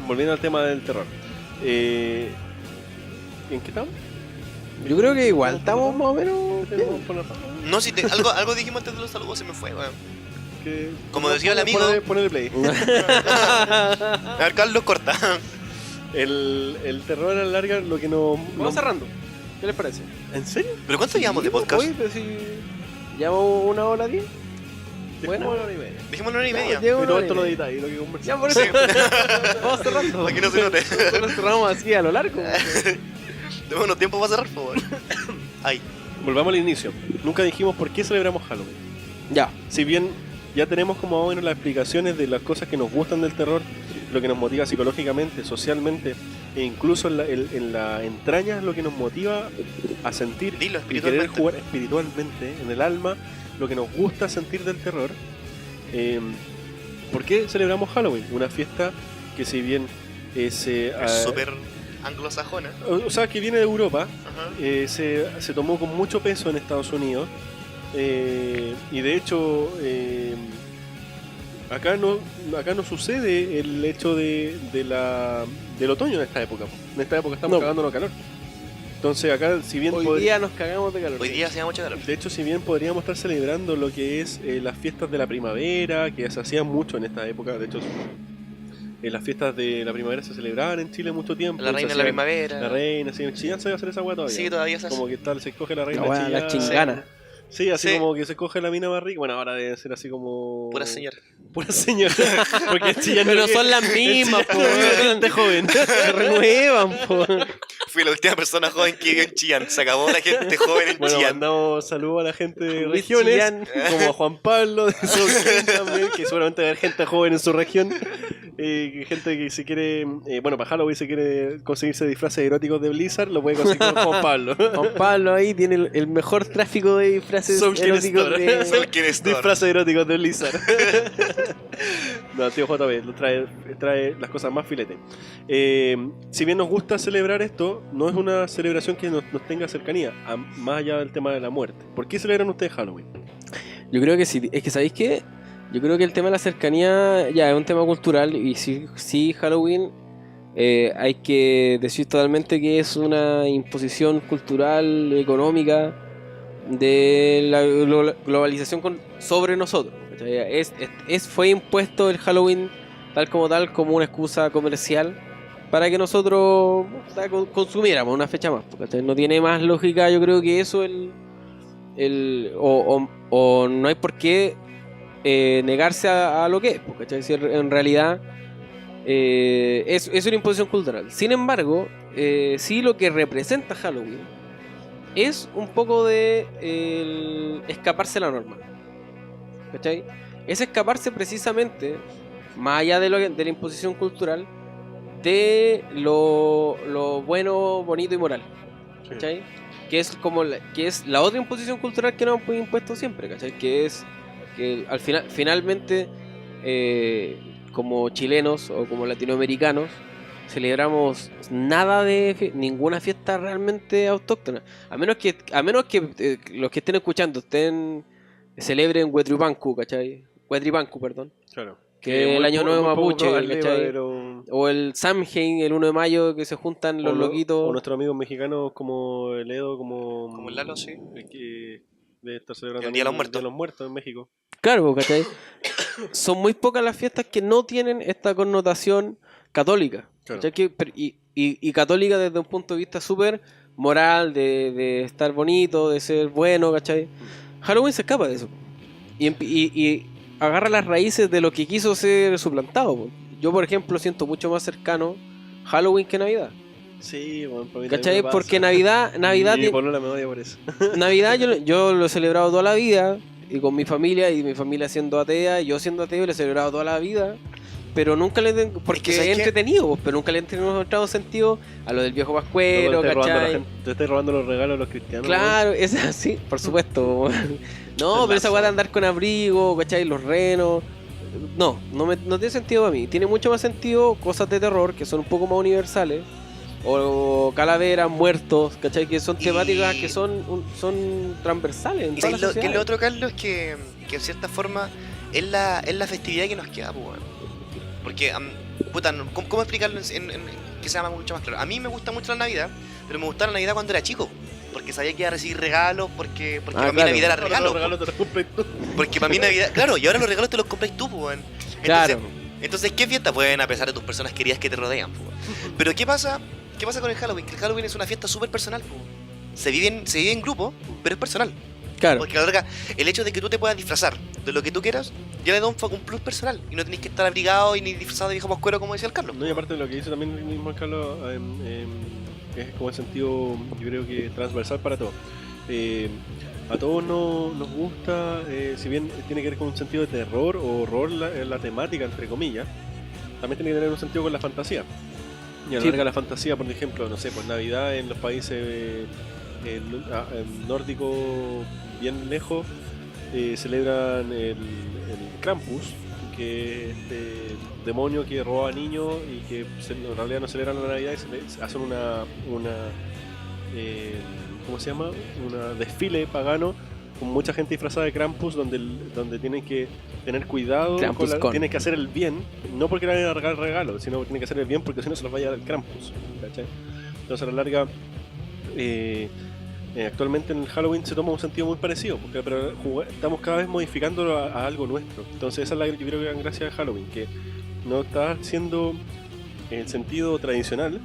Volviendo al tema del terror. ¿En qué estamos? Yo creo que igual estamos más o menos. bien. No, si algo dijimos antes de los saludos, se me fue, weón. Como No, decía el amigo- Ponele play. A ver, Carlos, corta. El terror a la larga, lo que no. Vamos cerrando. ¿Qué les parece? ¿En serio? ¿Pero cuánto llevamos de podcast? Oye, pero si. ¿Llevamos 1 hora 10? Bueno. Dejemos una hora y media. Dijimos una hora y media. Llevo Y una todo hora esto y lo media. editáis, lo que conversamos. Ya por eso. Sí. Vamos cerrando. Para que no se note. Nos cerramos así a lo largo. Tenemos unos tiempos para cerrar, por favor. Ay. Volvamos al inicio. Nunca dijimos por qué celebramos Halloween. Ya. Si bien ya tenemos como más o menos las explicaciones de las cosas que nos gustan del terror, lo que nos motiva psicológicamente, socialmente, e incluso en la entraña lo que nos motiva a sentir y querer jugar espiritualmente, en el alma, lo que nos gusta sentir del terror. ¿Por qué celebramos Halloween? Una fiesta que si bien es súper anglosajona, o sea, que viene de Europa, se tomó con mucho peso en Estados Unidos, y de hecho acá no sucede el hecho del otoño en esta época. En esta época estamos cagándonos calor. Entonces acá, si bien hoy día nos cagamos de calor. Hoy día se da mucho calor. De hecho, si bien podríamos estar celebrando lo que es las fiestas de la primavera, que se hacían mucho en esta época, de hecho las fiestas de la primavera se celebraban en Chile mucho tiempo. La reina de la primavera. La reina, sí, en Chillán se va a hacer esa hueá todavía. Sí, todavía se hace. Como que tal, se escoge la reina La Chillán. la chingana. Sí, así como que se escoge la mina más rica. Bueno, ahora debe ser así como... Pura señora. Pura señora. Porque en Chillán Pero son las mismas, po. Gente joven. Se renuevan, po. Fui la última persona joven que vivió en Chillán. Se acabó la gente joven en Bueno, Chillán. mandamos saludos a la gente de Luis regiones, Chillán. como a Juan Pablo de Soquén también, que seguramente va a haber gente joven en su región. Gente que se quiere, bueno, para Halloween se quiere conseguirse disfraces eróticos de Blizzard, lo puede conseguir con Juan Pablo. Juan Pablo ahí tiene el mejor tráfico de disfraces eróticos de... Disfraces eróticos de Blizzard. No, tío JB trae las cosas más filete. Si bien nos gusta celebrar esto, no es una celebración que nos tenga cercanía, más allá del tema de la muerte. ¿Por qué celebran ustedes Halloween? Yo creo que sí, es que ¿sabéis qué? Yo creo que el tema de la cercanía ya es un tema cultural y sí Halloween hay que decir totalmente que es una imposición cultural, económica de la globalización sobre nosotros. Fue impuesto el Halloween tal como una excusa comercial para que nosotros consumiéramos una fecha más. ¿Cachai? No tiene más lógica, yo creo que eso o no hay por qué negarse a lo que es, ¿cachai? Si en realidad es una imposición cultural. Sin embargo, sí lo que representa Halloween es un poco de escaparse de la norma, ¿cachai? Es escaparse precisamente, más allá de la imposición cultural, de lo bueno, bonito y moral, ¿cachai? Que es la otra imposición cultural que nos han impuesto siempre, ¿cachai? Que es que al finalmente como chilenos o como latinoamericanos celebramos nada de ninguna fiesta realmente autóctona, a menos que los que estén escuchando celebren Huetripancu, ¿cachai? Huetripancu, perdón. Claro. Que es el año nuevo mapuche, ¿cachai? O el Samhain, el 1 de mayo, que se juntan los loquitos. O nuestros amigos mexicanos como el Edo, como el Lalo, sí. Que debe estar celebrando el Día de los Muertos en México. Claro, ¿cachai? Son muy pocas las fiestas que no tienen esta connotación católica. Claro. Y católica desde un punto de vista súper moral, de estar bonito, de ser bueno, ¿cachai? Halloween se escapa de eso. Y agarra las raíces de lo que quiso ser suplantado. Yo, por ejemplo, siento mucho más cercano Halloween que Navidad. Sí, bueno, para mí ¿cachai? Porque Navidad mi polola me odia por eso. Navidad yo lo he celebrado toda la vida, y con mi familia siendo atea, y yo siendo ateo, lo he celebrado toda la vida. Pero nunca porque es entretenido, pero nunca le he encontrado sentido a lo del viejo pascuero, ¿cachai? Te estás robando los regalos a los cristianos. Claro, es así, por supuesto. No, pero esa weá de andar con abrigo, ¿cachai? Los renos. No tiene sentido para mí. Tiene mucho más sentido cosas de terror que son un poco más universales. O calaveras, muertos, ¿cachai? Que son temáticas que son transversales. Y que lo otro, Carlos, que en cierta forma es la festividad que nos queda, pues, bueno. Porque, puta, ¿cómo explicarlo que sea mucho más claro? A mí me gusta mucho la Navidad, pero me gustaba la Navidad cuando era chico. Porque sabía que iba a recibir regalos, porque para mí Navidad era regalo. Los regalos te los compras tú. Porque para mí Navidad, claro, y ahora los regalos te los compras tú, pues. Claro. Entonces, ¿qué fiesta pueden a pesar de tus personas queridas que te rodean, pues? Pero ¿qué pasa con el Halloween? Que el Halloween es una fiesta súper personal, pues. Se vive en grupo, pero es personal. Claro. Porque la verdad, el hecho de que tú te puedas disfrazar de lo que tú quieras, ya le da un plus personal. Y no tenés que estar abrigado y ni disfrazado de viejo pascuero, como decía el Carlos. No, y aparte de lo que dice también el mismo Carlos, es como el sentido, yo creo que transversal para todo. A todos nos gusta, si bien tiene que ver con un sentido de terror o horror la temática, entre comillas, también tiene que tener un sentido con la fantasía. Y a la larga la fantasía, por ejemplo, no sé, pues Navidad en los países nórdicos bien lejos, celebran el Krampus, que es este demonio que roba a niños y que en realidad no celebran la Navidad y se hacen una ¿cómo se llama? Un desfile pagano con mucha gente disfrazada de Krampus donde tienen que tener cuidado, tienen que hacer el bien, no porque le vayan a regalar regalos, sino porque tienen que hacer el bien porque si no se los vaya a dar el Krampus, ¿cachai? Entonces a la larga actualmente en el Halloween se toma un sentido muy parecido, pero estamos cada vez modificándolo a algo nuestro. Entonces esa es la, yo creo que la gran gracia de Halloween, que no está haciendo el sentido tradicional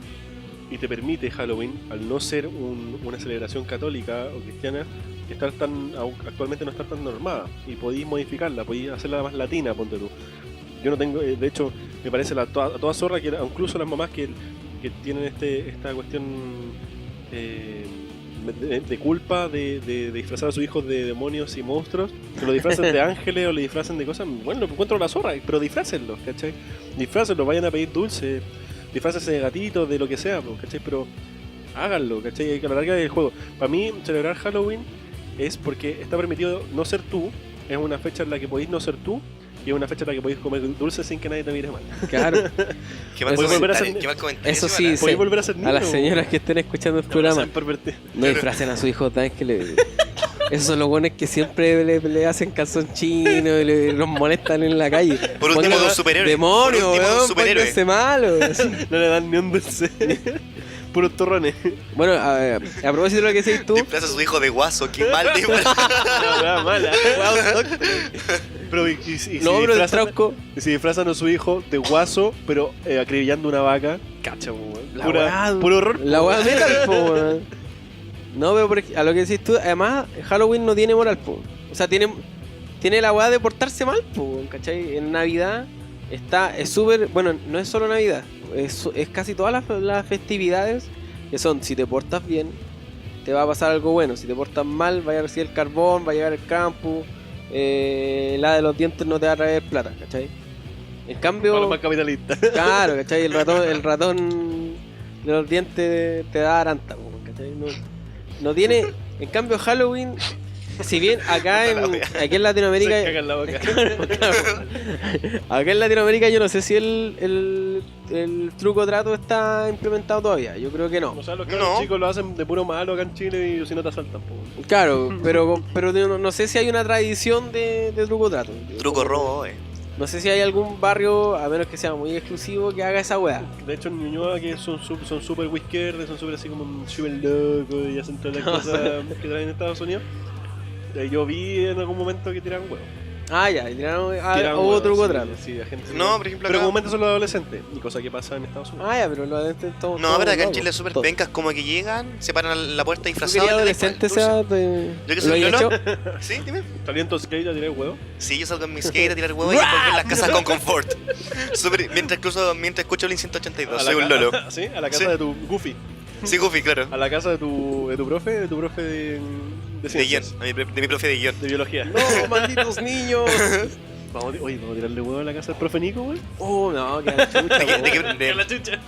y te permite Halloween, al no ser una celebración católica o cristiana, actualmente no está tan normada y podéis modificarla, podéis hacerla más latina, ponte tú. Yo no tengo, de hecho, me parece a toda zorra, que incluso las mamás que tienen esta cuestión de culpa de disfrazar a sus hijos de demonios y monstruos, que lo disfracen de ángeles o le disfracen de cosas, bueno, encuentro la zorra, pero disfrácenlos, ¿cachai? Disfrácenlos, vayan a pedir dulce, disfrácense de gatitos, de lo que sea, ¿cachai? Pero háganlo, ¿cachai? A la larga del juego. Para mí, celebrar Halloween es porque está permitido no ser tú, es una fecha en la que podéis no ser tú, y es una fecha en la que podéis comer dulce sin que nadie te mire mal. Claro. Qué mal comentario. Eso sí, podéis volver a ser niño. A las señoras que estén escuchando el programa, no disfracen a sus hijos de ángeles. Esos son los buenos que siempre le hacen calzón chino y los molestan en la calle. Por último, de un superhéroe. Demonio, weón, pónganse malo. No le dan ni un dulce. Puros torrones. Bueno, a propósito de lo que decís tú. Disfraza a su hijo de guaso, qué mal. No, mala. Pero pero el trauco. Si disfrazan a su hijo de guaso, pero acribillando una vaca, cacha, puro horror. La weá metal, po, weón. No, pero a lo que decís tú, además, Halloween no tiene moral, po. O sea, tiene la weá de portarse mal, po, ¿cachai? En Navidad es súper. Bueno, no es solo Navidad, es casi todas las festividades que son: si te portas bien, te va a pasar algo bueno. Si te portas mal, vaya a recibir el carbón, va a llegar el campus. La de los dientes no te va a traer plata, ¿cachai? En cambio, para los más capitalistas. Claro, ¿cachai? El ratón de los dientes te da aranta, ¿cachai? No tiene. En cambio, Halloween, si bien aquí en Latinoamérica. Se caga en la boca. Acá en Latinoamérica yo no sé si el truco trato está implementado todavía. Yo creo que no. O sea, los chicos lo hacen de puro malo acá en Chile y si no te asaltan. Claro, pero no sé si hay una tradición de truco trato. Truco robo, No sé si hay algún barrio, a menos que sea muy exclusivo, que haga esa weá. De hecho, en Ñuñoa, que son súper whiskers, son súper así como súper locos y hacen todas las cosas que traen en Estados Unidos. Yo vi en algún momento que tiran huevos. Ah, ya, y tiraron hubo truco trato. Sí, la gente. No, por ejemplo, pero acá... comúnmente son los adolescentes, y cosa que pasa en Estados Unidos. Ah, ya, pero los adolescentes todos. No, pero acá en Chile es súper pencas, como que llegan, se paran a la puerta disfrazados. ¿Tú adolescente sea? ¿Yo que soy Lolo? Sí, dime. ¿Salían todos skate a tirar huevos? Sí, yo salgo en mi skate a tirar huevos y después en las casas con confort. Mientras escucho Blink 182, soy un Lolo. ¿Sí? A la casa de tu Goofy. Sí, Goofy, claro. A la casa de tu profe de ciencias. De mi profe de guión. De biología. No, malditos niños. Vamos a tirarle huevo a la casa del profe Nico, güey. Oh, no, que la chucha. De la chucha.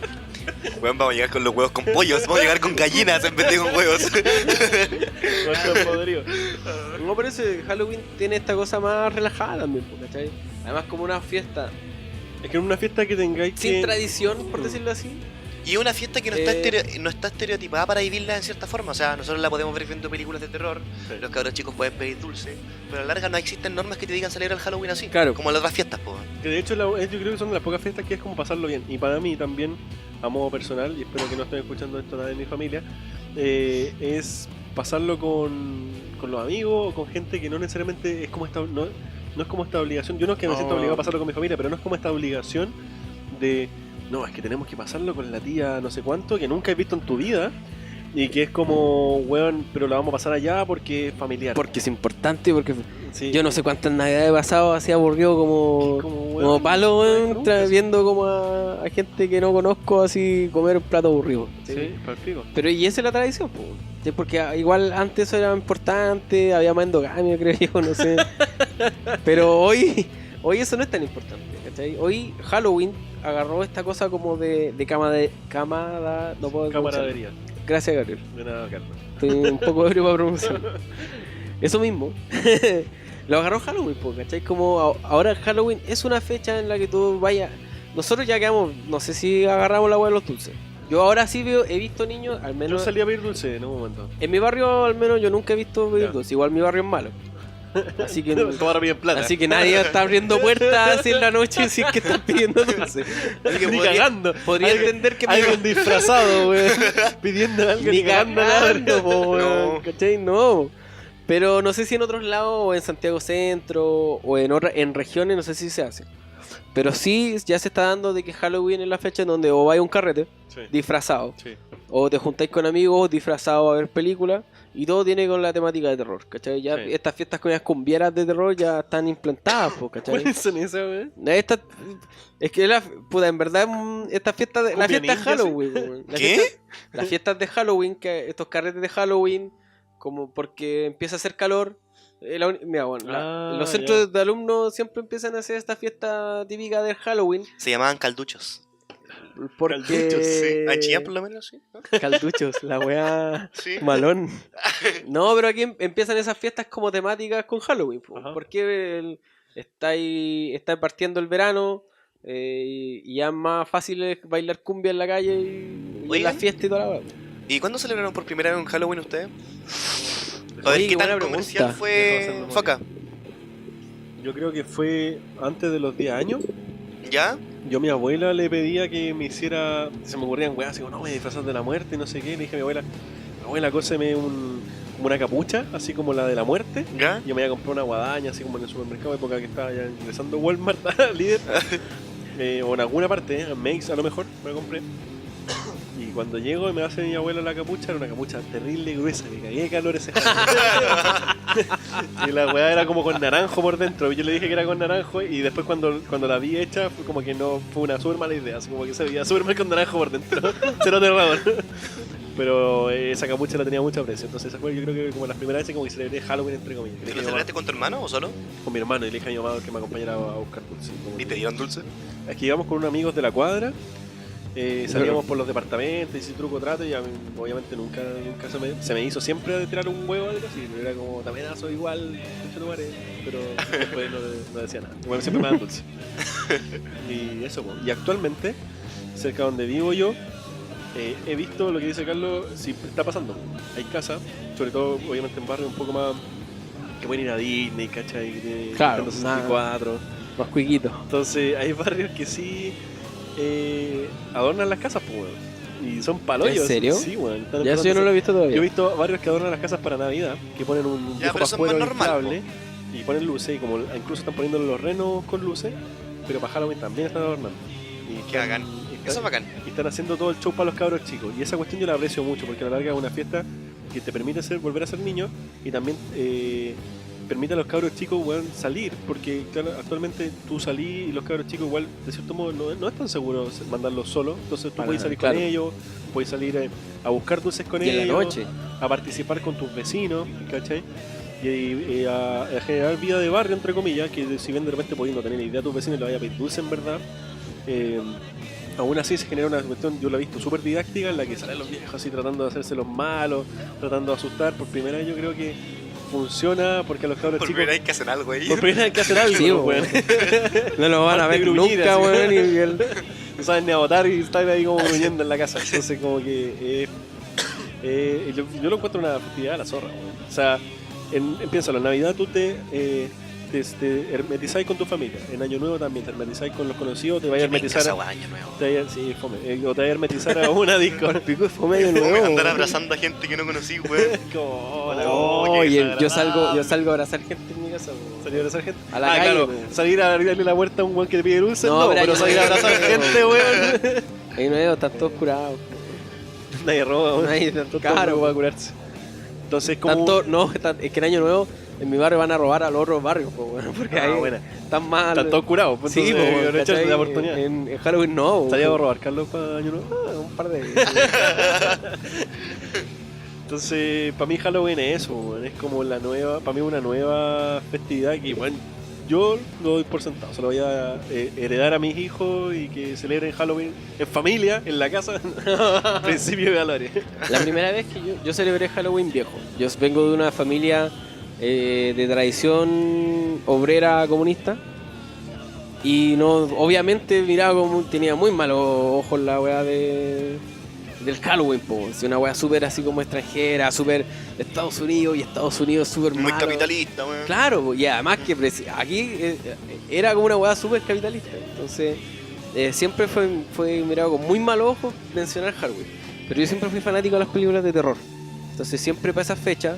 Weón, vamos a llegar con los huevos con pollos, vamos a llegar con gallinas en vez de con huevos. No, pero ese Halloween tiene esta cosa más relajada también, ¿cachai? Además, como una fiesta. Es que en una fiesta que tengáis sin tradición, por decirlo así. Y una fiesta que no está estereotipada para vivirla en cierta forma. O sea, nosotros la podemos ver viendo películas de terror, sí. Los cabros chicos pueden pedir dulce, pero a la larga no existen normas que te digan salir al Halloween así, claro. Como las otras fiestas, po. Que de hecho yo creo que son de las pocas fiestas que es como pasarlo bien. Y para mí también, a modo personal, y espero que no estén escuchando esto nadie de mi familia, es pasarlo con los amigos o con gente que no necesariamente es como esta, no es como esta obligación. Yo no es que me sienta obligado a pasarlo con mi familia, pero no es como esta obligación de... No, es que tenemos que pasarlo con la tía no sé cuánto que nunca has visto en tu vida y que es como, weón, pero la vamos a pasar allá porque es familiar. Porque es importante, porque Sí. Yo no sé cuántas navidades he pasado así aburrido como palo, weón, viendo como a gente que no conozco así comer un plato aburrido. Sí, palpico. Pero y esa es la tradición, pues. Sí, porque igual antes eso era importante, había más endogamia, creo yo, no sé. Pero hoy eso no es tan importante, ¿cachai? Hoy Halloween agarró esta cosa como de camada, no puedo Camaradería. Gracias, Gabriel. De nada, Carlos. Estoy un poco ebrio para pronunciar. Eso mismo. Lo agarró Halloween, ¿cachai? Como ahora Halloween es una fecha en la que tú vayas. Nosotros ya quedamos, no sé si agarramos la hueá de los dulces. Yo ahora sí he visto niños, al menos. Yo salí a pedir dulce en un momento. En mi barrio, al menos, yo nunca he visto pedir Ya. dulce. Igual mi barrio es malo. Así que, Tomar bien plata. así que nadie está abriendo puertas así en la noche si es que están pidiendo dulce. Así que Ni cagando. podría Alguien- entender que Alguien disfrazado, weón. Pidiendo algo Ni cagando cagando, po, weón, No. ¿cachai? No. Pero no sé si en otros lados, o en Santiago Centro, o en regiones, no sé si se hace. Pero sí, ya se está dando de que Halloween es la fecha en donde o vais a un carrete Sí. disfrazado, Sí. o te juntáis con amigos disfrazados a ver películas, y todo tiene con la temática de terror, ¿cachai? Ya Sí. estas fiestas con las cumbieras de terror ya están implantadas, po, ¿cachai? ¿Cuáles son esas, weón? Es que puta, en verdad, esta fiesta la ¿Cumbia fiesta de ninja, Halloween, weón. ¿Qué? Las fiestas de Halloween, que estos carretes de Halloween, como porque empieza a hacer calor. Mira, bueno, los ya. centros de alumnos siempre empiezan a hacer esta fiesta típica de Halloween. Se llamaban calduchos. Porque... Calduchos, Sí. ¿A Chillán por lo menos? Sí. ¿no? Calduchos, la weá Sí. malón. No, pero aquí empiezan esas fiestas como temáticas con Halloween. Ajá. Porque está partiendo el verano y ya es más fácil es bailar cumbia en la calle y en Oigan. la fiesta y toda la weá. ¿Y cuándo celebraron por primera vez un Halloween ustedes? A Oye, ver, qué ¿qué tan buena comercial pregunta. fue Foca? Yo creo que fue antes de los 10 años. ¿Ya? Yo a mi abuela le pedía que me hiciera. Se me ocurrían weas así como, no, voy a disfrazar de la muerte, no sé qué. Le dije a mi abuela, cóseme como una capucha, así como la de la muerte. ¿Ya? Yo me iba a comprar una guadaña, así como en el supermercado, época que estaba ya ingresando a Walmart, líder. O en alguna parte, en Mace a lo mejor, me la compré. Y cuando llego y me hace mi abuela la capucha, era una capucha terrible gruesa, que cagué de calor ese Y la weá era como con naranjo por dentro. Yo le dije que era con naranjo y después cuando la vi hecha fue como que no fue una súper mala idea. Así como que se veía súper mal con naranjo por dentro. Cero aterrador. Pero esa capucha la tenía mucho aprecio. Entonces esa fue yo creo que como las primeras veces como que celebré Halloween entre comillas. Le ¿Te dije lo a mi mamá- celebraste con tu hermano o solo? con mi hermano y le dije a mi mamá que me acompañara a buscar dulce. Como ¿Y que- te dieron dulce? Es que íbamos con unos amigos de la cuadra, salíamos por los departamentos y ese truco trato y a mí, obviamente nunca se me hizo siempre tirar un huevo de así, pero era como tapenazo igual, pero después no decía nada. Igual siempre me dan dulce. Y eso, pues. Y actualmente, cerca donde vivo yo, he visto lo que dice Carlos, sí está pasando. Hay casas, sobre todo obviamente en barrios un poco más que pueden ir a Disney, ¿cachai? Claro, Nintendo 64. Más cuiquito. Entonces hay barrios que sí adornan las casas, pues, weón. Y son palollos. ¿En serio? Sí, weón. Están Ya eso yo no lo he visto Yo he todavía. visto barrios que adornan las casas para Navidad, que ponen un Ya, viejo pero eso es pascuero más normal, inflable y ponen luces, y como incluso están poniendo los renos con luces, pero para Halloween también están adornando. Y Qué bacán. y Eso es bacán. y están haciendo todo el show para los cabros chicos. Y esa cuestión yo la aprecio mucho, porque a la larga es una fiesta que te permite volver a ser niño y también permite a los cabros chicos, weón, salir. Porque claro, actualmente tú salís y los cabros chicos igual, de cierto modo, no es tan seguro mandarlos solos. Entonces tú Para puedes nada, salir claro. con ellos, puedes salir a buscar dulces con Y en ellos, la noche. a participar con tus vecinos, ¿cachai? Y a generar vida de barrio, entre comillas, que si bien de repente pudiendo tener idea a tus vecinos y le vaya a pedir dulce en verdad, aún así se genera una cuestión, yo la he visto súper didáctica, en la que salen los viejos así tratando de hacerse los malos, tratando de asustar. Por primera vez yo creo que funciona porque a los cabros Por chicos... primera hay que hacer algo ahí. Por primera vez hay que hacer algo, Sí, weón. No lo van a Parte ver gruñir, nunca, así. weón. Y No saben ni a votar y están ahí como gruñendo en la casa. Entonces como que yo lo encuentro una festividad a la zorra, weón. O sea, piénsalo, en Navidad tú te hermetizáis con tu familia. En Año Nuevo también te hermetizáis con los conocidos, te vais a hermetizar Esa año nuevo. sí, fome. O te vais a hermetizar a una disco. pico de fome de Como nuevo. andar weón. abrazando a gente que no conocí, weón. Como, hola, Oh, qué Oye, yo desagradable. salgo a abrazar gente en mi casa, weón. ¿Salir a abrazar gente? A la calle, claro, weón. salir a abrirle la puerta a un weón que te pide dulce, No, no, pero pero Año salir a Nuevo, abrazar weón. gente, weón. Ahí no veo, están todos curados. Nadie roba, weón. Nadie Todo caro, va a curarse. Entonces, como... Es que en Año Nuevo en mi barrio van a robar a los otros barrios, pues, bueno, porque ahí buena. están más... Están todos curados, pues, Sí, entonces, pues, no echarse ¿cachai? la oportunidad. En Halloween no. pues. ¿Estaría a robar Carlos para Año Nuevo? Un par de veces. Entonces, para mí Halloween es eso, weón. Es como la nueva, para mí una nueva festividad que, bueno, yo lo doy por sentado. Se lo voy a heredar a mis hijos y que celebren Halloween en familia, en la casa, principio de valores. La primera vez que yo celebré Halloween viejo. Yo vengo de una familia de tradición obrera comunista. Y no, obviamente miraba como tenía muy malos ojos la weá del Halloween, po. Es una weá súper así como extranjera, súper de Estados Unidos, y Estados Unidos súper Muy malo. capitalista, weón. Claro, po, y además que aquí era como una weá súper capitalista. Entonces siempre fue mirado con muy malos ojos mencionar Halloween. Pero yo siempre fui fanático de las películas de terror. Entonces siempre para esa fecha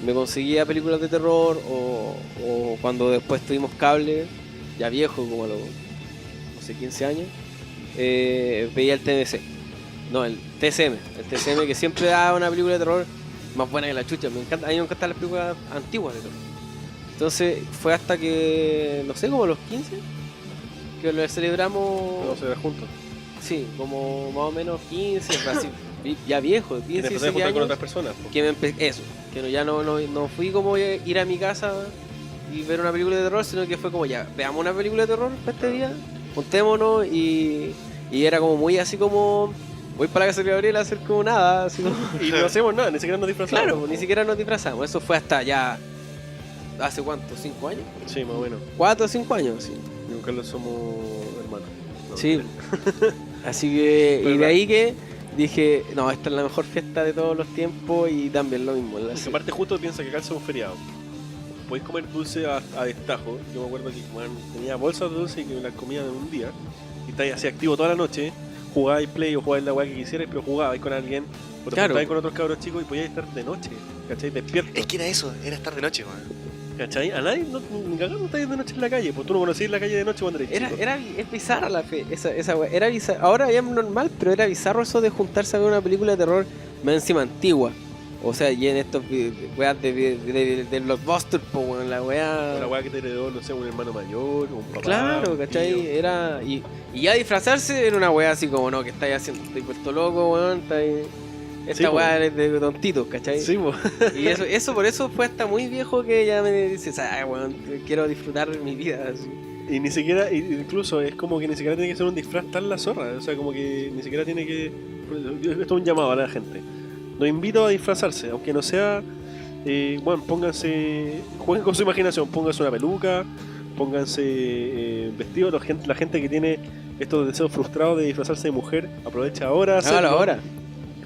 me conseguía películas de terror o cuando después tuvimos cable, ya viejo, como a los, no sé, 15 años, veía el TNC. No, el TCM. El TCM que siempre daba una película de terror más buena que la chucha. A mí me encantan las películas antiguas de terror. Entonces fue hasta que, no sé, como a los 15, que lo celebramos. Vamos a ver juntos. Sí, como más o menos 15, así, ya viejo, 15, Y te empecé a 16 juntar con años. otras personas. Po. Que eso, que ya no fui como ir a mi casa y ver una película de terror, sino que fue como ya, veamos una película de terror para este día, juntémonos y era como muy así como, voy para la casa de Gabriela a hacer como nada, así como, Y no hacemos nada, ni siquiera nos disfrazamos. claro, ni siquiera nos disfrazamos, eso fue hasta ya, ¿hace cuánto? ¿5 años? Sí, más o menos. 4 o 5 años, sí. Nunca lo somos hermanos. No, Sí. mentira. Así que, y de ¿Verdad? ahí que dije, no, esta es la mejor fiesta de todos los tiempos y también lo mismo. Porque aparte justo piensa que acá es un feriado. Podéis comer dulce a destajo. Yo me acuerdo que tenía bolsas de dulce y que me las comía de un día. Y estáis así activo toda la noche. Jugáis play o jugáis la weá que quisierais, pero jugabais con alguien. O te Claro. juntabais con otros cabros chicos y podíais estar de noche. ¿Cachai? Despierto. Es que era eso, era estar de noche, weón. ¿Cachai? A nadie, ni cagando estáis de noche en la calle. Pues tú no conocías la calle de noche cuando eres chico. Es bizarra la fe, esa wea, era bizarra. Ahora ya es normal, pero era bizarro eso de juntarse a ver una película de terror más encima antigua. O sea, y en estos weas de blockbuster, pues weón, la O wea. la weá que te heredó, no sé, un hermano mayor, un papá. Claro, un ¿cachai? tío. Era. Y ya disfrazarse era una wea así como, no, que estáis haciendo, estoy puesto loco, weón, estáis. Esta Sí, wea es de tontitos, ¿cachai? Sí, pues. Y eso por eso fue hasta muy viejo que ya me dices, ay, weón, quiero disfrutar mi vida. Así. Y ni siquiera, incluso es como que ni siquiera tiene que ser un disfraz tan la zorra. O sea, como que ni siquiera tiene que. Esto es un llamado a la gente. Los invito a disfrazarse, aunque no sea. Bueno, pónganse. Jueguen con su imaginación. Pónganse una peluca, pónganse vestidos. La gente que tiene estos deseos frustrados de disfrazarse de mujer, aprovecha ahora. Hágalo ahora.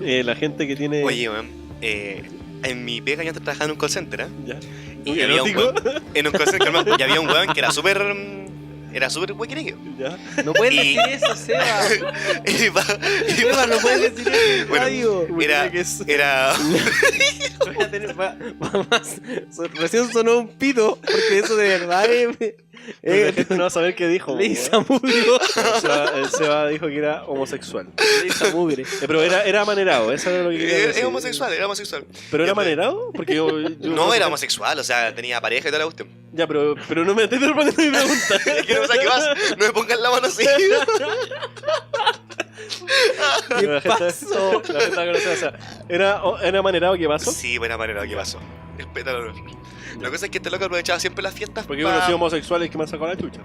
La gente que tiene. Oye, weón, en mi pega yo antes trabajaba en un call center, ¿eh? Ya. Y había un ¿Erótico? weón, en un call center, hermano, y había un weón que era súper huequerequio. Ya. No puedes Y- decir eso, Seba. Y va- Seba, no puedes decir eso en Bueno, radio. Era, Que es- era, Voy a tener- recién sonó un pito, porque eso de verdad La gente no va a saber qué dijo. Lisa Mugrio. El Seba dijo que era homosexual. Lisa Mugre. Pero era amanerado, eso era lo que quería decir. era homosexual, era homosexual. ¿Pero era Ya, amanerado? Porque yo No, era homosexual, o sea, tenía pareja y toda la cuestión. Ya, pero no me estés respondiendo mi pregunta. Es que no sé qué vas, no me pongan la mano así. ¿Qué La gente- pasó? La gente va a conocer, o sea, ¿era amanerado? ¿Qué pasó? Sí, buena manera, ¿qué pasó? Respétalo. La cosa es que este loco aprovechaba siempre las fiestas Porque he conocido homosexuales que me han sacado la chucha.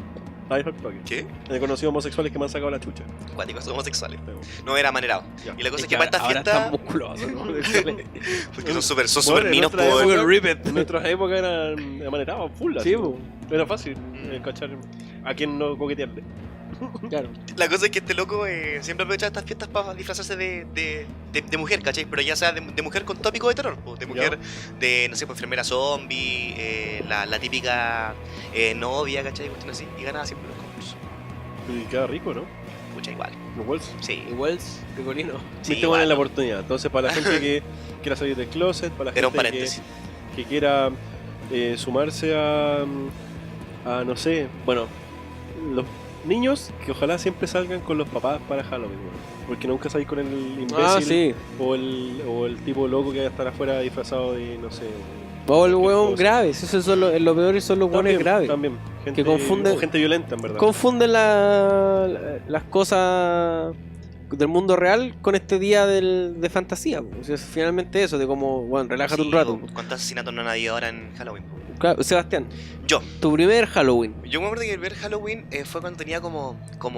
Ahí fue el toque. ¿Qué? He conocido homosexuales que me han sacado la chucha. Cuáticos, homosexuales. No, era manerado. Ya. Y la cosa es que para estas ahora están fiestas... musculosos, ¿no? Porque son súper Bueno, en minos, nuestra po, época- weón. Ribbit. En nuestras épocas eran amanerados, full. así. Sí, po. Era fácil cachar a quién no coquetearle. Claro. La cosa es que este loco siempre aprovechaba estas fiestas para disfrazarse de mujer, ¿cachai? Pero ya sea de mujer con tópico de terror, po, de mujer, de, no sé, pues enfermera zombie, la típica novia, ¿cachai? Cuestión así, y ganaba siempre los concursos. Y queda rico, ¿no? Mucha igual. Los Wells. Sí. Igual, Ricolino. Sí, Viste, bueno, igual. la oportunidad. Entonces, para la gente que quiera salir del closet, para la Era un gente paréntesis. que quiera sumarse a, no sé, bueno, los niños que ojalá siempre salgan con los papás para Halloween, weón. Porque nunca salís con el imbécil Ah, sí. o el tipo loco que va a estar afuera disfrazado de, no sé, O el weón graves, eso son lo peor son los weones graves. También. Gente, Que confunden- o gente violenta, en verdad. Confunden las cosas del mundo real con este día de fantasía. O sea, es finalmente eso, de como, bueno, relájate Sí, un rato. o ¿Cuántos asesinatos no han habido ahora en Halloween? Claro, Sebastián, Yo. tu primer Halloween. Yo me acuerdo que el primer Halloween fue cuando tenía como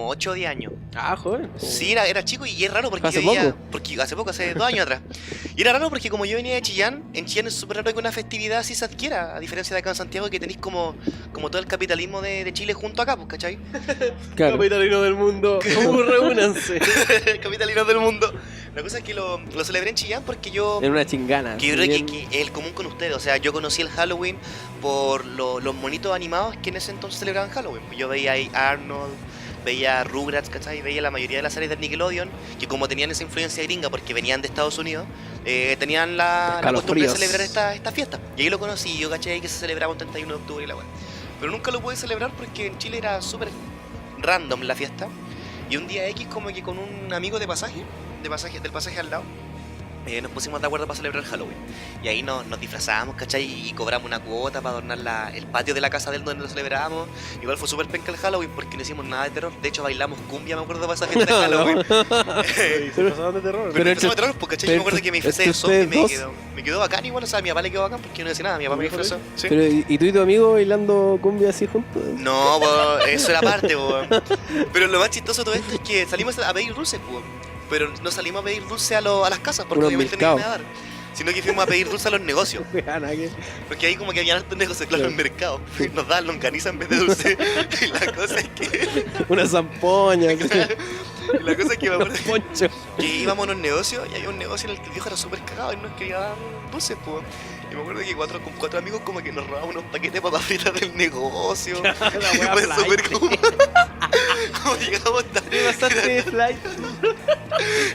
8 o 10 años. Ah, joder. Sí, era chico y es raro porque ¿Hace yo veía... poco? Porque hace poco, hace 2 años atrás. Y era raro porque como yo venía de Chillán, en Chillán es súper raro que una festividad así se adquiera, a diferencia de acá en Santiago que tenéis como todo el capitalismo de Chile junto acá, pues, ¿cachai? Claro. Capitalino del mundo, reúnanse. Capitalinos del mundo. La cosa es que lo celebré en Chillán porque yo... Era una chingana. Que yo si creo bien- que es el común con ustedes, o sea, yo conocí el Halloween por los monitos animados que en ese entonces celebraban Halloween. Yo veía ahí Arnold, veía Rugrats, ¿cachai? Veía la mayoría de las series de Nickelodeon, que como tenían esa influencia gringa porque venían de Estados Unidos, tenían la costumbre de Escalofríos. celebrar esta fiesta. Y ahí lo conocí, yo caché que se celebraba un 31 de octubre y la weá. Pero nunca lo pude celebrar porque en Chile era súper random la fiesta. Y un día X como que con un amigo del pasaje al lado, nos pusimos de acuerdo para celebrar Halloween. Y ahí nos disfrazábamos, ¿cachai? Y cobramos una cuota para adornar el patio de la casa de él donde lo celebrábamos. Igual fue súper penca el Halloween porque no hicimos nada de terror. De hecho, bailamos cumbia, me acuerdo, para esa fiesta de Halloween. Se pasaban de terror. Pero Pero empezamos de terror, porque ¿cachai? Yo me acuerdo que me disfrazé de es que zombie y ustedes me quedó bacán igual. O sea, a mi papá le quedó bacán porque yo no decía nada. Mi papá me disfrazó. ¿Sí? Pero, ¿y tú y tu amigo bailando cumbia así juntos? No, eso era parte, pero lo más chistoso de todo esto es que salimos a pedir dulces, pero no salimos a pedir dulce a las casas, porque Unos obviamente no iban a mercados. dar. Sino que fuimos a pedir dulce a los negocios. Porque ahí como que habían hartos negocios, claro, en el mercado. Nos daban longaniza en vez de dulce. Y la cosa es que... Una zampoña, La cosa es que me acuerdo poncho. que íbamos a unos negocios y había un negocio en el que el viejo era súper cagado y nos quería dar dulces, pues. Y me acuerdo que con 4 amigos como que nos robamos unos paquetes de papas fritas del negocio. Y wea fue flight. súper como... como llegamos Te pasaste de flight.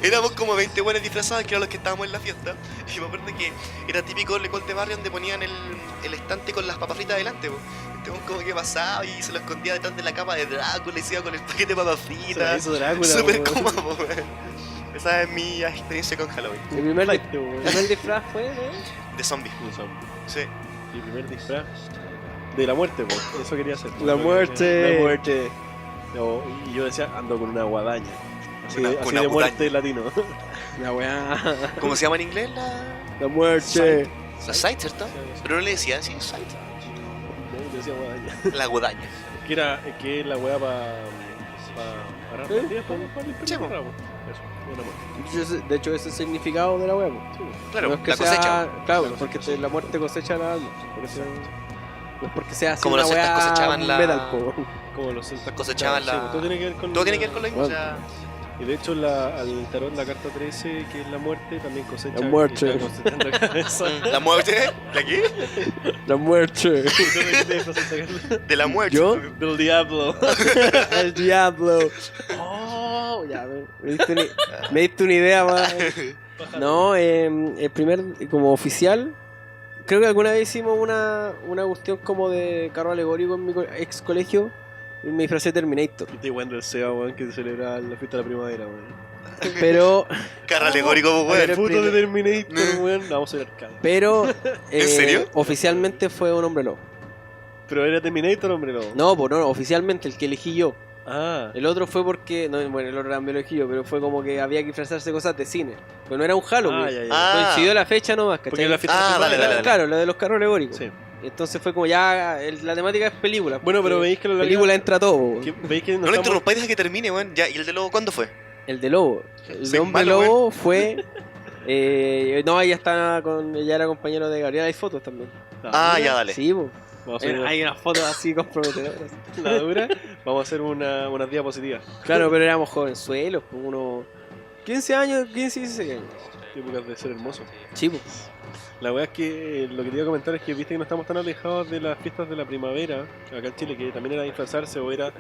Éramos como 20 buenos disfrazados que eran los que estábamos en la fiesta. Y me acuerdo que era típico el Lecol de barrio donde ponían el estante con las papas fritas adelante, po. Entonces como que pasaba y se lo escondía detrás de la capa de Drácula y se iba con el paquete de papas fritas. Eso Drácula. Súper weón. cómodo, weón. Esa es mi experiencia con Halloween. Mi primer, Flight, weón. primer disfraz fue De zombie. Sí. Mi primer disfraz de la muerte, po. Eso quería hacer. La muerte. La muerte. No, y yo decía, ando con una guadaña. Así, Una así de guadaña. muerte latino. la weá. ¿Cómo se llama en inglés? La muerte. La sight, ¿cierto? Pero no le decía así, sight. Yo decía guadaña. La guadaña. Que es la weá para parar ¿Eh? los días, para limpiar Sí, el po. rabo. Eso, una muerte. De hecho, ese es el significado de la weá. Claro, No es que la sea- cosecha. Claro, La porque cosecha. la muerte cosecha la alma. Por eso- no es porque sea así Como una los celtas weá cosechaban la- metal, po. Como los celtas Cosechaban sí, la... todo tiene que ver con Todo tiene que ver con lo mismo, o Bueno. sea... Y de hecho al tarot la carta 13, que es la muerte, también cosecha. La muerte. y está cosechando cabeza. ¿La muerte? ¿La qué? La muerte. De la muerte. ¿Yo? Del diablo. El diablo. Oh, ya, me diste una idea más. No, el primer, como oficial, creo que alguna vez hicimos una cuestión como de carro alegórico en mi ex colegio. Y me disfracé de Terminator. Y te igual del SEA, weón, que se celebra la fiesta de la primavera, weón. Pero, Carro alegórico, pues, El weón. puto de Terminator, weón, la vamos a ir arcade. pero ¿En serio? oficialmente fue un hombre lobo. Pero era Terminator, hombre, no. No, pues no, oficialmente el que elegí yo. Ah, El otro fue porque, no, bueno, el otro también lo elegí yo, pero fue como que había que disfrazarse cosas de cine. Pero no era un Halloween. ah, ya, ya. Ah. Coincidió la fecha nomás, ¿cachai? Porque era la fiesta Ah, de la dale, primavera. dale. Claro, la de los carros alegóricos. Sí. Entonces fue como ya, la temática es película. Bueno, pero porque veis que la película entra todo. ¿Veis que No lo interrumpáis, deja que termine, weón. Ya, ¿y el de lobo cuándo fue? El de Lobo. El de Soy Hombre malo, Lobo fue... no, ella está ya era compañero de Gabriel. Hay fotos también. Ah, ya, dale. Sí, po. Vamos a hacer Hay unas fotos así comprometedoras. la dura. Vamos a hacer unas diapositivas. Claro, pero éramos jovenzuelos, pues unos 15 años, 15, 16 años. Épocas de ser hermoso. Sí, po. La verdad es que lo que te iba a comentar es que viste que no estamos tan alejados de las fiestas de la primavera acá en Chile, que también era disfrazarse o era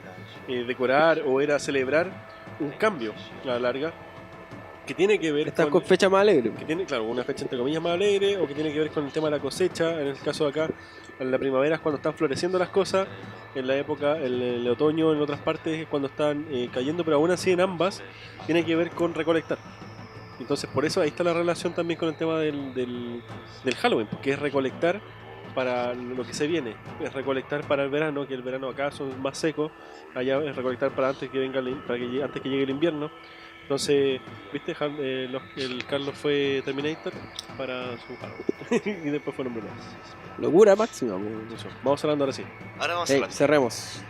decorar o era celebrar un cambio a la larga que tiene que ver Estás con fecha más alegre. que tiene, claro, una fecha entre comillas más alegre o que tiene que ver con el tema de la cosecha. En el caso de acá, en la primavera es cuando están floreciendo las cosas, en la época, el otoño en otras partes es cuando están cayendo, pero aún así en ambas tiene que ver con recolectar. Entonces por eso ahí está la relación también con el tema del Halloween, porque es recolectar para lo que se viene, es recolectar para el verano, que el verano acá son más secos, allá es recolectar para antes que venga antes que llegue el invierno. Entonces, ¿viste? El Carlos fue Terminator para su Halloween y después fue Hombre Lobo. Locura máxima. Eso. Vamos hablando ahora sí. Ahora vamos a hablar. Cerremos.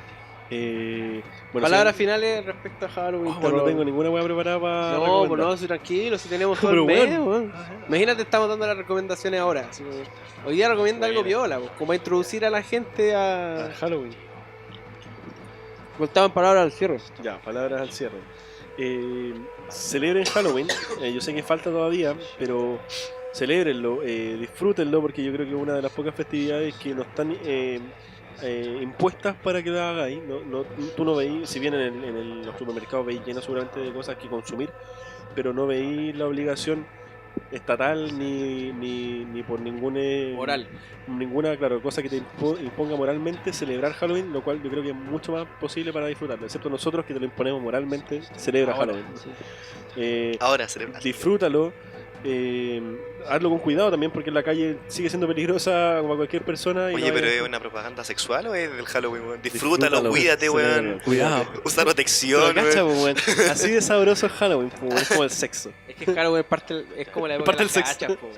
Bueno, Palabras finales respecto a Halloween. no tengo ninguna hueá preparada para No, pues no, tranquilo, si tenemos todo el Pero mes, weón. Imagínate, estamos dando las recomendaciones ahora. Así que hoy día recomienda algo piola, pues, como a introducir a la gente a Halloween. Contaban palabras al cierre. Ya, palabras al cierre. Celebren Halloween. Yo sé que falta todavía, pero celébrenlo, disfrútenlo, porque yo creo que es una de las pocas festividades que no están impuestas para que la hagáis. Tú no veís, si bien en los supermercados veis lleno seguramente de cosas que consumir, pero no veis la obligación estatal ni por ninguna cosa que te imponga moralmente celebrar Halloween, lo cual yo creo que es mucho más posible para disfrutarlo, excepto nosotros que te lo imponemos moralmente. Celebra Halloween. Ahora celebrar. Disfrútalo. Hazlo con cuidado también, porque en la calle sigue siendo peligrosa como cualquier persona. Oye, pero ¿es una propaganda sexual o es del Halloween, weón? Disfrútalo, cuídate, weón. Cuidado. Usa protección, Cacha, weón. weón. Así de sabroso es Halloween, es como el sexo. Es que Halloween es como la época de las sexo. cachas, po.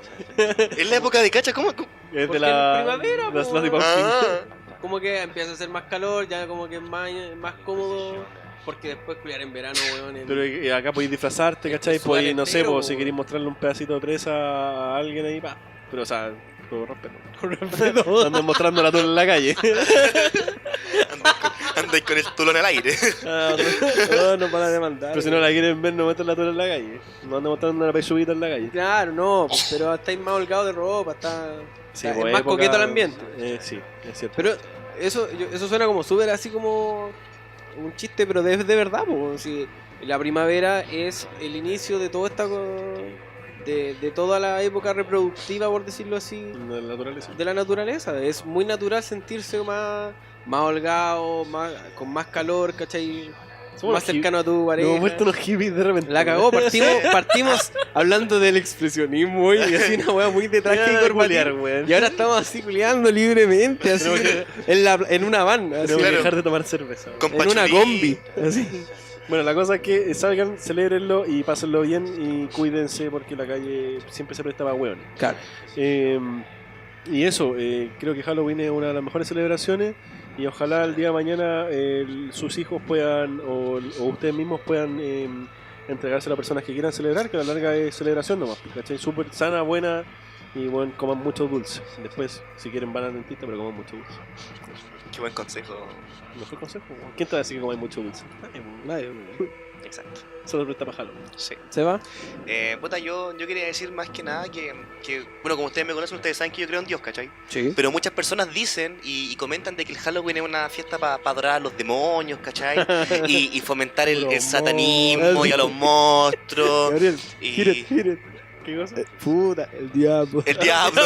Es la época de cacha, ¿cómo? Es Porque de la en primavera, las po. Slutty Pumpkin. Ah, Como que empieza a hacer más calor, ya como que es más cómodo, porque después culiar en verano, weón. Pero acá podéis disfrazarte, ¿cachai? Sudar Podéis, no sé, entero, pues, si weón. queréis mostrarle un pedacito de presa a alguien ahí, pa. Pero, o sea, con respeto. Con respeto. Andan mostrando la tula en la calle. andáis con el tulón al aire. No para de mandar. Pero si no la quieren ver, no muestran la tula en la calle. No andan mostrando una pechubita en la calle. Claro, no, pero estáis más holgados de ropa, Sí, es pues, más época- coqueto el ambiente. Sí, es cierto. Pero eso suena como súper así como un chiste, pero de verdad, pues. Si la primavera es el inicio de toda esta de toda la época reproductiva, por decirlo así, De la naturaleza. de la naturaleza. Es muy natural sentirse más holgado, con más calor, ¿cachai? Somos Más los cercano a tu Nos pareja. hemos vuelto unos hippies de repente. La cagó, partimos hablando del expresionismo y así una weá muy de traje y corbatín. Y ahora estamos así culiando libremente, así en una van, así, Tenemos que Claro. dejar de tomar cerveza. Con en una pachulí. combi. Así. Bueno, la cosa es que salgan, celebrenlo y pásenlo bien y cuídense, porque la calle siempre se presta para hueones. Claro. Y eso, creo que Halloween es una de las mejores celebraciones, y ojalá el día de mañana sus hijos puedan o ustedes mismos puedan entregárselo a personas que quieran celebrar, que a la larga es celebración nomás, ¿cachai? Súper sana, buena, y bueno, coman mucho dulce. Después, si quieren, van al dentista, pero coman mucho dulce. Qué buen consejo. ¿Mejor consejo? ¿Quién te va a decir que comáis mucho dulce? Nadie. Exacto. Solo presta para Halloween. Sí. ¿Se va? Puta, yo quería decir más que nada que, bueno, como ustedes me conocen, ustedes saben que yo creo en Dios, ¿cachai? Sí. Pero muchas personas dicen y comentan de que el Halloween es una fiesta para adorar a los demonios, ¿cachai? Y fomentar el satanismo y a los monstruos. Gabriel, Y- gire. ¿Qué cosa? Puta, el diablo. El diablo,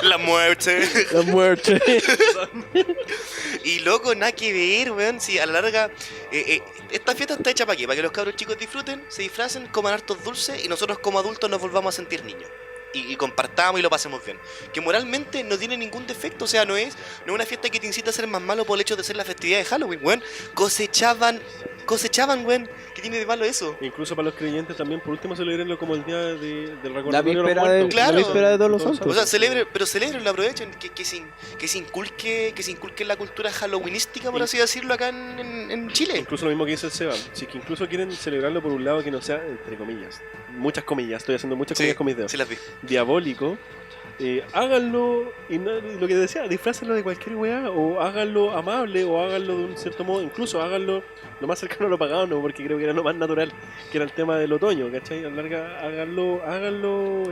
la muerte. La muerte. Y loco, nada que ver, weón. Si a la larga, esta fiesta está hecha para qué? Para que los cabros chicos disfruten, se disfracen, coman hartos dulces y nosotros como adultos nos volvamos a sentir niños. Y compartamos y lo pasemos bien. Que moralmente no tiene ningún defecto, o sea, no es una fiesta que te incita a ser más malo por el hecho de ser la festividad de Halloween, weón. Cosechaban, weón. ¿Qué tiene de malo eso? Incluso para los creyentes también, por último, celebrenlo como el día del La recordatorio de los víspera muertos. Claro. la víspera de todos los Todos santos. O sea, celebrenlo, aprovechen, que se inculque la cultura halloweenística, por así decirlo, acá en Chile. Incluso lo mismo que dice el Seba. Si es que incluso quieren celebrarlo por un lado que no sea, entre comillas, muchas comillas, estoy haciendo muchas comillas con mis dedos, Sí las vi. diabólico, háganlo, y lo que decía, disfrácenlo de cualquier weá, o háganlo amable, o háganlo de un cierto modo, incluso háganlo lo más cercano a lo pagano, porque creo que era lo más natural, que era el tema del otoño, ¿cachai? A la larga, háganlo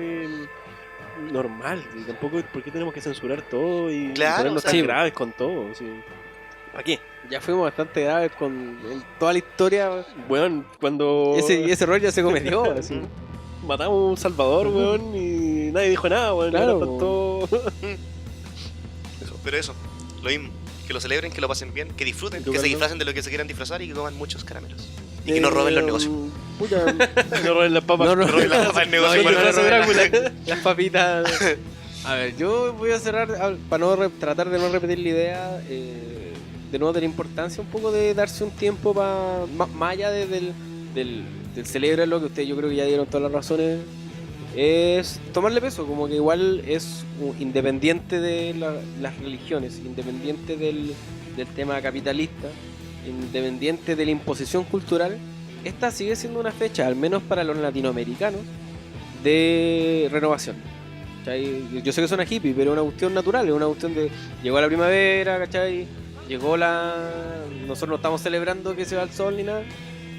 normal, y tampoco, ¿por qué tenemos que censurar todo y Claro, ponernos o sea, tan sí. graves con todo? ¿Sí? ¿Para qué? Ya fuimos bastante graves en toda la historia. Weón, cuando Ese rol ya se cometió. Así. matamos a un Salvador, weón, y nadie dijo nada, weón. Claro, Ahora están todos- Pero eso, lo mismo. Que lo celebren, que lo pasen bien, que disfruten, ¿Y tú, que se Carlos? disfracen de lo que se quieran disfrazar y que coman muchos caramelos. Y que no roben los negocios. Pucha, No roben las papas. no roben roben las papas del negocio. no, Bueno, no no roben roben las papitas. A ver, yo voy a cerrar para tratar de no repetir la idea. De nuevo, de la importancia un poco de darse un tiempo más allá del celebrarlo, que ustedes yo creo que ya dieron todas las razones, es tomarle peso, como que igual es independiente de las religiones, independiente del tema capitalista, independiente de la imposición cultural. Esta sigue siendo una fecha, al menos para los latinoamericanos, de renovación. ¿Cachai? Yo sé que suena hippie, pero es una cuestión natural, es una cuestión de llegó la primavera, ¿cachai? Nosotros no estamos celebrando que se va el sol ni nada,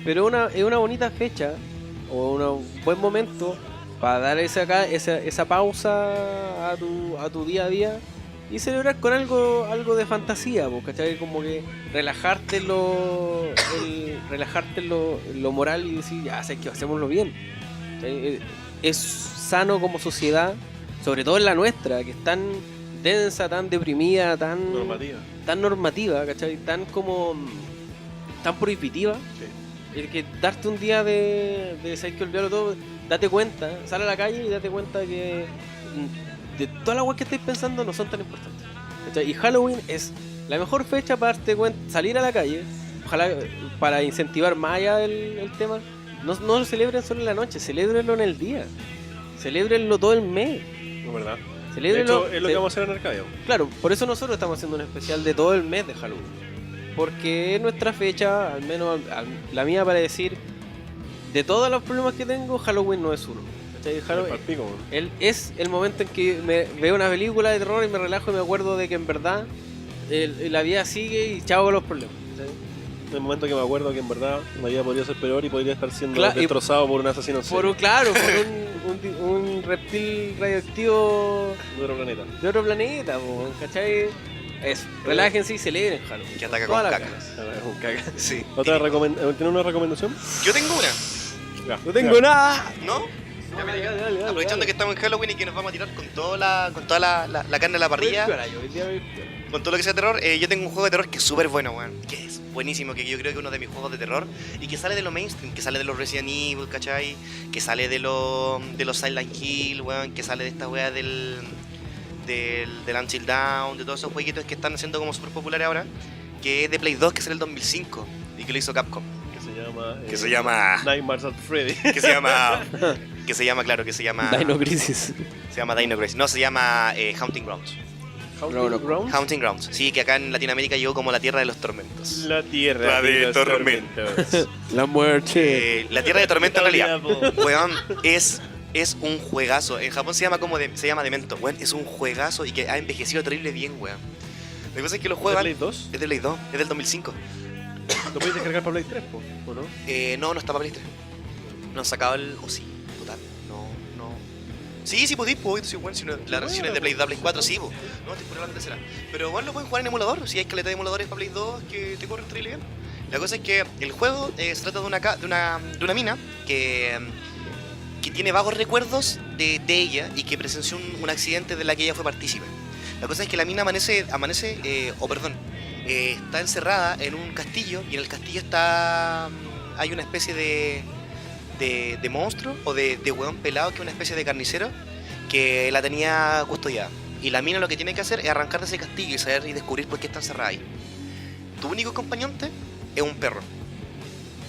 pero es una bonita fecha o un buen momento para dar esa pausa a tu día a día y celebrar con algo de fantasía, ¿cachai? Como que relajarte en lo moral y decir, ya sabes que hacémoslo bien. ¿Cachai? Es sano como sociedad, sobre todo en la nuestra, que es tan densa, tan deprimida, tan normativa, ¿cachai? Tan prohibitiva. Sí. El que darte un día de sabes que olvidarlo todo, date cuenta, sal a la calle y date cuenta que de todas las cosas que estáis pensando no son tan importantes, ¿cachai? Y Halloween es la mejor fecha para darte cuenta, salir a la calle, ojalá para incentivar más allá el tema. No lo celebren solo en la noche, celébrenlo en el día, celébrenlo todo el mes. No, ¿verdad? De hecho, es lo que vamos a hacer en Arcadia. Claro, por eso nosotros estamos haciendo un especial de todo el mes de Halloween. Porque es nuestra fecha, al menos la mía, para decir, de todos los problemas que tengo, Halloween no es uno. ¿Cachai? Es el momento en que me veo una película de terror y me relajo y me acuerdo de que en verdad la vida sigue y chao con los problemas. ¿Cachai? En el momento que me acuerdo que en verdad la vida podría ser peor y podría estar siendo destrozado por un asesino por un reptil radioactivo de otro planeta, ¿cachai? Eso, relájense y celebren Halloween. Que ataca con cacas. Un caca. Sí. ¿Tiene una recomendación? Yo tengo una. Ya. No tengo nada. ¿No? Dale, Aprovechando que estamos en Halloween y que nos vamos a tirar con toda la carne a la parrilla, con todo lo que sea terror, yo tengo un juego de terror que es súper bueno, weón. Que es buenísimo, que yo creo que es uno de mis juegos de terror y que sale de lo mainstream, que sale de los Resident Evil, ¿cachai? Que sale de los Silent Hill, weón, que sale de esta weá del Until Dawn, de todos esos jueguitos que están haciendo como súper populares ahora, que es de Play 2, que sale el 2005 y que lo hizo Capcom. Que se llama Nightmares at Freddy. Que se llama Dino Crisis. Se llama Dino Crisis. No, se llama Haunting Grounds. Haunting Grounds. Sí, que acá en Latinoamérica llegó como la tierra de los tormentos. La tierra de los tormentos. La muerte. La tierra de tormentos en realidad. Weón, es un juegazo. En Japón se llama Demento. Weón, es un juegazo y que ha envejecido terrible bien, weón. Lo que pasa es que lo juegan. ¿Es de Play 2? Es de Play 2, es del 2005. ¿Lo puedes descargar para Play 3, o no? No está para Play 3. No han sacado o sí, total. No. Sí, podéis, sí, bueno, si no, la versión es de Play 2 Play 4, sí, no, estoy por la tercera. Pero bueno, lo pueden jugar en emulador, si hay caleta de emuladores para Play 2 que te corren terrible bien. La cosa es que el juego se trata de una mina que tiene vagos recuerdos de ella y que presenció un accidente de la que ella fue partícipe. La cosa es que la mina está encerrada en un castillo y en el castillo hay una especie de monstruo o de hueón pelado, que es una especie de carnicero que la tenía custodiada. Y la mina lo que tiene que hacer es arrancar de ese castillo y descubrir por qué está encerrada ahí. Tu único acompañante es un perro.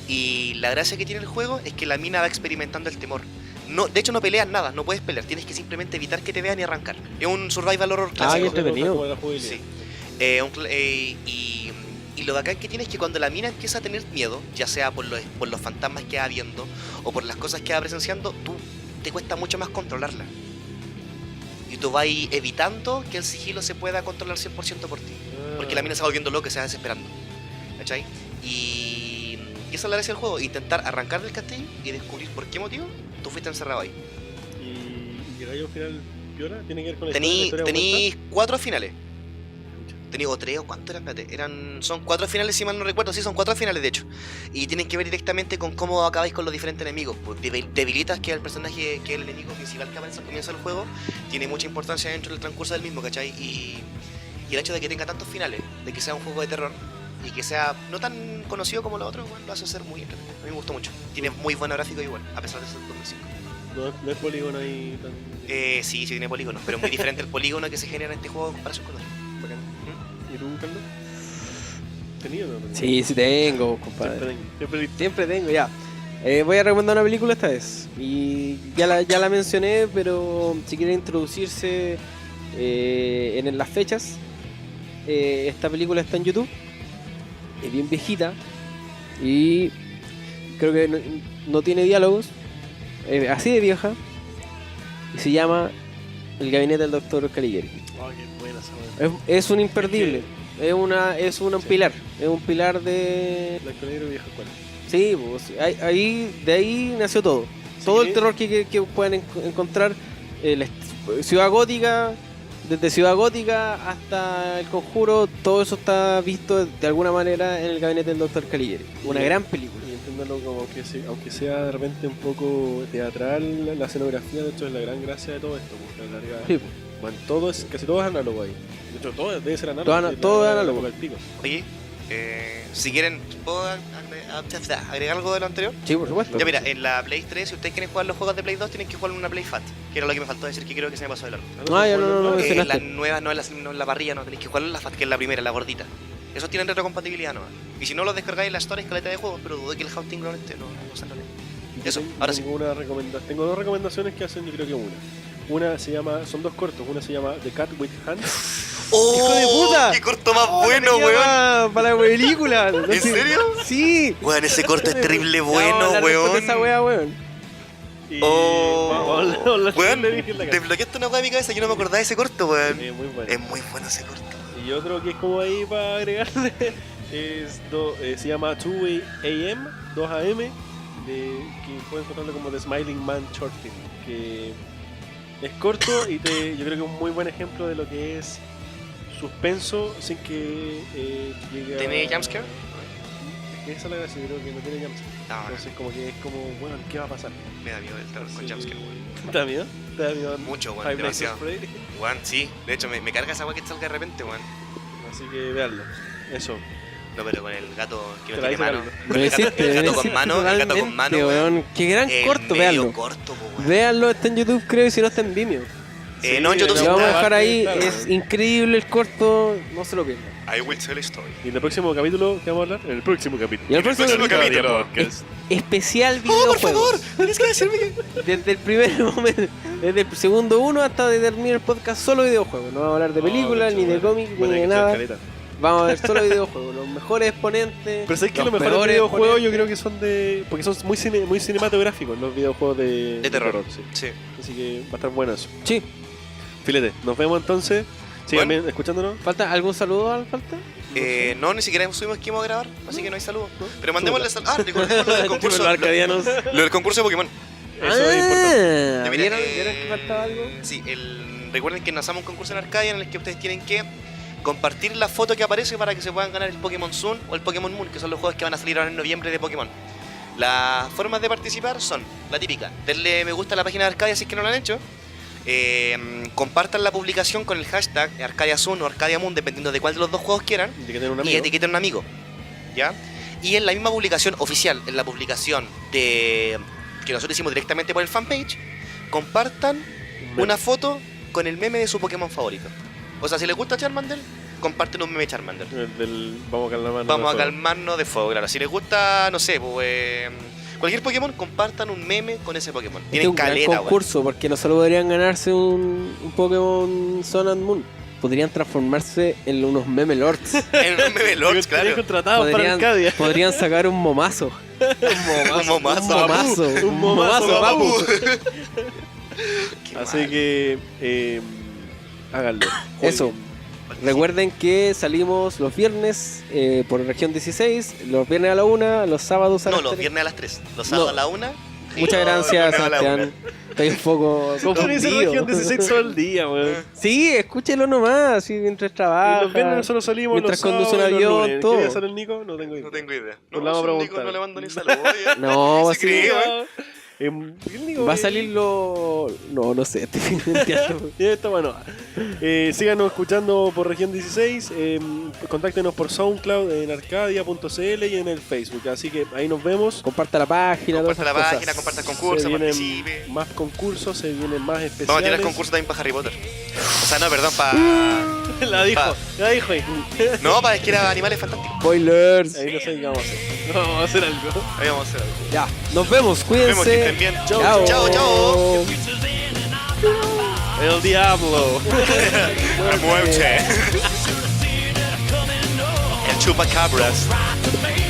Y la gracia que tiene el juego es que la mina va experimentando el temor. De hecho no peleas nada, no puedes pelear, tienes que simplemente evitar que te vean y arrancar. Es un survival horror clásico. Qué entretenido. Sí. Y lo bacán que tiene es que cuando la mina empieza a tener miedo, ya sea por los fantasmas que va viendo o por las cosas que va presenciando, te cuesta mucho más controlarla. Y tú vas evitando que el sigilo se pueda controlar 100% por ti. Porque la mina se va volviendo loca y se va desesperando. ¿Cachai? Y esa es la gracia del juego, intentar arrancar del castillo y descubrir por qué motivo tú fuiste encerrado ahí. ¿Y llegáis al final piola? ¿Tiene que ver con la historia? Tenéis 4 finales. Tenéis 3 o cuánto eran, espérate. Son 4 finales si mal no recuerdo, sí, son 4 finales de hecho. Y tienen que ver directamente con cómo acabáis con los diferentes enemigos. Pues Debilitas, que es el personaje, que es el enemigo principal que aparece al comienzo del juego, tiene mucha importancia dentro del transcurso del mismo, ¿cachai? Y el hecho de que tenga tantos finales, de que sea un juego de terror, y que sea no tan conocido como los otros, bueno, lo hace ser muy entretenido. A mí me gustó mucho. Tiene muy buena gráfica igual, a pesar de ser 2005. No es polígono ahí tan Sí tiene polígonos, pero es muy diferente el polígono que se genera en este juego en comparación con otros. bacán. ¿Y tú, Carlos? ¿Tenías o no tenías? Sí, tengo, compadre. Siempre tengo. Ya. Voy a recomendar una película esta vez. Y ya la mencioné, pero si quieren introducirse en las fechas, esta película está en YouTube. Es bien viejita. Y creo que no tiene diálogos. Así de vieja. Y se llama El gabinete del Dr. Caligari. Oh, qué buena esa weá. Es un imperdible. Es un pilar. Es un pilar de... Blanco y negro vieja escuela. Sí, pues, de ahí nació todo. Todo el terror que pueden encontrar. Ciudad Gótica, desde Ciudad Gótica hasta El Conjuro, todo eso está visto de alguna manera en El gabinete del Dr. Caligari. Una gran película. Y entenderlo como que aunque sea de repente un poco teatral, la escenografía de hecho es la gran gracia de todo esto. Porque la larga, Sí, bueno, casi todo es análogo ahí. De hecho, todo debe ser análogo. Todo es análogo. Al pico. Oye, si quieren, ¿puedo agregar algo de lo anterior? sí, por supuesto. Ya mira, en la Play 3, si ustedes quieren jugar los juegos de Play 2, tienen que jugar en una Play Fat, que era lo que me faltó decir, que creo que se me pasó de largo. Ya no mencionaste. La nueva, no en la parrilla, no, tenéis que jugar en la Fat, que es la primera, la gordita. Esos tienen retrocompatibilidad nomás. Y si no los descargáis en la Store, es caleta de juegos, pero dudo que el Hunting Ground no sale. Eso, ahora sí. Tengo dos recomendaciones que hacen, yo creo que una se llama, son dos cortos, una se llama The Cat with Hands. ¡Oh! ¡Hijo de puta! ¡Qué corto más bueno, weón! Para la película. ¿En serio? Sí. Weón, ese corto es terrible bueno, De weón. esa wea, weón. Y Oh, vamos a weón, hablar de la cara. desbloqueaste una weá de mi cabeza, yo no me acordaba de ese corto, weón. Muy bueno. Es muy bueno ese corto. Y otro que es como ahí para agregarle se llama 2 AM, 2 AM, que pueden encontrarlo como The Smiling Man Short Film, que es corto y yo creo que es un muy buen ejemplo de lo que es suspenso sin que llegue a... ¿Tiene jumpscare? Es que esa es la gracia, yo creo que no tiene jumpscare. No, Entonces como que es como, bueno, ¿qué va a pasar? me da miedo el terror con Sí. jumpscare, weón. ¿Te da miedo? ¿Te da miedo? Mucho, weón, Five Nights at demasiado. Freddy. Weón, sí, de hecho me carga esa weá que salga de repente, weón. Así que veanlo. Eso. No, pero con el gato que no Te la tiene hice mano. Carlos. Con el gato con mano, el gato con mano, weón. Qué gran El corto, medio véanlo. corto, po, weón. Véanlo, está en YouTube, creo, y si no está en Vimeo. No, en YouTube Lo sí vamos a está. dejar ahí, Claro. es increíble el corto, no se lo pierdan. I will tell a story. Y en el próximo capítulo, ¿qué vamos a hablar? En el próximo capítulo. Y el próximo capítulo. Especial ¡Oh, por favor! videojuegos. Tienes que decirme que... Desde el primer momento, desde el segundo uno hasta de terminar el podcast, solo videojuegos. No vamos a hablar de películas, ni de cómics, ni de nada. Vamos a ver solo videojuegos. Los mejores exponentes. Pero sabes que los mejores peores videojuegos yo exponentes. creo que son de... Porque son muy cinematográficos los videojuegos de terror. sí. Sí. Así que va a estar bueno eso. Sí. Filete, nos vemos entonces. Sigan Bueno. bien escuchándonos. ¿Falta algún saludo al falta? No, ni siquiera subimos que íbamos a grabar, así que no hay saludos. ¿No? Pero mandémosle saludos. Recordemos lo del concurso. Los arcadianos. Lo del concurso de Pokémon. Eso es importante. Ya, mira, ¿Vieron que faltaba algo? Sí, recuerden que lanzamos un concurso en Arcadia en el que ustedes tienen que compartir la foto que aparece para que se puedan ganar el Pokémon Sun o el Pokémon Moon, que son los juegos que van a salir ahora en noviembre de Pokémon. Las formas de participar son la típica: denle me gusta a la página de Arcadia si es que no lo han hecho. Compartan la publicación con el hashtag Arcadia Sun o Arcadia Moon, dependiendo de cuál de los dos juegos quieran, Etiqueten un y amigo. etiqueten a un amigo, ¿ya? Y en la misma publicación oficial, en la publicación de que nosotros hicimos directamente por el fanpage, compartan una foto con el meme de su Pokémon favorito. O sea, si les gusta Charmander, comparten un meme de Charmander. Vamos a calmarnos. Vamos a calmarnos de fuego, claro. Si les gusta, no sé, pues, cualquier Pokémon, compartan un meme con ese Pokémon. Este es Tienen un gran caleta, weón. concurso, porque no solo podrían ganarse un Pokémon Sun and Moon, podrían transformarse en unos meme lords. En un meme Lords, claro. contratados para Arcadia. podrían sacar un momazo. Un momazo. Un momazo. Un momazo, papu. Qué Así mal. que háganlo. Eso. Recuerden que salimos los viernes por región 16, los viernes a la 1, los sábados a No, las los 3. viernes a las 3. Los sábados No. a la 1. Muchas gracias, Sebastián. Estoy un poco ¿Cómo dice confundido. región 16 todo el día, weón? Sí, escúchelo nomás, así mientras Y trabaja. los viernes nosotros salimos, mientras los conduce un sábados y los avión, lunes. todo. ¿Qué día sale el Nico? No tengo idea. No tengo idea. Pues la vamos a si un preguntar. Nico no le mando ni saludos. No, Se así cree, no. weón. Va a salir lo... No sé, estoy mintiendo. Esto, bueno, síganos escuchando por Región 16, contáctenos por SoundCloud en arcadia.cl y en el Facebook, así que ahí nos vemos. Comparta la página, Comparta la todas esas página, cosas. comparta el Se concurso, vienen participe. más concursos, se vienen más especiales. Vamos a tirar concurso también para Harry Potter. O sea, no, perdón, para... La dijo. No, para que era Animales Fantásticos. Spoilers. Ahí no sé qué vamos a hacer. Vamos a hacer algo. Ahí vamos a hacer algo. Ya, nos vemos, cuídense. Nos vemos, que estén bien. Chao. Chao, chao. El diablo. La muerte. El chupacabras. The